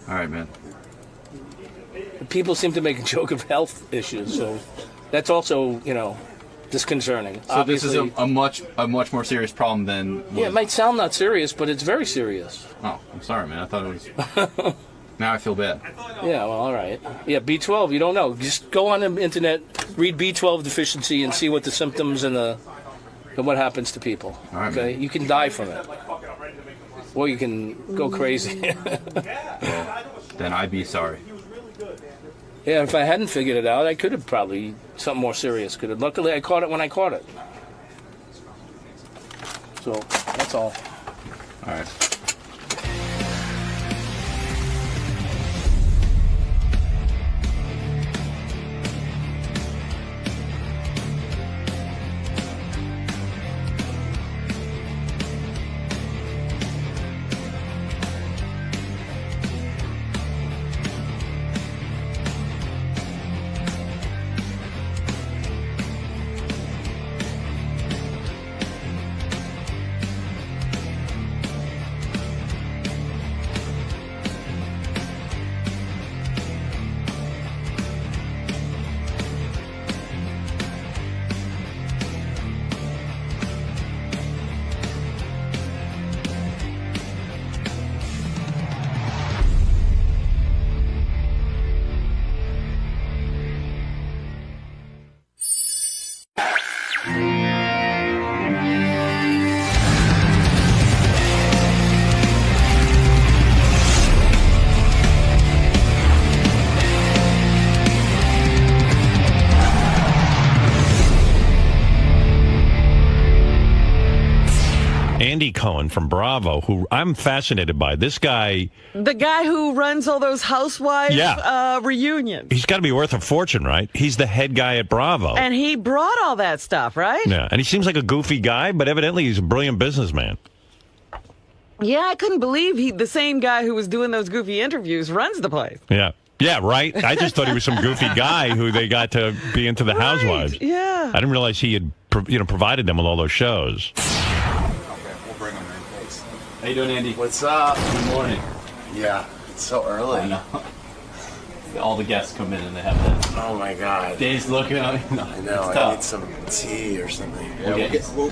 All right, man. People seem to make a joke of health issues, so that's also, disconcerting. So obviously, this is a much more serious problem than. Yeah, it might sound not serious, but it's very serious. Oh, I'm sorry, man. I thought it was. Now I feel bad. Yeah, well, all right. Yeah, B12. You don't know. Just go on the internet, read B12 deficiency, and see what the symptoms and what happens to people. All right, okay, man. You can die from it, or you can go crazy. Well, then I'd be sorry. Yeah, if I hadn't figured it out, I could have probably something more serious. Luckily, I caught it when I caught it. So that's all. All right. Andy Cohen from Bravo, who I'm fascinated by. This guy... The guy who runs all those housewives reunions. He's got to be worth a fortune, right? He's the head guy at Bravo. And he brought all that stuff, right? Yeah, and he seems like a goofy guy, but evidently he's a brilliant businessman. Yeah, I couldn't believe the same guy who was doing those goofy interviews runs the place. Yeah. Yeah, right? I just thought he was some goofy guy who they got to be into the Housewives. Yeah. I didn't realize he had provided them with all those shows. Okay, we'll bring them in, thanks. How you doing, Andy? What's up? Good morning. Yeah, it's so early. I know. All the guests come in and they have that. Oh my God. Days looking at me. I know. I need some tea or something.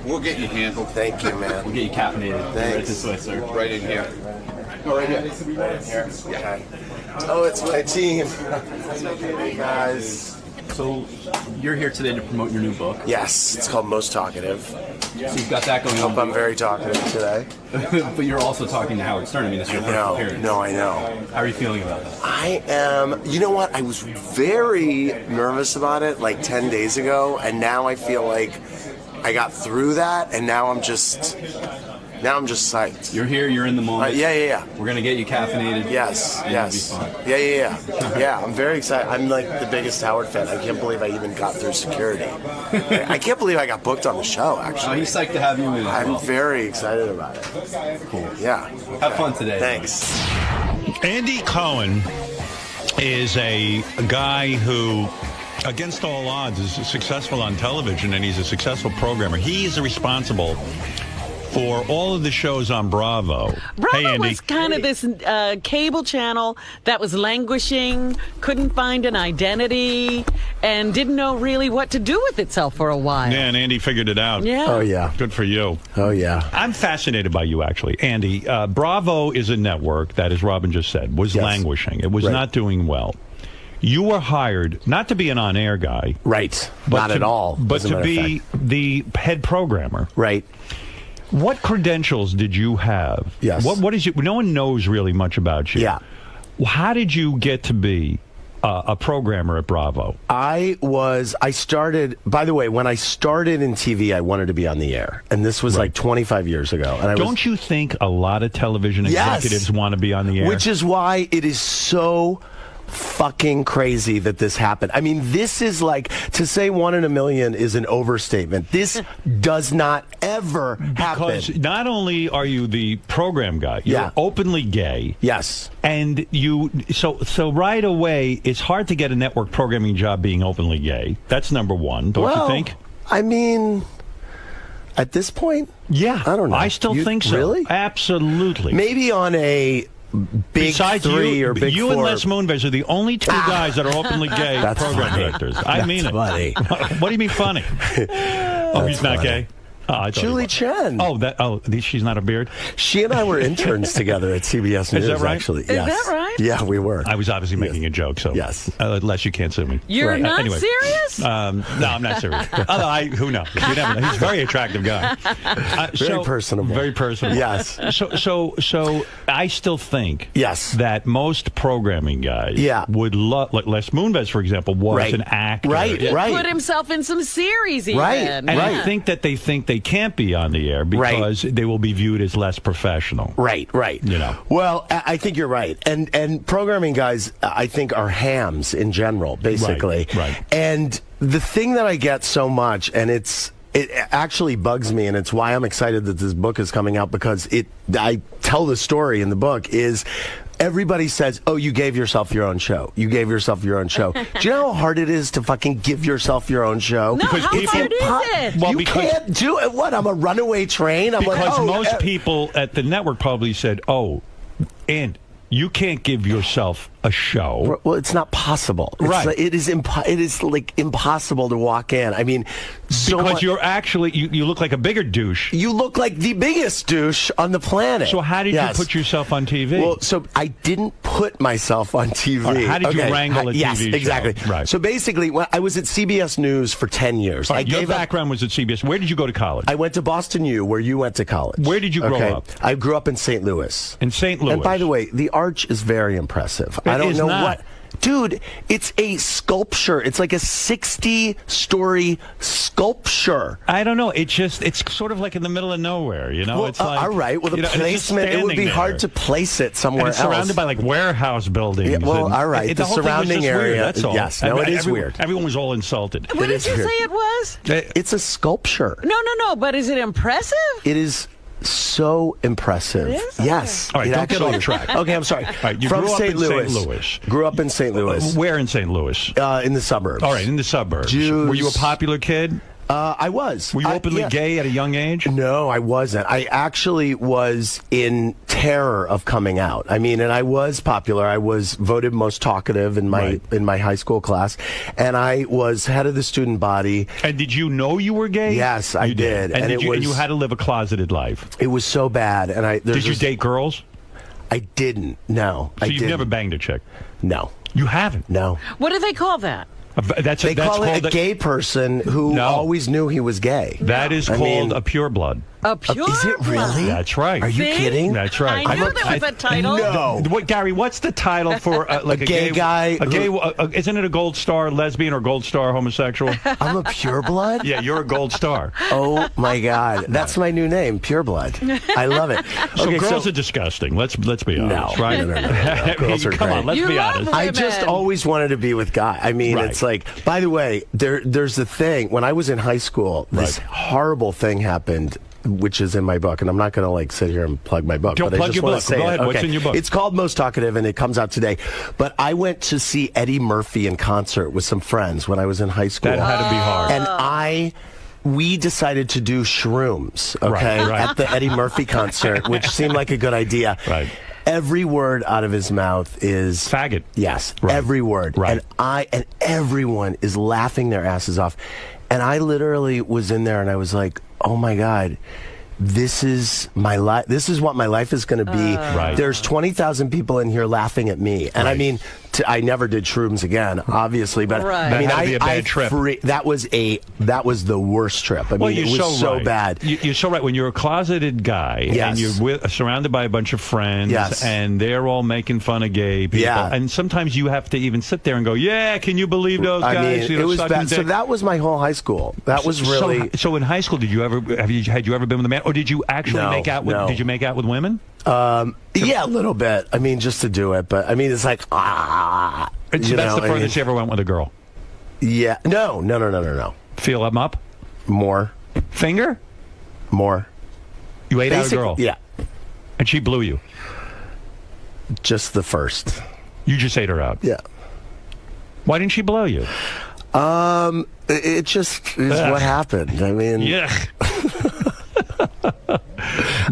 We'll get you handled. Thank you, man. We'll get you caffeinated. Thanks. Right this way, sir. Right in here. Oh, right here. Right in here. Okay. Oh, it's my team. Hey, guys. So, you're here today to promote your new book. Yes, it's called Most Talkative. So you've got that going on. I'm very talkative today. But you're also talking to Howard Stern. I mean, that's your first appearance. No, I know. How are you feeling about that? I am, you know what? I was very nervous about it like 10 days ago, and now I feel like I got through that, and now I'm just psyched. You're here, you're in the moment. Yeah. We're going to get you caffeinated. Yes. It'll be fun. Yeah. Yeah, I'm very excited. I'm like the biggest Howard fan. I can't believe I even got through security. I can't believe I got booked on the show, actually. Oh, he's psyched to have you in. I'm very excited about it. Cool. Yeah. Have fun today. Thanks. Andy Cohen is a guy who, against all odds, is successful on television, and he's a successful programmer. He is responsible for all of the shows on Bravo. Bravo was kind of this cable channel that was languishing, couldn't find an identity, and didn't know really what to do with itself for a while. Yeah, and Andy figured it out. Yeah. Oh, yeah. Good for you. Oh, yeah. I'm fascinated by you, actually. Andy, Bravo is a network that, as Robin just said, was languishing. It was not doing well. You were hired not to be an on-air guy. Right. Not at all. But to be the head programmer. Right. What credentials did you have? Yes. What is it? No one knows really much about you. Yeah. How did you get to be a programmer at Bravo? I started, by the way, when I started in TV, I wanted to be on the air. And this was like 25 years ago. And Don't you think a lot of television executives want to be on the air? Which is why it is so fucking crazy that this happened. I mean, this is like, to say 1 in a million is an overstatement. This does not ever happen. Because not only are you the program guy, you're openly gay. Yes. And so right away, it's hard to get a network programming job being openly gay. That's number one, don't you think? I mean, at this point? Yeah. I don't know. I still think so. Really? Absolutely. Maybe on a Big Besides Three you, or Big you Four. and Les Moonves are the only two guys that are openly gay program directors. I mean it. Funny. What do you mean funny? Oh, he's not gay? Julie Chen. She's not a beard? She and I were interns together at CBS News, Is that right? actually. Is that right? Yeah, we were. I was obviously making a joke, so Les, you can't sue me. You're not anyway. serious? No, I'm not serious. Although, who knows? You never know. He's a very attractive guy. Very personable. Very personable. Yes. So I still think that most programming guys would love, like Les Moonves, for example, was an actor. Right. Put himself in some series even. And I think that they think they can't be on the air because they will be viewed as less professional. Right. You know. Well, I think you're right. And programming guys, I think, are hams in general, basically. Right. And the thing that I get so much, and it actually bugs me, and it's why I'm excited that this book is coming out, because I tell the story in the book, is everybody says, oh, you gave yourself your own show. You gave yourself your own show. Do you know how hard it is to fucking give yourself your own show? No, how hard is it? Well, you can't do it. What, I'm a runaway train? Because most people at the network probably said, and you can't give yourself a show. Well, it's not possible. It is like impossible to walk in. I mean, because you're actually you look like a bigger douche. You look like the biggest douche on the planet. So how did you put yourself on TV? Well, so I didn't put myself on TV. Right, how did you wrangle a TV Yes, show? exactly. Right. So basically, when I was at CBS News for 10 years. Your background was at CBS. Where did you go to college? I went to Boston U, where you went to college. Where did you grow up? I grew up in St. Louis. In St. Louis. And by the way, the arch is very impressive. I don't know what. Dude, it's a sculpture. It's like a 60-story sculpture. I don't know. It's sort of like in the middle of nowhere, you know? Well, it's like, all right. Well, the placement, it would be hard to place it somewhere it's else. surrounded by like warehouse buildings. Yeah, well, all right. The The whole thing was surrounding just area. Weird, that's all. Yes. No, it is weird. Everyone was all insulted. What did you say it was? It's a sculpture. No. But is it impressive? It is so impressive. It is? Yes. All right, It don't get actually off track. Okay, I'm sorry. All right, you From grew up St. in Louis. St. Louis. Grew up in St. Louis. Where in St. Louis? In the suburbs. All right, in the suburbs. Were you a popular kid? I was. Were you openly gay at a young age? No, I wasn't. I actually was in terror of coming out. I mean, and I was popular. I was voted most talkative in my high school class, and I was head of the student body. And did you know you were gay? Yes, I did. And, and you had to live a closeted life. It was so bad. And did you date girls? I didn't. No, So you've never banged a chick? No, you haven't. No. What do they call that? They call it a gay person who always knew he was gay. That is called a pureblood. A pure Is it really? That's right. Are you kidding? That's right. I knew there was a title. No. What, Gary? What's the title for like a gay guy? A gay? Isn't it a gold star lesbian or gold star homosexual? I'm a pureblood? Yeah, you're a gold star. Oh my God, that's my new name, pureblood. I love it. So Okay, girls are disgusting. Let's be honest, No, right? no. Girls are Come great. on, let's be honest. I just always wanted to be with guys. I mean, it's like. By the way, there's the thing. When I was in high school, this horrible thing happened, which is in my book, and I'm not going to like sit here and plug my book. Don't but plug I just your want book. to say Go ahead. it. What's in your book? It's called Most Talkative, and it comes out today. But I went to see Eddie Murphy in concert with some friends when I was in high school. That had to be hard. And we decided to do shrooms, okay, at the Eddie Murphy concert, which seemed like a good idea. Right. Every word out of his mouth is faggot. Yes, Right. every word. Right. And everyone is laughing their asses off. And I literally was in there and I was like, "Oh my God, this is my life. This is what my life is going to be." Right. There's 20,000 people in here laughing at me. And I mean, I never did shrooms again, obviously, but Right. I mean, That had to be a bad trip. that was the worst trip. I mean, Well, it you're was so right. bad. You're so right. When you're a closeted guy and you're surrounded by a bunch of friends and they're all making fun of gay people, and sometimes you have to even sit there and go, "Yeah, can you believe those guys?" I mean, it was bad. So that was my whole high school. That was really. So in high school, had you ever been with a man, or did you actually make out with? No. Did you make out with women? Yeah, a little bit. I mean, just to do it, but I mean, it's like That's the furthest you ever went with a girl. Yeah. No. Feel them up? More. Finger? More. You ate out a girl? Yeah. And she blew you? Just the first. You just ate her out? Yeah. Why didn't she blow you? It just is what happened. I mean,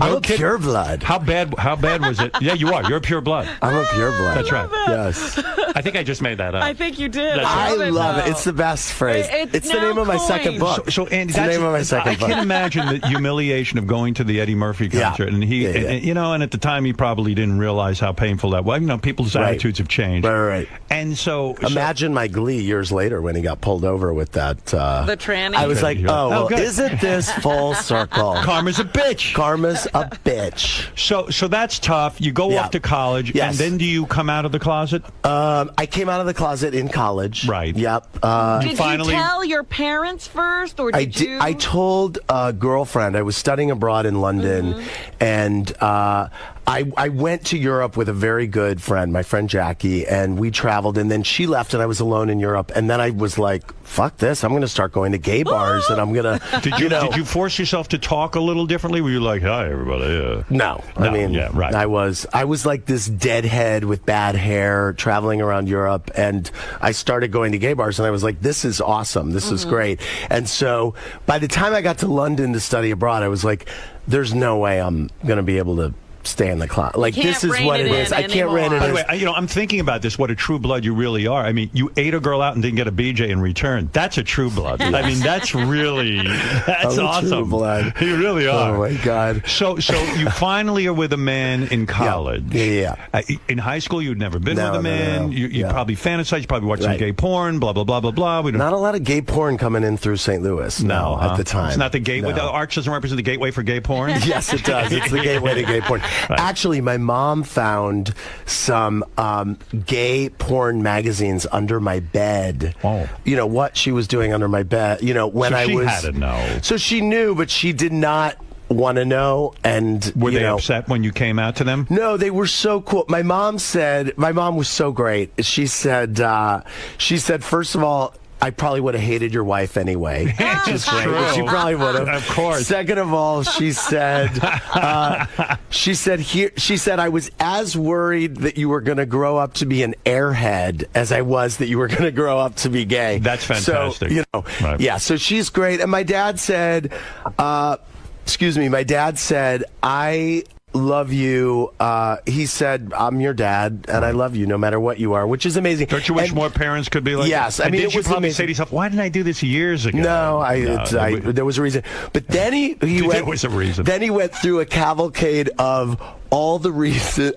I'm a pure blood. How bad was it? Yeah, you are. You're a pure blood. I'm a pure blood. That's right. Yes. I think I just made that up. I think you did. I love it. It's the best phrase. It's the name of my second book. So Andy, it's the name of my second book. I can imagine the humiliation of going to the Eddie Murphy concert, and and at the time he probably didn't realize how painful that was. You know, people's attitudes have changed. Right. And so imagine my glee years later when he got pulled over with that. The tranny. I was like, isn't this full circle? Karma's a bitch. Karma's a bitch. So that's tough. You go off to college, and then do you come out of the closet? I came out of the closet in college. Right. Yep. Did you tell your parents first, or did you? I told a girlfriend. I was studying abroad in London, and I went to Europe with a very good friend, my friend Jackie, and we traveled, and then she left, and I was alone in Europe, and then I was like, fuck this, I'm going to start going to gay bars, and I'm going to, Did you force yourself to talk a little differently? Were you like, hi, everybody? No. I mean, I was like this deadhead with bad hair traveling around Europe, and I started going to gay bars, and I was like, this is awesome. This is great. And so by the time I got to London to study abroad, I was like, there's no way I'm going to be able to stay in the closet. Like, this is what it is. I can't rein it in. By the way, I'm thinking about this, what a true blood you really are. I mean, you ate a girl out and didn't get a BJ in return. That's a true blood. I mean, that's awesome. True blood. You really are. Oh, my God. So you finally are with a man in college. Yeah. In high school, you'd never been with a man. No. You probably fantasized. You probably watched some gay porn, blah, blah, blah, blah, blah. Not a lot of gay porn coming in through St. Louis. No, at the time. It's not the gateway. No. The arch doesn't represent the gateway for gay porn? Yes, it does. It's the gateway to gay porn. Actually, my mom found some gay porn magazines under my bed. Oh. You know what she was doing under my bed. You know, when she had to know. So she knew, but she did not want to know. And were they upset when you came out to them? No, they were so cool. My mom was so great. She said, first of all, I probably would have hated your wife anyway. Which is great. But she probably would have. Of course. Second of all, she said, I was as worried that you were going to grow up to be an airhead as I was that you were going to grow up to be gay. That's fantastic. So, you know, yeah. So she's great. And my dad said, I love you. He said, I'm your dad, and I love you no matter what you are, which is amazing. Don't you wish more parents could be like yes, that? I mean, did you probably say to yourself, why didn't I do this years ago? No, there was a reason. But then he went. There was a reason. Then he went through a cavalcade of all the reasons.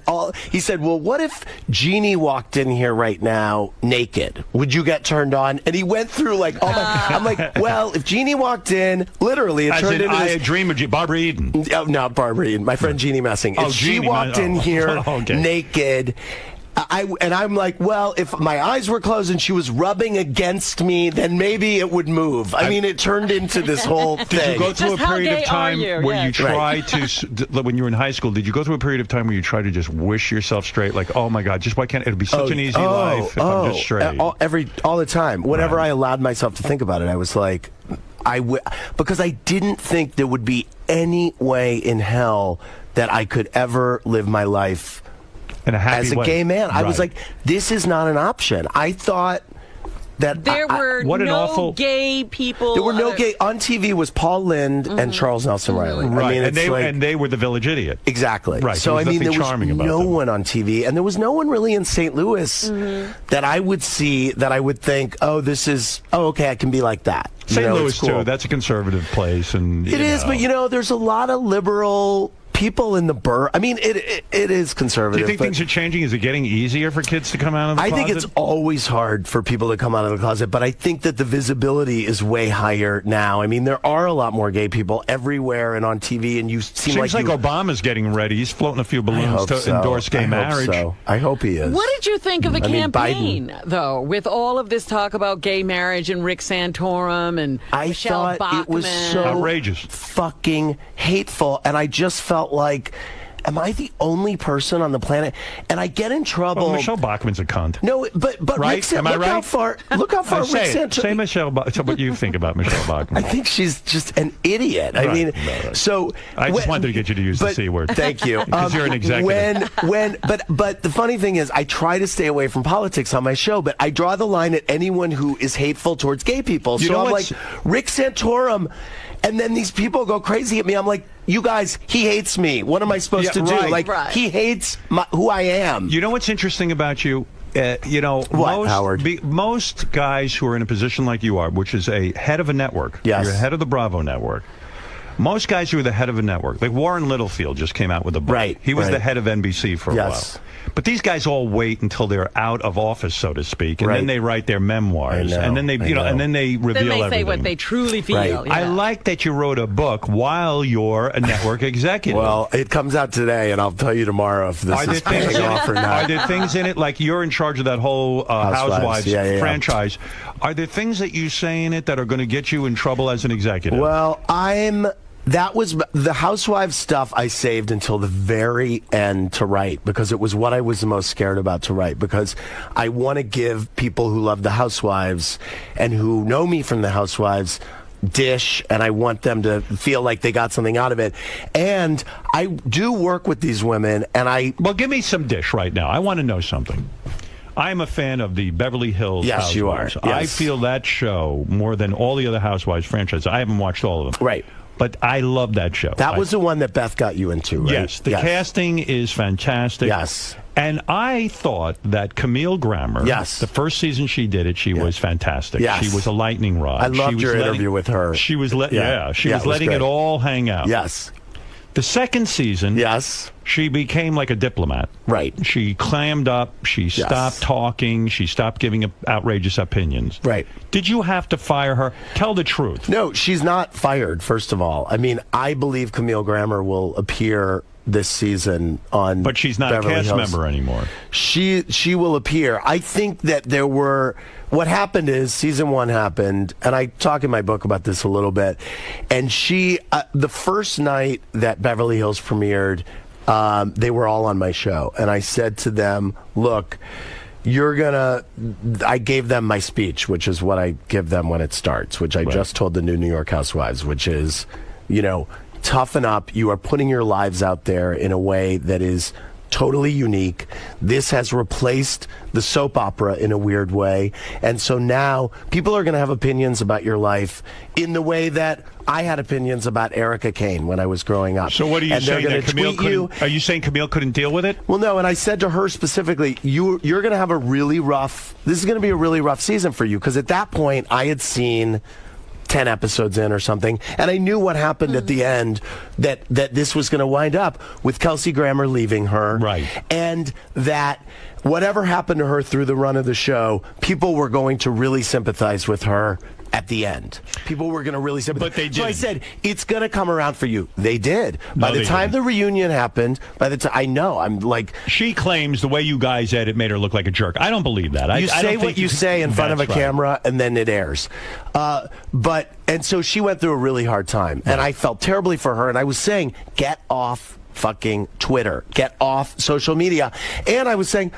He said, well, what if Jeannie walked in here right now naked? Would you get turned on? And he went through like all my. I'm like, well, if Jeannie walked in, literally, it turned into I dream of Barbara Eden. Oh, no, Barbara Eden. My friend Jeannie Messing. If she walked in here naked. I'm like, well, if my eyes were closed and she was rubbing against me, then maybe it would move. I mean, it turned into this whole thing. Did you go through a period of time where you tried to, when you were in high school, did you go through a period of time where you tried to just wish yourself straight? Like, oh my God, just why can't it be such an easy life if I'm just straight? All the time. Whenever I allowed myself to think about it, I was like, because I didn't think there would be any way in hell that I could ever live my life as a gay man. I was like, this is not an option. I thought that there were no gay people. There were no gay on TV. Was Paul Lind and Charles Nelson Riley? Right, I mean, and they were the village idiot. Exactly. Right. So I mean, there was no them. one on TV, and there was no one really in St. Louis that I would see that I would think, okay, I can be like that. St. Louis too. That's a conservative place, and it is. But there's a lot of liberal people in the burr. I mean, it is conservative. Do you think things are changing? Is it getting easier for kids to come out of the closet? I think it's always hard for people to come out of the closet, but I think that the visibility is way higher now. I mean, there are a lot more gay people everywhere and on TV, and you seem Seems like Obama's getting ready. He's floating a few balloons to endorse gay marriage. I hope he is. What did you think of the campaign, though, with all of this talk about gay marriage and Rick Santorum and Michelle Bachmann? It was so outrageous, fucking hateful, and I just felt like, am I the only person on the planet? And I get in trouble. Well, Michelle Bachmann's a cunt. No, but right? Rick, Am I right? How far Rick Santorum. Say Michelle. So what you think about Michelle Bachmann? I think she's just an idiot. I mean, so I just wanted to get you to use the C word. Thank you. Because you're an executive. But the funny thing is, I try to stay away from politics on my show, but I draw the line at anyone who is hateful towards gay people. So I'm like, Rick Santorum. And then these people go crazy at me. I'm like, you guys, he hates me. What am I supposed to do? He hates who I am. You know what's interesting about you? Most guys who are in a position like you are, which is a head of a network, you're head of the Bravo network. Most guys who are the head of a network, like Warren Littlefield just came out with a book. Right. He was the head of NBC for a while. But these guys all wait until they're out of office, so to speak, and then they write their memoirs, and then they, and then they reveal everything. Then they say what they truly feel. Right. Yeah. I like that you wrote a book while you're a network executive. Well, it comes out today, and I'll tell you tomorrow if this is paying off or not. Are there things in it, like you're in charge of that whole Housewives franchise? Are there things that you say in it that are going to get you in trouble as an executive? Well, that was the Housewives stuff I saved until the very end to write, because it was what I was the most scared about to write, because I want to give people who love the Housewives and who know me from the Housewives dish, and I want them to feel like they got something out of it. And I do work with these women, and well, give me some dish right now. I want to know something. I'm a fan of the Beverly Hills Housewives. You are. Yes. I feel that show more than all the other Housewives franchises. I haven't watched all of them. Right. But I love that show. That was the one that Beth got you into, right? Yes. The casting is fantastic. Yes. And I thought that Camille Grammer, the first season she did it, she was fantastic. Yes. She was a lightning rod. I loved your interview with her. She was letting it all hang out. Yes. The second season, she became like a diplomat. Right. She clammed up. She stopped talking. She stopped giving outrageous opinions. Right. Did you have to fire her? Tell the truth. No, she's not fired, first of all. I mean, I believe Camille Grammer will appear this season on. But she's not Beverly a cast Hills. member anymore. She will appear. I think that there were. What happened is season 1 happened, and I talk in my book about this a little bit. And she, the first night that Beverly Hills premiered, they were all on my show, and I said to them, "Look, I gave them my speech, which is what I give them when it starts, which I just told the New York Housewives, which is, toughen up. You are putting your lives out there in a way that is totally unique. This has replaced the soap opera in a weird way. And so now people are going to have opinions about your life in the way that I had opinions about Erica Kane when I was growing up. So what are you saying? That Camille couldn't, are you saying Camille couldn't deal with it? Well, no. And I said to her specifically, you're going to have this is going to be a really rough season for you. Because at that point, I had seen 10 episodes in or something, and I knew what happened at the end, that this was going to wind up with Kelsey Grammer leaving her, right? And that whatever happened to her through the run of the show, people were going to really sympathize with her at the end. People were going to really sympathize. But they did. So I said, it's going to come around for you. They did. By the time the reunion happened, I'm like... She claims the way you guys said it made her look like a jerk. I don't believe that. You say what you say in front of a camera, and then it airs. And so she went through a really hard time, and I felt terribly for her, and I was saying, get off fucking Twitter, get off social media. And I was saying,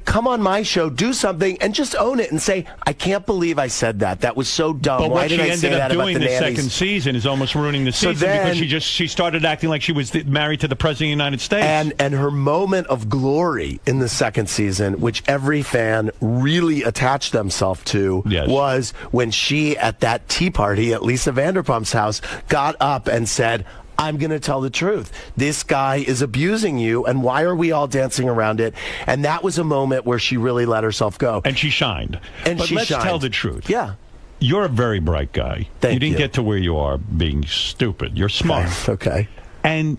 come on my show, do something, and just own it and say, I can't believe I said that. That was so dumb. But Why what she did I say ended up that doing about the the nannies? second season is almost ruining the So season then- because she started acting like she was married to the President of the United States. And her moment of glory in the second season, which every fan really attached themselves to, was when she, at that tea party at Lisa Vanderpump's house, got up and said, I'm going to tell the truth. This guy is abusing you, and why are we all dancing around it? And that was a moment where she really let herself go. And she shined. And but she let's shined. tell the truth. Yeah. You're a very bright guy. You didn't get to where you are being stupid. You're smart. Okay. And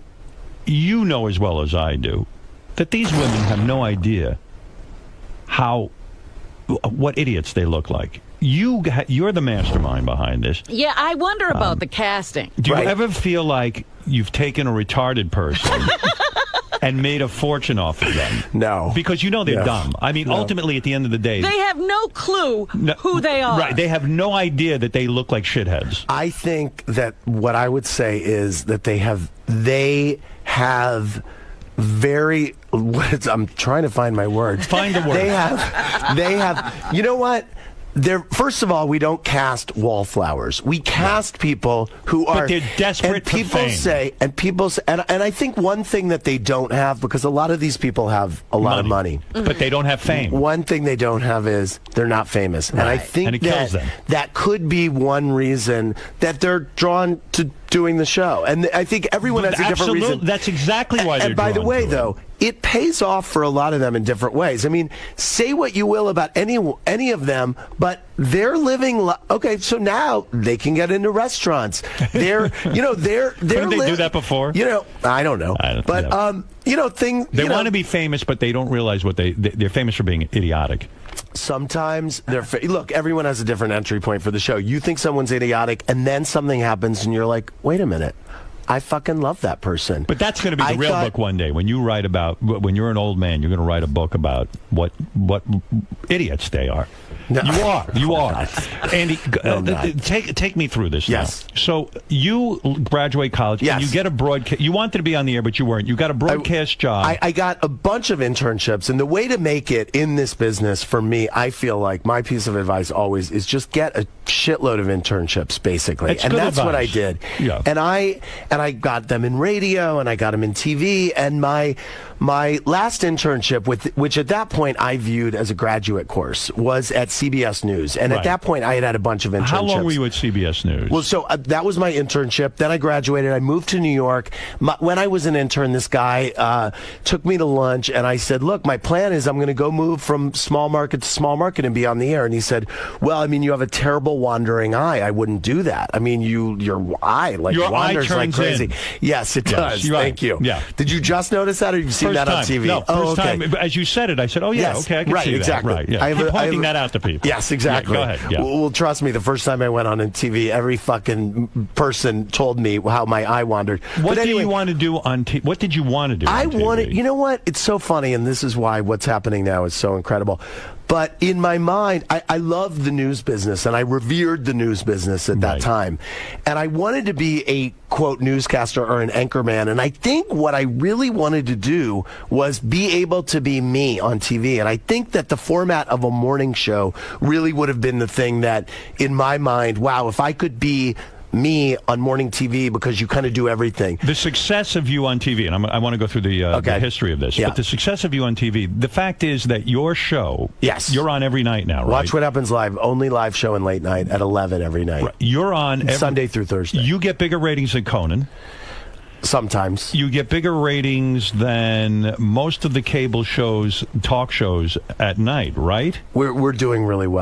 you know as well as I do that these women have no idea what idiots they look like. You're the mastermind behind this. Yeah, I wonder about the casting. Do you ever feel like you've taken a retarded person and made a fortune off of them? No. Because they're dumb. I mean, ultimately, at the end of the day... They have no clue who they are. Right. They have no idea that they look like shitheads. I think that what I would say is that they have very... I'm trying to find my words. Find the word. They have... You know what? First of all, we don't cast wallflowers. We cast people who are... But they're desperate for fame. And I think one thing that they don't have, because a lot of these people have a lot of money. But they don't have fame. One thing they don't have is they're not famous. And I think that could be one reason that they're drawn to doing the show. And I think everyone has a different reason. That's exactly why they're And by the drawn way, to it. though, it pays off for a lot of them in different ways. I mean, say what you will about any of them, but they're living. Okay, so now they can get into restaurants. They're Couldn't they do that before? I don't know. But They want to be famous, but they don't realize what they're famous for being idiotic. Sometimes look, everyone has a different entry point for the show. You think someone's idiotic, and then something happens, and you're like, wait a minute. I fucking love that person. But that's going to be the real book one day. When you write about, when you're an old man, you're going to write a book about what idiots they are. No. You are. Andy, take me through this now. So you graduate college, and you get a broadcast. You wanted to be on the air, but you weren't. You got a broadcast job. I got a bunch of internships, and the way to make it in this business, for me, I feel like my piece of advice always is just get a shitload of internships, basically. That's and good that's advice. what I did. Yeah. And I got them in radio, and I got them in TV, and my last internship, which at that point I viewed as a graduate course, was at CBS News. And at that point, I had a bunch of internships. How long were you at CBS News? Well, so that was my internship. Then I graduated. I moved to New York. When I was an intern, this guy took me to lunch, and I said, look, my plan is I'm going to go move from small market to small market and be on the air. And he said, well, I mean, you have a terrible wandering eye. I wouldn't do that. I mean, your eye wanders like crazy. crazy. in. Yes, it does. You're right. Thank you. Yeah. Did you just notice that, or you've seen First that on time. TV? No, first time. As you said it, I said, "Oh yeah, Yes, okay, I can right, see exactly. that." Right, yeah. Keep pointing that out to people. Yes, exactly. Yeah, go ahead. Yeah. Well, trust me. The first time I went on TV, every fucking person told me how my eye wandered. What But do anyway, you want to do on TV? What did you want to do? I on TV? wanted. You know what? It's so funny, and this is why what's happening now is so incredible. But in my mind, I loved the news business, and I revered the news business at that time. And I wanted to be a, quote, newscaster or an anchorman. And I think what I really wanted to do was be able to be me on TV. And I think that the format of a morning show really would have been the thing that, in my mind, wow, if I could be me on morning TV, because you kind of do everything. The success of you on TV, and I want to go through the history of this, but the success of you on TV, the fact is that your show, you're on every night now, right? Watch What Happens Live, only live show and late night at 11 every night. Right. You're on Sunday through Thursday. You get bigger ratings than Conan. Sometimes. You get bigger ratings than most of the cable shows, talk shows at night, right? We're doing really well.